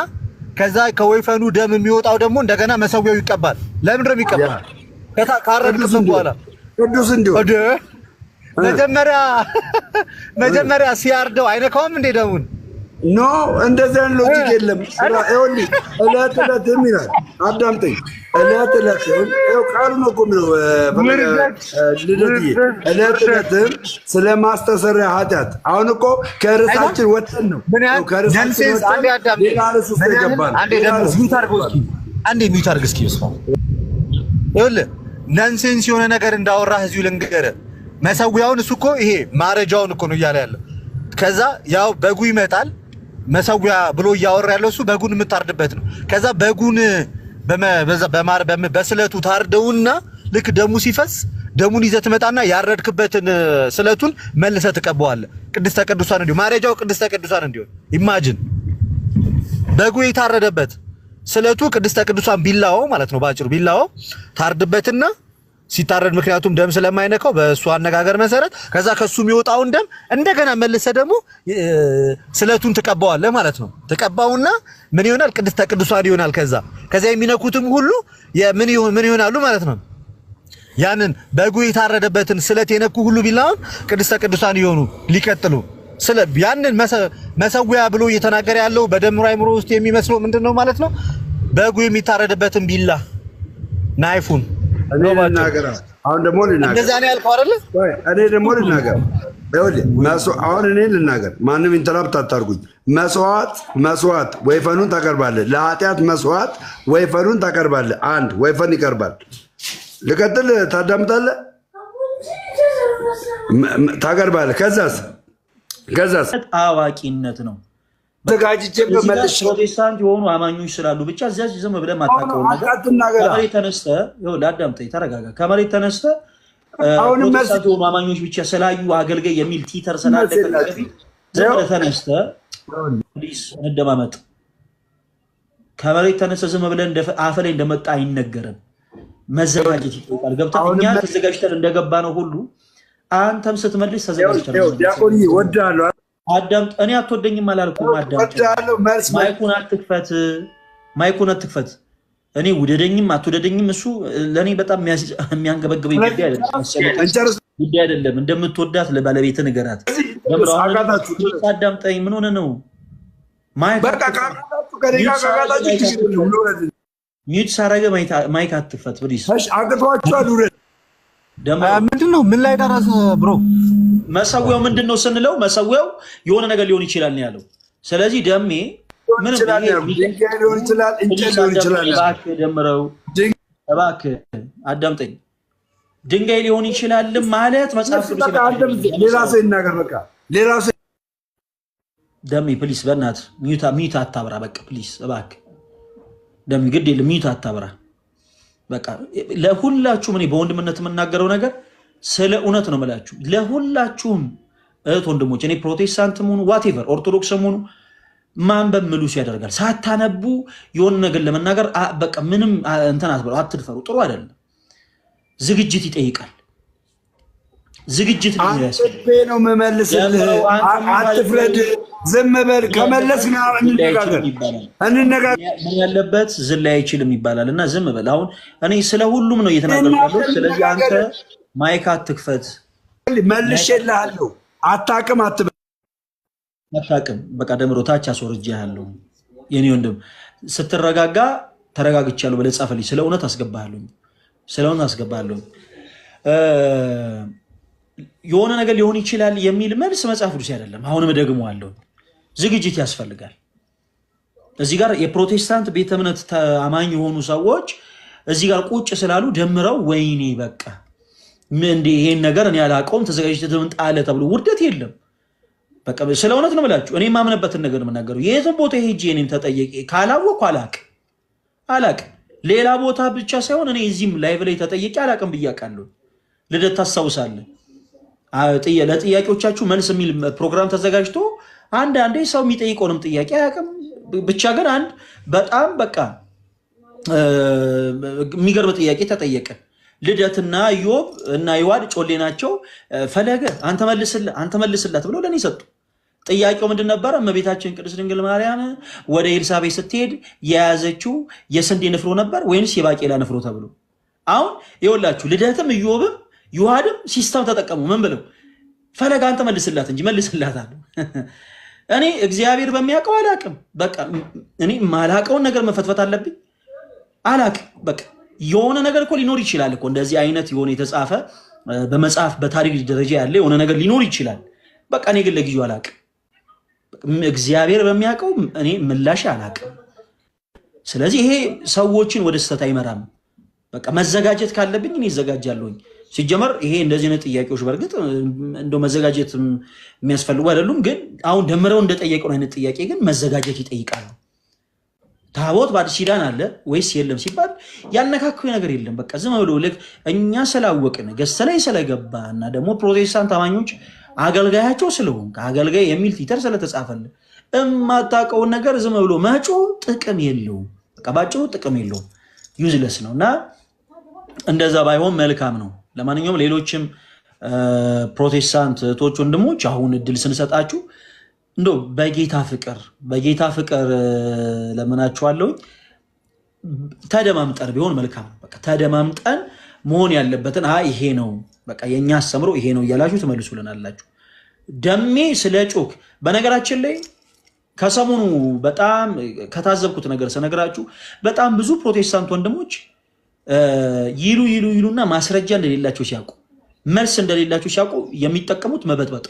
ከዛ ከወይፈኑ ደም የሚወጣው ደግሞ እንደገና መሰዊያው ይቀባል። ለምንድን ነው የሚቀባል? ካረድክም በኋላ ቅዱስ እንዲሆን መጀመሪያ ሲያርደው አይነካውም እንዴ ደሙን? ኖ እንደዚህ አይነት ሎጂክ የለም። ይኸውልህ ዕለት ይላል። አዳምጠኝ። ዕለት ቃሉ ነው እኮ የሚለው ዕለትም ስለማስተስረያ ኃጢአት። አሁን እኮ ከርዕሳችን ወጥተን ነው አንዴ ሚውት አድርግ እስኪ። ይኸውልህ ነንሴንስ የሆነ ነገር እንዳወራህ እዚሁ ልንገርህ። መሰዊያውን እሱ እኮ ይሄ ማረጃውን እኮ ነው እያለ ያለው። ከዛ ያው በጉ ይመጣል መሰዊያ ብሎ እያወራ ያለው እሱ በጉን የምታርድበት ነው። ከዛ በጉን በስለቱ ታርደውና ልክ ደሙ ሲፈስ ደሙን ይዘህ ትመጣና ያረድክበትን ስለቱን መልሰህ ትቀበዋለህ። ቅድስተ ቅዱሳን እንዲሁ ማረጃው ቅድስተ ቅዱሳን እንዲሆን ኢማጂን በጉ የታረደበት ስለቱ ቅድስተ ቅዱሳን ቢላው ማለት ነው። ባጭሩ ቢላው ታርድበትና ሲታረድ ምክንያቱም ደም ስለማይነካው በእሱ አነጋገር መሰረት ከዛ ከሱ የሚወጣውን ደም እንደገና መልሰህ ደግሞ ስለቱን ትቀባዋለህ ማለት ነው። ትቀባውና ምን ይሆናል? ቅድስተ ቅዱሳን ይሆናል። ከዛ የሚነኩትም ሁሉ ምን ይሆናሉ ማለት ነው? ያንን በጉ የታረደበትን ስለት የነኩ ሁሉ ቢላውን ቅድስተ ቅዱሳን ይሆኑ ሊቀጥሉ ያንን መሰዊያ ብሎ እየተናገረ ያለው በደምሮ አይምሮ ውስጥ የሚመስለው ምንድነው ማለት ነው? በጉ የሚታረድበትን ቢላ ናይፉን አሁን ደግሞ ልናገር እንደዛ ነው ያልከው አይደለ? እኔ ደግሞ ልናገር አሁን እኔ ልናገር፣ ማንም ኢንተራፕት አታርጉኝ። መስዋዕት ወይፈኑን ታቀርባለህ። ለኃጢአት መስዋዕት ወይፈኑን ታቀርባለህ። አንድ ወይፈን ይቀርባል። ልቀጥል፣ ታዳምጣለህ፣ ታቀርባለህ። ከዛስ አዋቂነት ነው። ተጋጅቼ በመልሽ ፕሮቴስታንት የሆኑ አማኞች ስላሉ ብቻ እዚያች ዝም ብለህ ማታውቀው ነገር ከመሬት ተነስተህ አዳምጠኝ፣ ተረጋጋ። ከመሬት ተነስተህ ፕሮቴስታንት የሆኑ አማኞች ብቻ ስላዩ አገልጋይ የሚል ቲተር ስላለ ዝም ብለህ ተነስተህ ፕሊስ እንደማመጥ ከመሬት ተነስተህ ዝም ብለህ አፈ ላይ እንደመጣ አይነገርም። መዘጋጀት ይጠይቃል። ገብተህ እኛ ተዘጋጅተን እንደገባ ነው ሁሉ አንተም ስትመልስ ተዘጋጅተህ ነው። ዲያቆን ወዳለሁ አዳምጥ። እኔ አትወደኝም አላልኩም። አዳምጥ። ማይኩን አትክፈት። እኔ ውደደኝም አትወደደኝም እሱ ለእኔ በጣም የሚያንገበግበኝ ጉዳይ አይደለም። እንደምትወዳት ለባለቤትህ ንገራት። አዳምጠኝ። ምን ሆነ ነው ሚዩት ሳረገ ማይክ አትክፈት ፕሊዝ። ምንድነው? ምን ላይ ደረሰ ብሮ? መሰዊያው ምንድነው ስንለው መሰዊያው የሆነ ነገር ሊሆን ይችላል ነው ያለው። ስለዚህ ደሜ ምንም ሊሆን ይችላል፣ እንጨት ሊሆን ይችላል። ደምረው እባክህ አዳምጠኝ። ድንጋይ ሊሆን ይችላል ማለት መጽሐፍ ቅዱስ ሌላ ሰው ይናገር። በቃ ሌላ ሰው ደሜ ፕሊዝ፣ በእናትህ ሚዩት አታብራ። በቃ ፕሊዝ እባክህ ደሜ ግድ የለም ሚዩት አታብራ። በቃ ለሁላችሁም እኔ በወንድምነት የምናገረው ነገር ስለ እውነት ነው የምላችሁ። ለሁላችሁም እህት ወንድሞች፣ እኔ ፕሮቴስታንትም ሆኑ ዋቴቨር ኦርቶዶክስም ሆኑ ማንበብ ምሉስ ያደርጋል። ሳታነቡ የሆነ ነገር ለመናገር በቃ ምንም እንትን አትበሉ፣ አትድፈሩ። ጥሩ አይደለም። ዝግጅት ይጠይቃል። ዝግጅት ነው የምመልስልህ። አትፍረድ፣ ዝም በል። ከመለስክ እንነጋገር። ምን ያለበት ዝላይ አይችልም ይባላል እና ዝም በል። አሁን እኔ ስለ ሁሉም ነው እየተናገርኩ ያለው። ስለዚህ አንተ ማይክ አትክፈት። መልሼልሃለሁ። አታውቅም አትበል። አታውቅም በቃ ደምሮ ታች አስወርጄሃለሁ። የኔ ወንድም ስትረጋጋ ተረጋግቻለሁ ብለህ ጻፈልኝ። ስለ እውነት አስገባለሁ። የሆነ ነገር ሊሆን ይችላል የሚል መልስ መጽሐፍ ቅዱስ አይደለም። አሁንም ደግሞአለሁ። ዝግጅት ያስፈልጋል። እዚህ ጋር የፕሮቴስታንት ቤተ እምነት አማኝ የሆኑ ሰዎች እዚህ ጋር ቁጭ ስላሉ ደምረው ወይኔ በቃ ምን ይሄን ነገር እኔ አላውቀውም ተዘጋጅተህ ትምጣለ ተብሎ ውርደት የለም። በቃ ስለ እውነት ነው የምላችሁ። እኔ ማምነበትን ነገር ነው የምናገረው። የትም ቦታ ሄጄ እኔን ተጠየቂ ካላወቅኩ አላውቅም። ሌላ ቦታ ብቻ ሳይሆን እኔ እዚህም ላይቭ ላይ ተጠየቂ አላውቅም ብያለሁ። ልደት ታስታውሳለህ? ለጥያቄዎቻችሁ መልስ የሚል ፕሮግራም ተዘጋጅቶ አንዳንዴ ሰው የሚጠይቀውንም ጥያቄ አያውቅም። ብቻ ግን አንድ በጣም በቃ የሚገርም ጥያቄ ተጠየቀ። ልደትና ኢዮብ እና ይዋድ ጮሌ ናቸው። ፈለገ አንተ መልስላት ብለው ለኔ ሰጡ። ጥያቄው ምንድን ነበረ? እመቤታችን ቅድስት ድንግል ማርያም ወደ ኤልሳቤጥ ስትሄድ የያዘችው የስንዴ ንፍሮ ነበር ወይንስ የባቄላ ንፍሮ ተብሎ። አሁን ይኸውላችሁ ልደትም ኢዮብም ይዋድም ሲስተም ተጠቀሙ። ምን ብለው? ፈለገ አንተ መልስላት እንጂ መልስላት አሉ። እኔ እግዚአብሔር በሚያውቀው አላውቅም። በቃ እኔ ማላውቀውን ነገር መፈትፈት አለብኝ? አላውቅም። በቃ የሆነ ነገር እኮ ሊኖር ይችላል እኮ እንደዚህ አይነት የሆነ የተጻፈ በመጽሐፍ በታሪክ ደረጃ ያለ የሆነ ነገር ሊኖር ይችላል። በቃ እኔ ግን ለጊዜው አላውቅም። እግዚአብሔር በሚያውቀው እኔ ምላሽ አላውቅም። ስለዚህ ይሄ ሰዎችን ወደ ስህተት አይመራም። በቃ መዘጋጀት ካለብኝ እኔ እዘጋጃለሁኝ። ሲጀመር ይሄ እንደዚህ አይነት ጥያቄዎች በርግጥ እንደው መዘጋጀት የሚያስፈልጉ አይደሉም። ግን አሁን ደምረው እንደጠየቀው አይነት ጥያቄ ግን መዘጋጀት ይጠይቃሉ። ታቦት በአዲስ ኪዳን አለ ወይስ የለም ሲባል ያነካከው ነገር የለም። በቃ ዝም ብሎ ልክ እኛ ስላወቅን ገዝተ ላይ ስለገባ እና ደግሞ ፕሮቴስታንት አማኞች አገልጋያቸው ስለሆንክ አገልጋይ የሚል ቲተር ስለተጻፈልን እማታውቀውን ነገር ዝም ብሎ መጮ ጥቅም የለውም። በቃ ባጭሩ ጥቅም የለውም፣ ዩዝለስ ነው እና እንደዛ ባይሆን መልካም ነው። ለማንኛውም ሌሎችም ፕሮቴስታንት እህቶች ወንድሞች አሁን እድል ስንሰጣችሁ እንደው በጌታ ፍቅር ለምናችኋለሁ ተደማምጠን ቢሆን መልካም። በቃ ተደማምጠን መሆን ያለበትን ይሄ ነው በቃ የኛ አስተምሮ ይሄ ነው እያላችሁ ትመልሱልናላችሁ። ደሜ ስለ ጮክ በነገራችን ላይ ከሰሞኑ በጣም ከታዘብኩት ነገር ስነግራችሁ በጣም ብዙ ፕሮቴስታንት ወንድሞች ይሉና ማስረጃ እንደሌላቸው ሲያውቁ መልስ እንደሌላቸው ሲያውቁ የሚጠቀሙት መበጥበጥ፣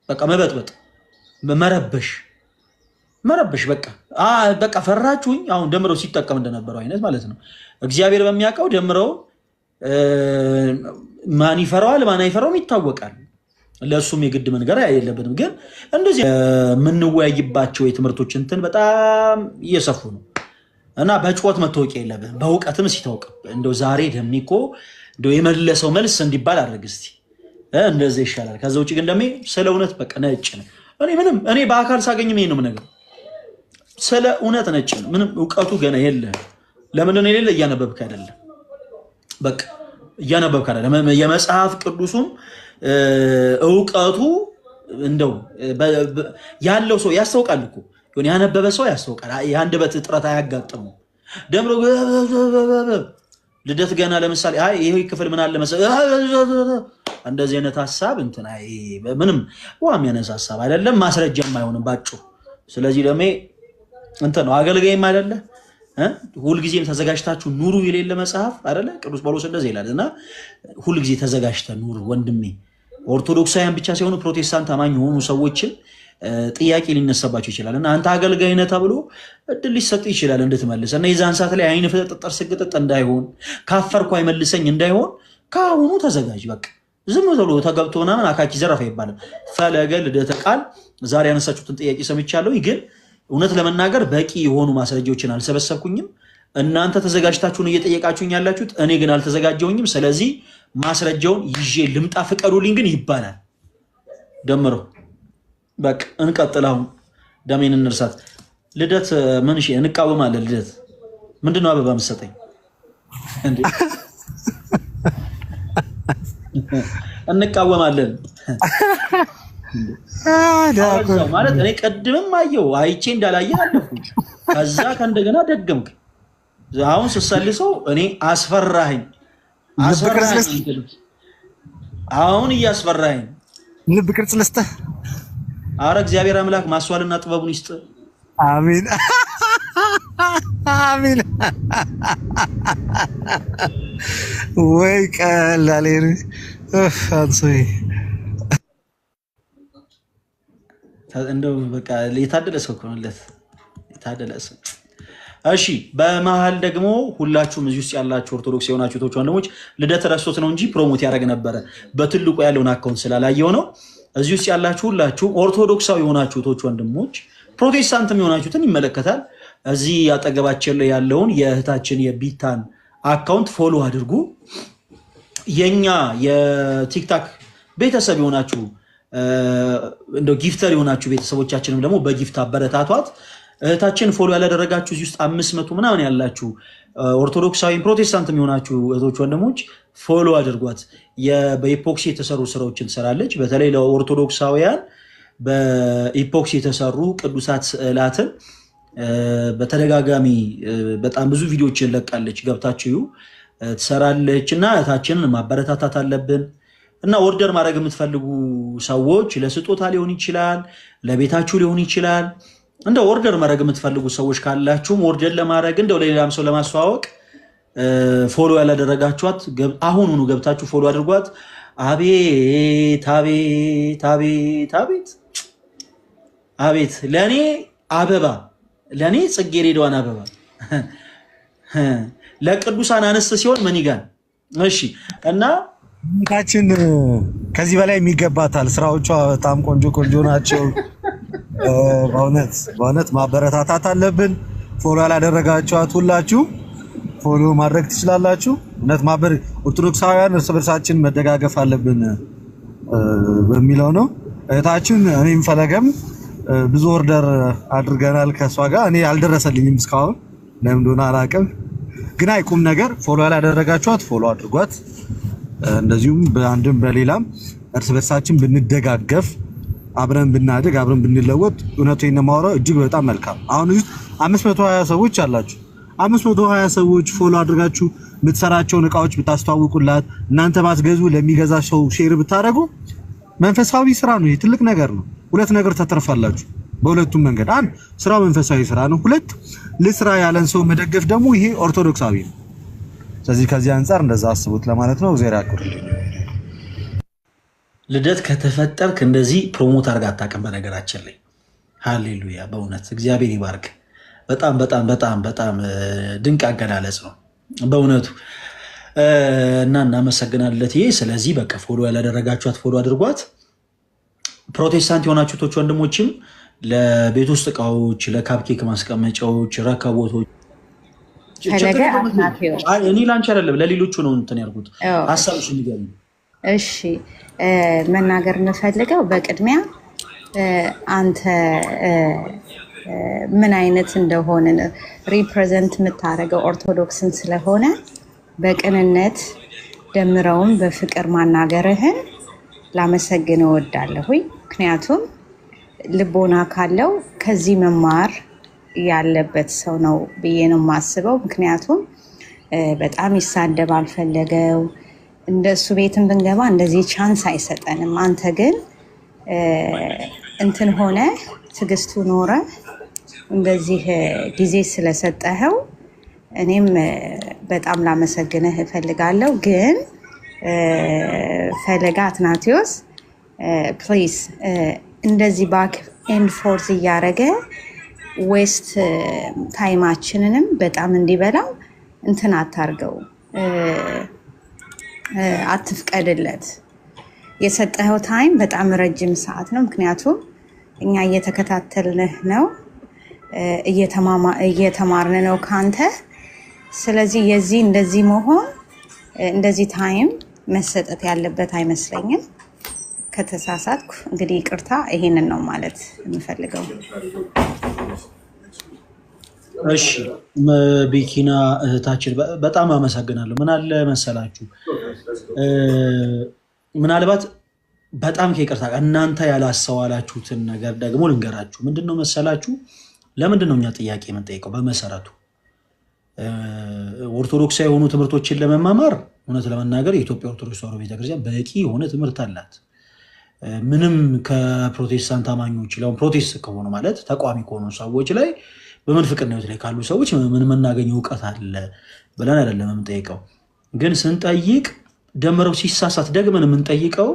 በቃ መበጥበጥ፣ መረበሽ በቃ ፈራችሁኝ። አሁን ደምረው ሲጠቀም እንደነበረው አይነት ማለት ነው። እግዚአብሔር በሚያውቀው ደምረው ማን ይፈራዋል ማን አይፈራውም ይታወቃል። ለሱም የግድ መንገር የለብንም። ግን እንደዚህ የምንወያይባቸው የትምህርቶች እንትን በጣም እየሰፉ ነው እና በጭወት መታወቂያ የለብንም። በእውቀትም ሲታወቅ እንደው ዛሬ ደሚኮ እንደው የመለሰው መልስ እንዲባል አድርግ እስቲ እንደዚህ ይሻላል። ከዛ ውጭ ግን ደሜ ስለ እውነት በቃ ነጭ ነው። እኔ በአካል ሳገኝም ይሄን ነው ነገር ስለ እውነት ነጭ ነው። ምንም እውቀቱ ገና የለ። ለምን ነው የሌለ? እያነበብክ አይደለም። በቃ እያነበብክ አይደለም። የመጽሐፍ ቅዱሱም እውቀቱ እንደው ያለው ሰው ያስተውቃል እኮ የሆነ ያነበበ ሰው ያስተውቃል። የአንደበት እጥረት አያጋጥመው። ደምሮ ልደት ገና ለምሳሌ ይሄ ክፍል ምን አለ መሰለህ እንደዚህ አይነት ሐሳብ እንትና ምንም የሚያነሳ ሐሳብ አይደለም፣ ማስረጃም አይሆንም ባጭሩ። ስለዚህ ደሜ እንትን ነው አገልጋይም አይደለ ሁልጊዜም ተዘጋጅታችሁ ኑሩ የሌለ መጽሐፍ አይደለ? ቅዱስ ጳውሎስ እንደዚህ ይላል እና ሁልጊዜ ተዘጋጅተን ኑሩ ወንድሜ። ኦርቶዶክሳውያን ብቻ ሳይሆኑ ፕሮቴስታንት አማኝ የሆኑ ሰዎችን ጥያቄ ሊነሳባቸው ይችላል እና አንተ አገልጋይ ነህ ተብሎ እድል ሊሰጥ ይችላል እንድትመልስ እና የዛን ሰዓት ላይ አይን ፍጥጥር ስግጥጥ እንዳይሆን ካፈርኩ አይመልሰኝ እንዳይሆን ከአሁኑ ተዘጋጅ። በቃ ዝም ብሎ ተገብቶ ምናምን አካኪ ዘረፍ አይባልም። ፈለገ ልደተ ቃል ዛሬ ያነሳችሁትን ጥያቄ ሰምቻለሁ፣ ግን እውነት ለመናገር በቂ የሆኑ ማስረጃዎችን አልሰበሰብኩኝም። እናንተ ተዘጋጅታችሁን እየጠየቃችሁኝ ያላችሁት፣ እኔ ግን አልተዘጋጀውኝም። ስለዚህ ማስረጃውን ይዤ ልምጣ ፍቀዱልኝ ግን ይባላል። ደምረው በቃ እንቀጥላው። ደሜን እንርሳት። ልደት ምን እሺ እንቃወማለን። ልደት ምንድነው አበባ የምትሰጠኝ እንዴ? እንቃወማለን ማለት እኔ ቀድምም አየው አይቼ እንዳላየ አለፉ። ከዛ ከእንደገና ደገምክ። አሁን ስሰልሰው እኔ አስፈራኸኝ። አሁን እያስፈራኸኝ ልብ ቅርጽ ልስጥህ። አረ እግዚአብሔር አምላክ ማስዋልና ጥበቡን ይስጥ። አሜን አሜን። ወይ ቀላል አንሶይ እንደው በቃ የታደለ ሰው ኮንለት የታደለ ሰው። እሺ በመሃል ደግሞ ሁላችሁም እዚህ ውስጥ ያላችሁ ኦርቶዶክስ የሆናችሁ ቶች ወንድሞች ልደት ረስቶት ነው እንጂ ፕሮሞት ያደርግ ነበረ በትልቁ ያለውን አካውንት ስላላየው ነው። እዚህ ውስጥ ያላችሁ ሁላችሁ ኦርቶዶክሳዊ የሆናችሁ ቶች ወንድሞች ፕሮቴስታንትም የሆናችሁትን ይመለከታል። እዚህ አጠገባችን ላይ ያለውን የእህታችን የቢታን አካውንት ፎሎ አድርጉ። የኛ የቲክታክ ቤተሰብ የሆናችሁ እንደው ጊፍተር የሆናችሁ ቤተሰቦቻችንም ደግሞ በጊፍት አበረታቷት። እህታችን ፎሎ ያላደረጋችሁ እዚህ ውስጥ 500 ምናምን ያላችሁ ኦርቶዶክሳዊ ፕሮቴስታንትም የሆናችሁ እህቶች ወንድሞች ፎሎ አድርጓት። በኢፖክሲ የተሰሩ ስራዎችን ትሰራለች። በተለይ ለኦርቶዶክሳውያን በኢፖክሲ የተሰሩ ቅዱሳት ስዕላትን በተደጋጋሚ በጣም ብዙ ቪዲዮዎችን ለቃለች። ገብታችሁ ትሰራለች እና እህታችንን ማበረታታት አለብን። እና ኦርደር ማድረግ የምትፈልጉ ሰዎች ለስጦታ ሊሆን ይችላል፣ ለቤታችሁ ሊሆን ይችላል። እንደ ኦርደር ማድረግ የምትፈልጉ ሰዎች ካላችሁም ኦርደር ለማድረግ እንደው ለሌላም ሰው ለማስተዋወቅ ፎሎ ያላደረጋችኋት አሁኑኑ ገብታችሁ ፎሎ አድርጓት። አቤት አቤት አቤት አቤት አቤት! ለኔ አበባ ለኔ ጽጌረዳዋን አበባ ለቅዱሳን አንስት ሲሆን ምን ይጋን? እሺ እና ታችን ከዚህ በላይ የሚገባታል። ስራዎቿ በጣም ቆንጆ ቆንጆ ናቸው። በእውነት ማበረታታት አለብን። ፎሎ ያላደረጋችኋት ሁላችሁ ፎሎ ማድረግ ትችላላችሁ። እውነት ኦርቶዶክሳውያን እርስ በርሳችን መደጋገፍ አለብን በሚለው ነው። እህታችን እኔም ፈለገም ብዙ ኦርደር አድርገናል ከሷ ጋር። እኔ አልደረሰልኝም እስካሁን ለምን እንደሆነ አላውቅም። ግን አይቁም ነገር ፎሎ ያላደረጋችኋት ፎሎ አድርጓት። እንደዚሁም በአንድም በሌላም እርስ በርሳችን ብንደጋገፍ አብረን ብናድግ አብረን ብንለወጥ እውነቴን ነው የማወራው እጅግ በጣም መልካም። አሁን 520 ሰዎች አላችሁ። 520 ሰዎች ፎሎ አድርጋችሁ የምትሰራቸውን እቃዎች ብታስተዋውቁላት እናንተ ባትገዙ ለሚገዛ ሰው ሼር ብታደርጉ መንፈሳዊ ስራ ነው። ይሄ ትልቅ ነገር ነው። ሁለት ነገር ተተርፋላችሁ በሁለቱም መንገድ። አንድ ስራው መንፈሳዊ ስራ ነው። ሁለት ለስራ ያለን ሰው መደገፍ ደግሞ ይሄ ኦርቶዶክሳዊ ነው። ስለዚህ ከዚህ አንፃር እንደዛ አስቡት ለማለት ነው። እግዚአብሔር ያክብርልኝ። ልደት ከተፈጠርክ እንደዚህ ፕሮሞት አድርጋ አታውቅም በነገራችን ላይ። ሃሌሉያ በእውነት እግዚአብሔር ይባርክ። በጣም በጣም በጣም በጣም ድንቅ አገላለጽ ነው በእውነቱ እና እናመሰግናለት። ይሄ ስለዚህ በቃ ፎሎ ያላደረጋችኋት ፎሎ አድርጓት። ፕሮቴስታንት የሆናችሁ ቶች ወንድሞችም ለቤት ውስጥ እቃዎች፣ ለካፕኬክ ማስቀመጫዎች፣ ረከቦቶች እኔ ላንቺ አይደለም ለሌሎቹ ነው እንትን ያልኩት። ሀሳብሽ ንገሪ። እሺ መናገር የምፈልገው በቅድሚያ አንተ ምን አይነት እንደሆነ ሪፕሬዘንት የምታደርገው ኦርቶዶክስን ስለሆነ በቅንነት ደምረውን በፍቅር ማናገርህን ላመሰግን እወዳለሁ። ምክንያቱም ልቦና ካለው ከዚህ መማር ያለበት ሰው ነው ብዬ ነው የማስበው። ምክንያቱም በጣም ይሳደብ አልፈለገው። እንደሱ ቤትን ብንገባ እንደዚህ ቻንስ አይሰጠንም። አንተ ግን እንትን ሆነ ትዕግስቱ ኖረ እንደዚህ ጊዜ ስለሰጠኸው እኔም በጣም ላመሰግንህ እፈልጋለሁ። ግን ፈለገ አትናቴዎስ ፕሊዝ እንደዚህ ባክ ኤንድ ፎርዝ እያደረገ ዌስት ታይማችንንም በጣም እንዲበላው እንትን አታርገው፣ አትፍቀድለት። የሰጠኸው ታይም በጣም ረጅም ሰዓት ነው። ምክንያቱም እኛ እየተከታተልንህ ነው፣ እየተማርን ነው ካንተ። ስለዚህ የዚህ እንደዚህ መሆን እንደዚህ ታይም መሰጠት ያለበት አይመስለኝም። ከተሳሳትኩ እንግዲህ ይቅርታ። ይሄንን ነው ማለት የምፈልገው። እሺ ቤኪና እህታችን በጣም አመሰግናለሁ። ምን አለ መሰላችሁ ምናልባት በጣም ከይቅርታ እናንተ ያላስተዋላችሁትን ነገር ደግሞ ልንገራችሁ። ምንድነው መሰላችሁ? ለምንድን ነው እኛ ጥያቄ የምንጠይቀው? በመሰረቱ ኦርቶዶክሳዊ የሆኑ ትምህርቶችን ለመማማር እውነት ለመናገር የኢትዮጵያ ኦርቶዶክስ ተዋሕዶ ቤተክርስቲያን በቂ የሆነ ትምህርት አላት። ምንም ከፕሮቴስታንት አማኞች ላይ ፕሮቴስት ከሆኑ ማለት ተቋሚ ከሆኑ ሰዎች ላይ በመንፍቅና ሕይወት ላይ ካሉ ሰዎች ምን የምናገኘው እውቀት አለ ብለን አይደለም የምንጠይቀው። ግን ስንጠይቅ ደምረው ሲሳሳት ደግመን የምንጠይቀው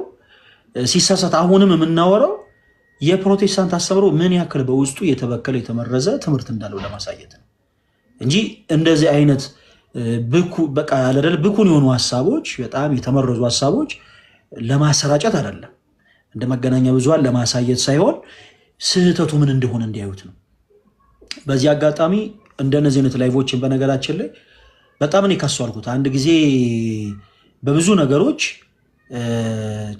ሲሳሳት አሁንም የምናወራው የፕሮቴስታንት አስተምሮ ምን ያክል በውስጡ የተበከለ የተመረዘ ትምህርት እንዳለው ለማሳየት ነው እንጂ እንደዚህ አይነት በቃ አይደል ብኩን የሆኑ ሐሳቦች በጣም የተመረዙ ሐሳቦች ለማሰራጨት አይደለም፣ እንደ መገናኛ ብዙሃን ለማሳየት ሳይሆን ስህተቱ ምን እንደሆነ እንዲያዩት ነው። በዚህ አጋጣሚ እንደነዚህ አይነት ላይቮችን በነገራችን ላይ በጣም እኔ ካስተዋልኩት አንድ ጊዜ በብዙ ነገሮች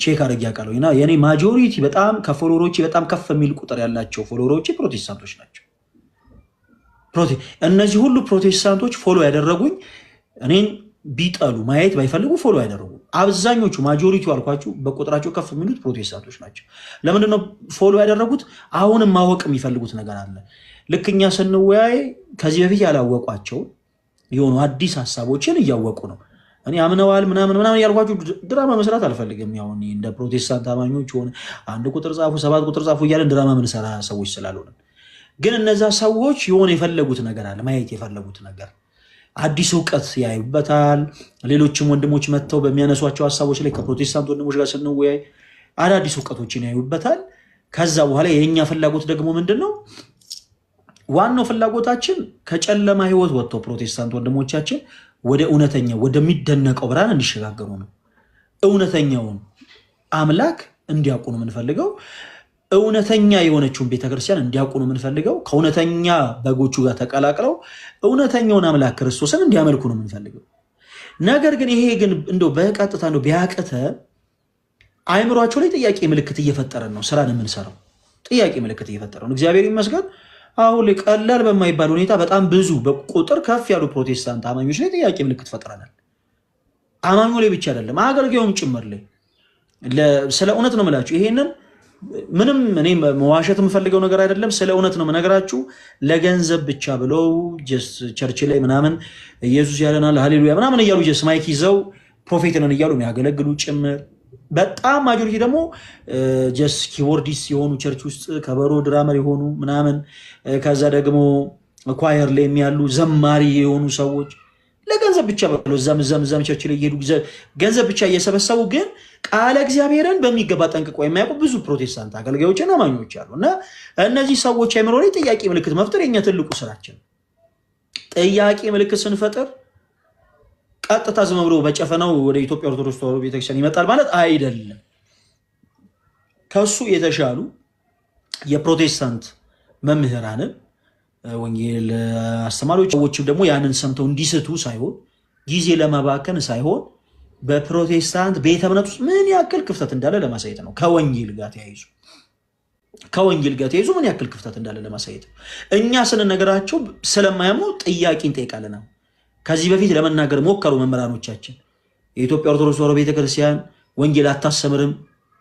ቼክ አድርጌ አውቃለሁ እና የኔ ማጆሪቲ በጣም ከፎሎወሮች በጣም ከፍ የሚል ቁጥር ያላቸው ፎሎወሮች ፕሮቴስታንቶች ናቸው። እነዚህ ሁሉ ፕሮቴስታንቶች ፎሎ ያደረጉኝ እኔን ቢጠሉ ማየት ባይፈልጉ ፎሎ ያደረጉ አብዛኞቹ ማጆሪቲው አልኳችሁ በቁጥራቸው ከፍ የሚሉት ፕሮቴስታንቶች ናቸው። ለምንድን ነው ፎሎ ያደረጉት? አሁንም ማወቅ የሚፈልጉት ነገር አለ። ልክኛ ስንወያይ ከዚህ በፊት ያላወቋቸው የሆኑ አዲስ ሐሳቦችን እያወቁ ነው። እኔ አምነዋል ምናምን ያልኳችሁ ድራማ መስራት አልፈልግም። ያው እንደ ፕሮቴስታንት አማኞች ሆነ አንድ ቁጥር ጻፉ 7 ቁጥር ጻፉ እያለን ድራማ ምንሰራ ሰዎች ስላልሆነ ግን እነዛ ሰዎች የሆነ የፈለጉት ነገር አለ፣ ማየት የፈለጉት ነገር አዲስ እውቀት ያዩበታል። ሌሎችም ወንድሞች መጥተው በሚያነሷቸው ሐሳቦች ላይ ከፕሮቴስታንት ወንድሞች ጋር ስንወያይ አዳዲስ እውቀቶችን ያዩበታል። ከዛ በኋላ የኛ ፍላጎት ደግሞ ምንድነው? ዋናው ፍላጎታችን ከጨለማ ህይወት ወጥቶ ፕሮቴስታንት ወንድሞቻችን ወደ እውነተኛው ወደሚደነቀው ብርሃን እንዲሸጋገሩ ነው። እውነተኛውን አምላክ እንዲያውቁ ነው የምንፈልገው። እውነተኛ የሆነችውን ቤተክርስቲያን እንዲያውቁ ነው የምንፈልገው። ከእውነተኛ በጎቹ ጋር ተቀላቅለው እውነተኛውን አምላክ ክርስቶስን እንዲያመልኩ ነው የምንፈልገው። ነገር ግን ይሄ ግን እንደው በቀጥታ እንደው ቢያቀተ አይምሯቸው ላይ ጥያቄ ምልክት እየፈጠረ ነው ስራን የምንሰራው። ጥያቄ ምልክት እየፈጠረ ነው። እግዚአብሔር ይመስገን አሁን ላይ ቀላል በማይባል ሁኔታ በጣም ብዙ በቁጥር ከፍ ያሉ ፕሮቴስታንት አማኞች ላይ ጥያቄ ምልክት ፈጥረናል። አማኙ ላይ ብቻ አይደለም አገልጋዩም ጭምር ላይ ስለ እውነት ነው የምላችሁ። ይሄንን ምንም እኔ መዋሸት የምፈልገው ነገር አይደለም። ስለ እውነት ነው የምነግራችሁ። ለገንዘብ ብቻ ብለው ጀስት ቸርች ላይ ምናምን ኢየሱስ ያለናል ሃሌሉያ ምናምን እያሉ ጀስት ማይክ ይዘው ፕሮፌት ነን እያሉ የሚያገለግሉ ጭምር በጣም ማጆሪቲ ደግሞ ጀስት ኪቦርዲስት የሆኑ ቸርች ውስጥ ከበሮ ድራመር የሆኑ ምናምን ከዛ ደግሞ ኳየር ላይ የሚያሉ ዘማሪ የሆኑ ሰዎች ለገንዘብ ብቻ ብለው እዛም ቸርች ላይ እየሄዱ ገንዘብ ብቻ እየሰበሰቡ ግን ቃለ እግዚአብሔርን በሚገባ ጠንቅቆ የማያውቁ ብዙ ፕሮቴስታንት አገልጋዮችና አማኞች አሉ። እና እነዚህ ሰዎች አይምሮ ላይ ጥያቄ ምልክት መፍጠር የኛ ትልቁ ስራችን። ጥያቄ ምልክት ስንፈጥር ቀጥታ ዝም ብሎ በጨፈናው ወደ ኢትዮጵያ ኦርቶዶክስ ተዋሕዶ ቤተክርስቲያን ይመጣል ማለት አይደለም። ከሱ የተሻሉ የፕሮቴስታንት መምህራንን ወንጌል አስተማሪዎች ሰዎችም ደግሞ ያንን ሰምተው እንዲስቱ ሳይሆን ጊዜ ለማባከን ሳይሆን በፕሮቴስታንት ቤተ እምነት ውስጥ ምን ያክል ክፍተት እንዳለ ለማሳየት ነው። ከወንጌል ጋር ተያይዞ ምን ያክል ክፍተት እንዳለ ለማሳየት ነው። እኛ ስንነገራቸው ስለማያምኑ ጥያቄ እንጠይቃለን። ከዚህ በፊት ለመናገር ሞከሩ መምህራኖቻችን የኢትዮጵያ ኦርቶዶክስ ተዋሕዶ ቤተክርስቲያን ወንጌል አታስተምርም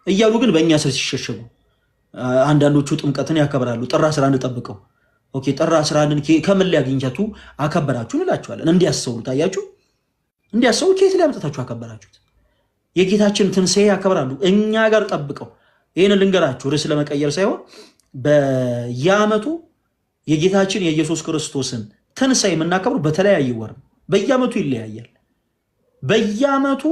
እያሉ ግን በእኛ ስር ሲሸሸጉ፣ አንዳንዶቹ ጥምቀትን ያከብራሉ። ጥር 11 ጠብቀው ኦኬ ጥር 11 ከምን ላይ አግኝቻቱ አከበራችሁ እንላቸዋለን። እንዲያስተውሉ ታያችሁ። እንዲያስተው ከየት ላይ አምጥታችሁ አከበራችሁት? የጌታችን ትንሣኤ ያከብራሉ እኛ ጋር ጠብቀው። ይሄን ልንገራችሁ ርዕስ ለመቀየር ሳይሆን በየዓመቱ የጌታችን የኢየሱስ ክርስቶስን ትንሣኤ የምናከብሩ በተለያየ ወር በየዓመቱ ይለያያል። በየዓመቱ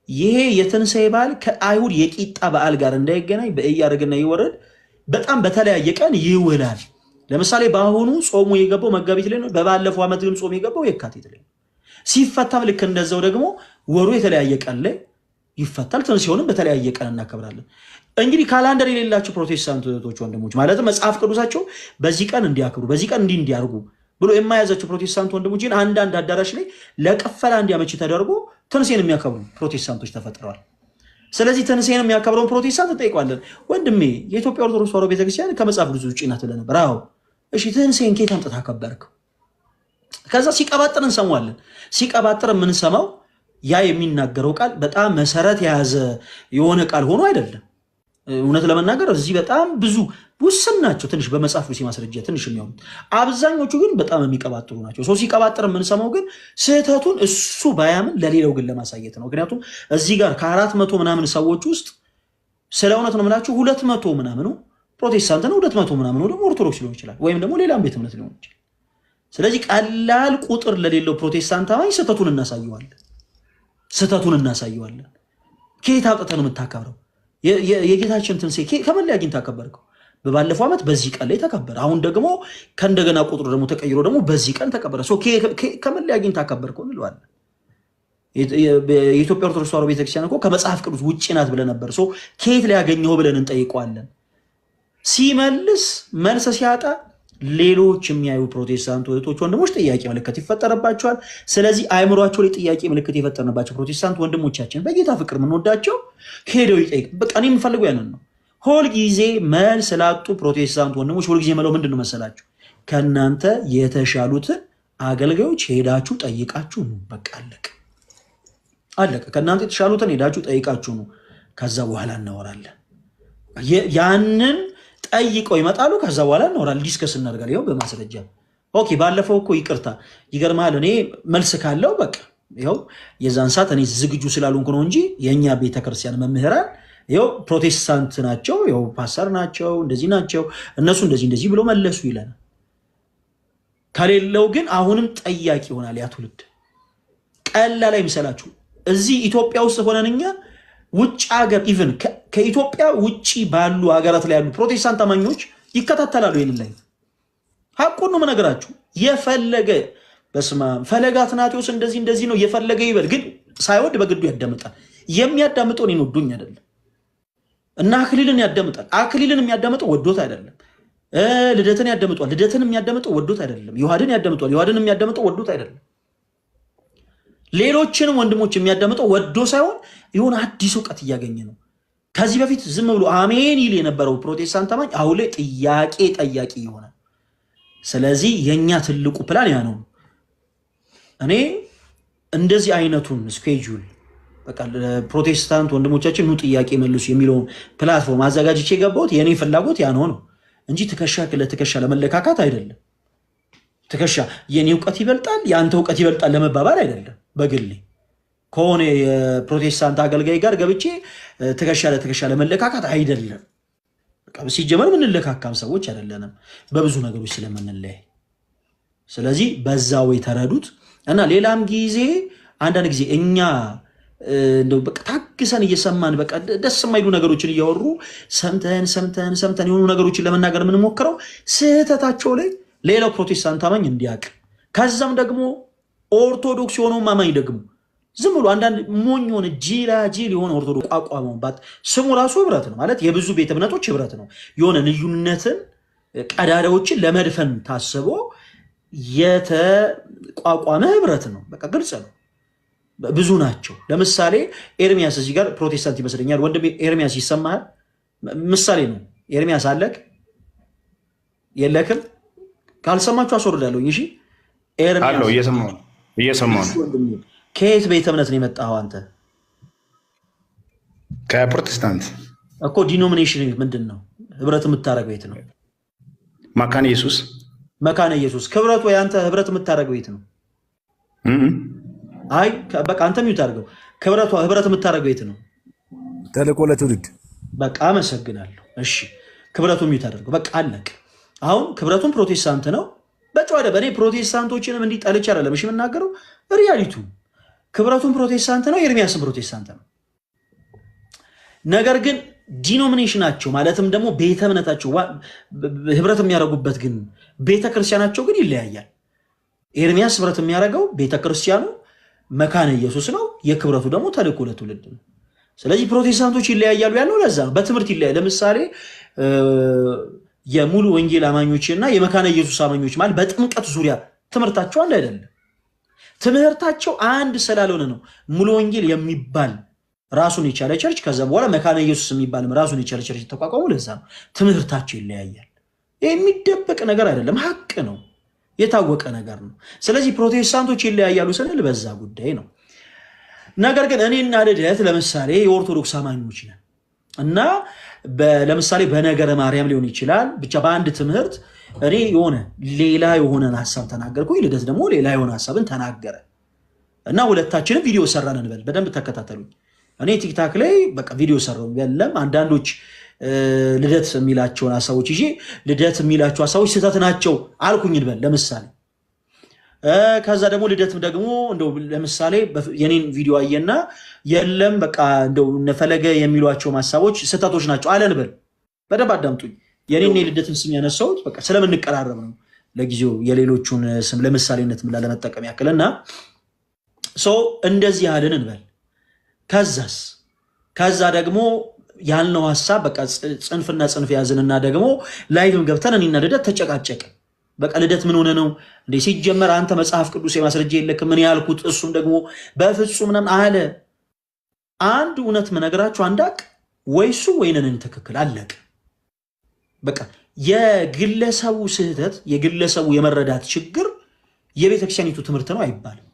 ይሄ የትንሣኤ በዓል ከአይሁድ የቂጣ በዓል ጋር እንዳይገናኝ በእያደረገና ይወረድ በጣም በተለያየ ቀን ይውላል። ለምሳሌ በአሁኑ ጾሙ የገባው መጋቢት ላይ ነው። በባለፈው ዓመት ግን ጾሙ የገባው የካቲት ላይ ነው። ሲፈታም ልክ እንደዛው ደግሞ ወሩ የተለያየ ቀን ላይ ይፈታል። ትንሣኤውንም በተለያየ ቀን እናከብራለን። እንግዲህ ካላንደር የሌላቸው ፕሮቴስታንት እህቶች ወንድሞች ማለት መጽሐፍ ቅዱሳቸው በዚህ ቀን እንዲያከብሩ በዚህ ቀን እንዲያርጉ ብሎ የማያዛቸው ፕሮቴስታንት ወንድሞች ግን አንዳንድ አዳራሽ ላይ ለቅፈላ እንዲያመች ተደርጎ ትንሣኤን የሚያከብሩ ፕሮቴስታንቶች ተፈጥረዋል። ስለዚህ ትንሣኤን የሚያከብረውን ፕሮቴስታንት እንጠይቀዋለን። ወንድሜ የኢትዮጵያ ኦርቶዶክስ ተዋሕዶ ቤተክርስቲያን ከመጽሐፍ ቅዱስ ውጭ ናት ብለህ ነበር። አዎ እሺ፣ ትንሣኤን ከየት አምጥተህ አከበርከው? ከዛ ሲቀባጥር እንሰማዋለን። ሲቀባጥር የምንሰማው ያ የሚናገረው ቃል በጣም መሰረት የያዘ የሆነ ቃል ሆኖ አይደለም። እውነት ለመናገር እዚህ በጣም ብዙ ውስን ናቸው። ትንሽ በመጽሐፍ ቅዱስ ማስረጃ ትንሽ የሚሆኑት፣ አብዛኞቹ ግን በጣም የሚቀባጥሩ ናቸው። ሰው ሲቀባጥር የምንሰማው ግን ስህተቱን እሱ ባያምን ለሌላው ግን ለማሳየት ነው። ምክንያቱም እዚህ ጋር ከ400 ምናምን ሰዎች ውስጥ ስለ እውነት ነው የምላችሁ 200 ምናምኑ ፕሮቴስታንት ነው፣ 200 ምናምኑ ደግሞ ኦርቶዶክስ ሊሆን ይችላል፣ ወይም ደግሞ ሌላም ቤተ እምነት ሊሆን ይችላል። ስለዚህ ቀላል ቁጥር ለሌለው ፕሮቴስታንት አማኝ ስህተቱን እናሳየዋለን። ከየት አውጥተህ ነው የምታከብረው? የጌታችን ትንሣኤ ከምን ላይ አግኝተህ አከበርከው? በባለፈው ዓመት በዚህ ቀን ላይ ተከበረ። አሁን ደግሞ ከእንደገና ቁጥሩ ደግሞ ተቀይሮ ደግሞ በዚህ ቀን ተከበረ። ከምን ላይ አግኝተህ አከበርከው እንለዋለን። የኢትዮጵያ ኦርቶዶክስ ተዋሕዶ ቤተክርስቲያን እኮ ከመጽሐፍ ቅዱስ ውጭ ናት ብለህ ነበር። ከየት ላይ ያገኘው ብለን እንጠይቀዋለን። ሲመልስ መልስ ሲያጣ ሌሎች የሚያዩ ፕሮቴስታንት እህቶች ወንድሞች ጥያቄ ምልክት ይፈጠርባቸዋል። ስለዚህ አእምሯቸው ላይ ጥያቄ ምልክት የፈጠርንባቸው ፕሮቴስታንት ወንድሞቻችን በጌታ ፍቅር የምንወዳቸው ሄደው ይጠይቅ። በቃ እኔ የምፈልገው ያንን ነው። ሁልጊዜ መልስ ላጡ ፕሮቴስታንት ወንድሞች ሁልጊዜ የምለው ምንድን ነው መሰላችሁ? ከእናንተ የተሻሉትን አገልጋዮች ሄዳችሁ ጠይቃችሁ ነው። በቃ አለቀ። ከእናንተ የተሻሉትን ሄዳችሁ ጠይቃችሁ ነው። ከዛ በኋላ እናወራለን። ያንን ጠይቀው ይመጣሉ። ከዛ በኋላ እናወራለን፣ ዲስከስ እናደርጋለን። ይኸው በማስረጃ ኦኬ። ባለፈው እኮ ይቅርታ ይገርማል። እኔ መልስ ካለው በቃ ይኸው የዛን ሰዓት እኔ ዝግጁ ስላልሆንኩ ነው እንጂ የእኛ ቤተክርስቲያን መምህራን ይኸው ፕሮቴስታንት ናቸው፣ ይኸው ፓስተር ናቸው፣ እንደዚህ ናቸው፣ እነሱ እንደዚህ ብሎ መለሱ ይለናል። ከሌለው ግን አሁንም ጠያቂ ይሆናል ያ ትውልድ። ቀላል አይምሰላችሁ። እዚህ ኢትዮጵያ ውስጥ ሆነን እኛ ውጭ ሀገር ኢቭን ከኢትዮጵያ ውጭ ባሉ ሀገራት ላይ ያሉ ፕሮቴስታንት አማኞች ይከታተላሉ። ይህንን ላይ ሀቁን ነው የምነግራችሁ። የፈለገ በስማ ፈለገ አትናቴዎስ እንደዚህ ነው የፈለገ ይበል፣ ግን ሳይወድ በግዱ ያዳምጣል። የሚያዳምጠው እኔን ወዶኝ አይደለም። እና አክሊልን ያዳምጣል። አክሊልን የሚያዳምጠው ወዶት አይደለም። ልደትን ያዳምጧል። ልደትን የሚያዳምጠው ወዶት አይደለም። ዮሐድን ያዳምጧል። ዮሐድን የሚያዳምጠው ወዶት አይደለም። ሌሎችንም ወንድሞች የሚያዳምጠው ወዶ ሳይሆን የሆነ አዲስ እውቀት እያገኘ ነው። ከዚህ በፊት ዝም ብሎ አሜን ይል የነበረው ፕሮቴስታንት አማኝ አሁን ላይ ጥያቄ ጠያቂ ይሆናል። ስለዚህ የኛ ትልቁ ፕላን ያ ነው። እኔ እንደዚህ አይነቱን ስኬጁል በቃ ፕሮቴስታንት ወንድሞቻችን ኑ ጥያቄ መልሱ የሚለውን ፕላትፎርም አዘጋጅቼ የገባሁት የኔ ፍላጎት ያ ነው እንጂ ትከሻ ለትከሻ ለመለካካት አይደለም። ትከሻ የኔ እውቀት ይበልጣል ያንተ እውቀት ይበልጣል ለመባባል አይደለም። በግሌ ከሆነ የፕሮቴስታንት አገልጋይ ጋር ገብቼ ትከሻ ለትከሻ ለመለካካት አይደለም። በቃ ሲጀመር ምን ለካካም ሰዎች አይደለንም በብዙ ነገሮች ስለምንለያይ። ስለዚህ በዛው የተረዱት እና ሌላም ጊዜ አንዳንድ ጊዜ እኛ እንደው በቃ ታግሰን እየሰማን በቃ ደስ የማይሉ ነገሮችን እያወሩ ሰምተን የሆኑ ነገሮችን ለመናገር የምንሞክረው ስህተታቸው ላይ ሌላው ፕሮቴስታንት አማኝ እንዲያውቅ፣ ከዛም ደግሞ ኦርቶዶክስ የሆነው አማኝ ደግሞ ዝም ብሎ አንዳንድ ሞኝ ሆነ ጅል የሆነ ኦርቶዶክስ ቋቋመባት ስሙ ራሱ ህብረት ነው ማለት የብዙ ቤተ እምነቶች ህብረት ነው። የሆነ ልዩነትን ቀዳዳዎችን ለመድፈን ታስቦ የተቋቋመ ህብረት ነው። በቃ ግልጽ ነው። ብዙ ናቸው። ለምሳሌ ኤርሚያስ እዚህ ጋር ፕሮቴስታንት ይመስለኛል። ወንድም ኤርሚያስ ይሰማሃል? ምሳሌ ነው። ኤርሚያስ አለክ የለክም? ካልሰማችሁ አስወርዳለሁ። እሺ ኤርሚያስ አለው። እየሰማሁ ነው። ከየት ቤተ እምነት ነው የመጣኸው አንተ? ከፕሮቴስታንት እኮ። ዲኖሚኔሽን ምንድን ነው? ህብረት የምታረግ ቤት ነው? መካነ ኢየሱስ። መካነ ኢየሱስ ክብረት ወይ አንተ ህብረት የምታረግ ቤት ነው? አይ በቃ አንተ ሚውት አድርገው። ህብረት የምታረግ ቤት ነው? ተልእኮ ለትውልድ። በቃ አመሰግናለሁ። እሺ ክብረቱ ሚውት አድርገው። በቃ አለቅ። አሁን ክብረቱን ፕሮቴስታንት ነው። በጨዋደ በእኔ ፕሮቴስታንቶችንም እንዲህ ጠልቼ አይደለም እሺ የምናገረው፣ ሪያሊቱ ክብረቱን ፕሮቴስታንት ነው፣ ኤርሚያስም ፕሮቴስታንት ነው። ነገር ግን ዲኖሚኔሽናቸው ማለትም ደግሞ ቤተ እምነታቸው ህብረት የሚያደርጉበት ግን ቤተክርስቲያናቸው ግን ይለያያል። ኤርሚያስ ህብረት የሚያደርገው ቤተክርስቲያኑ መካነ ኢየሱስ ነው። የክብረቱ ደግሞ ተልእኮ ለትውልድ ነው። ስለዚህ ፕሮቴስታንቶች ይለያያሉ ያለው ለዛ ነው። በትምህርት ይለያል። ለምሳሌ የሙሉ ወንጌል አማኞችና የመካነ ኢየሱስ አማኞች ማለት በጥምቀት ዙሪያ ትምህርታቸው አንድ አይደለም። ትምህርታቸው አንድ ስላልሆነ ነው ሙሉ ወንጌል የሚባል ራሱን የቻለ ቸርች ከዛ በኋላ መካነ ኢየሱስ የሚባልም ራሱን የቻለ ቸርች ተቋቋሙ። ለዛ ነው ትምህርታቸው ይለያያል። የሚደበቅ ነገር አይደለም፣ ሀቅ ነው፣ የታወቀ ነገር ነው። ስለዚህ ፕሮቴስታንቶች ይለያያሉ ስንል በዛ ጉዳይ ነው። ነገር ግን እኔና ልደት ለምሳሌ የኦርቶዶክስ አማኞች ነን እና ለምሳሌ በነገረ ማርያም ሊሆን ይችላል ብቻ በአንድ ትምህርት እኔ ሌላ የሆነን ሀሳብ ተናገርኩ፣ ልደት ደግሞ ሌላ የሆነ ሀሳብን ተናገረ እና ሁለታችንም ቪዲዮ ሰራን እንበል። በደንብ ተከታተሉኝ። እኔ ቲክታክ ላይ በቃ ቪዲዮ ሰራው የለም አንዳንዶች ልደት የሚላቸውን ሀሳቦች ይዤ ልደት የሚላቸው ሀሳቦች ስህተት ናቸው አልኩኝ እንበል ለምሳሌ። ከዛ ደግሞ ልደትም ደግሞ እንደው ለምሳሌ የኔን ቪዲዮ አየና የለም በቃ እንደው ነፈለገ የሚሏቸው ሀሳቦች ስህተቶች ናቸው አለ እንበል። በደንብ አዳምጡኝ። የኔን የልደትን ስም ያነሳሁት በቃ ስለምንቀራረብ ነው። ለጊዜው የሌሎቹን ስም ለምሳሌነት ለመጠቀም ያክልና እንደዚህ ያልን እንበል። ከዛ ደግሞ ያልነው ሀሳብ በቃ ጽንፍና ጽንፍ ያዝንና ደግሞ ላይቭም ገብተን እኔና ልደት ተጨቃጨቀ። በቃ ልደት ምን ሆነ ነው እንዴ? ሲጀመር አንተ መጽሐፍ ቅዱስ የማስረጃ የለክም ምን ያልኩት፣ እሱም ደግሞ በፍጹም ምናምን አለ። አንድ እውነት መነግራችሁ አንዳቅ ወይ እሱ ወይ ነን ትክክል አለቅ። በቃ የግለሰቡ ስህተት የግለሰቡ የመረዳት ችግር የቤተክርስቲያኒቱ ትምህርት ነው አይባልም።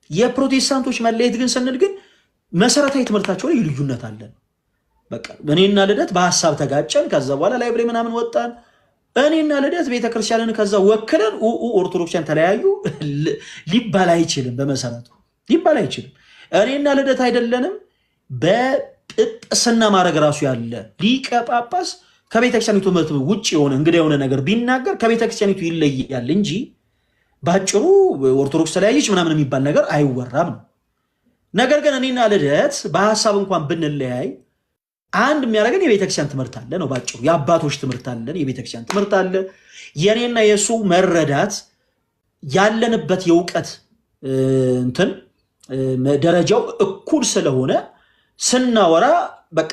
የፕሮቴስታንቶች መለየት ግን ስንል ግን መሰረታዊ ትምህርታቸው ላይ ልዩነት አለን። በቃ እኔና ልደት በሐሳብ ተጋጨን። ከዛ በኋላ ላይብሬ ምናምን ወጣን። እኔና ልደት ቤተክርስቲያንን ከዛ ወክለን ኦርቶዶክሲያን ተለያዩ ሊባል አይችልም። በመሰረቱ ሊባል አይችልም። እኔና ልደት አይደለንም። በጵጵስና ማድረግ ራሱ ያለ ሊቀ ጳጳስ ከቤተክርስቲያኒቱ ትምህርት ውጭ የሆነ እንግዲህ የሆነ ነገር ቢናገር ከቤተክርስቲያኒቱ ይለያል እንጂ ባጭሩ ኦርቶዶክስ ተለያየች ምናምን የሚባል ነገር አይወራም ነው። ነገር ግን እኔና ልደት በሐሳብ እንኳን ብንለያይ አንድ የሚያደርገን የቤተክርስቲያን ትምህርት አለ ነው ባጭሩ። የአባቶች ትምህርት አለ፣ የቤተክርስቲያን ትምህርት አለ። የኔና የሱ መረዳት ያለንበት የእውቀት እንትን ደረጃው እኩል ስለሆነ ስናወራ በቃ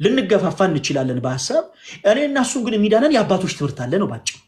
ልንገፋፋ እንችላለን በሐሳብ እኔ እና እሱ ግን የሚዳነን የአባቶች ትምህርት አለ ነው ባጭው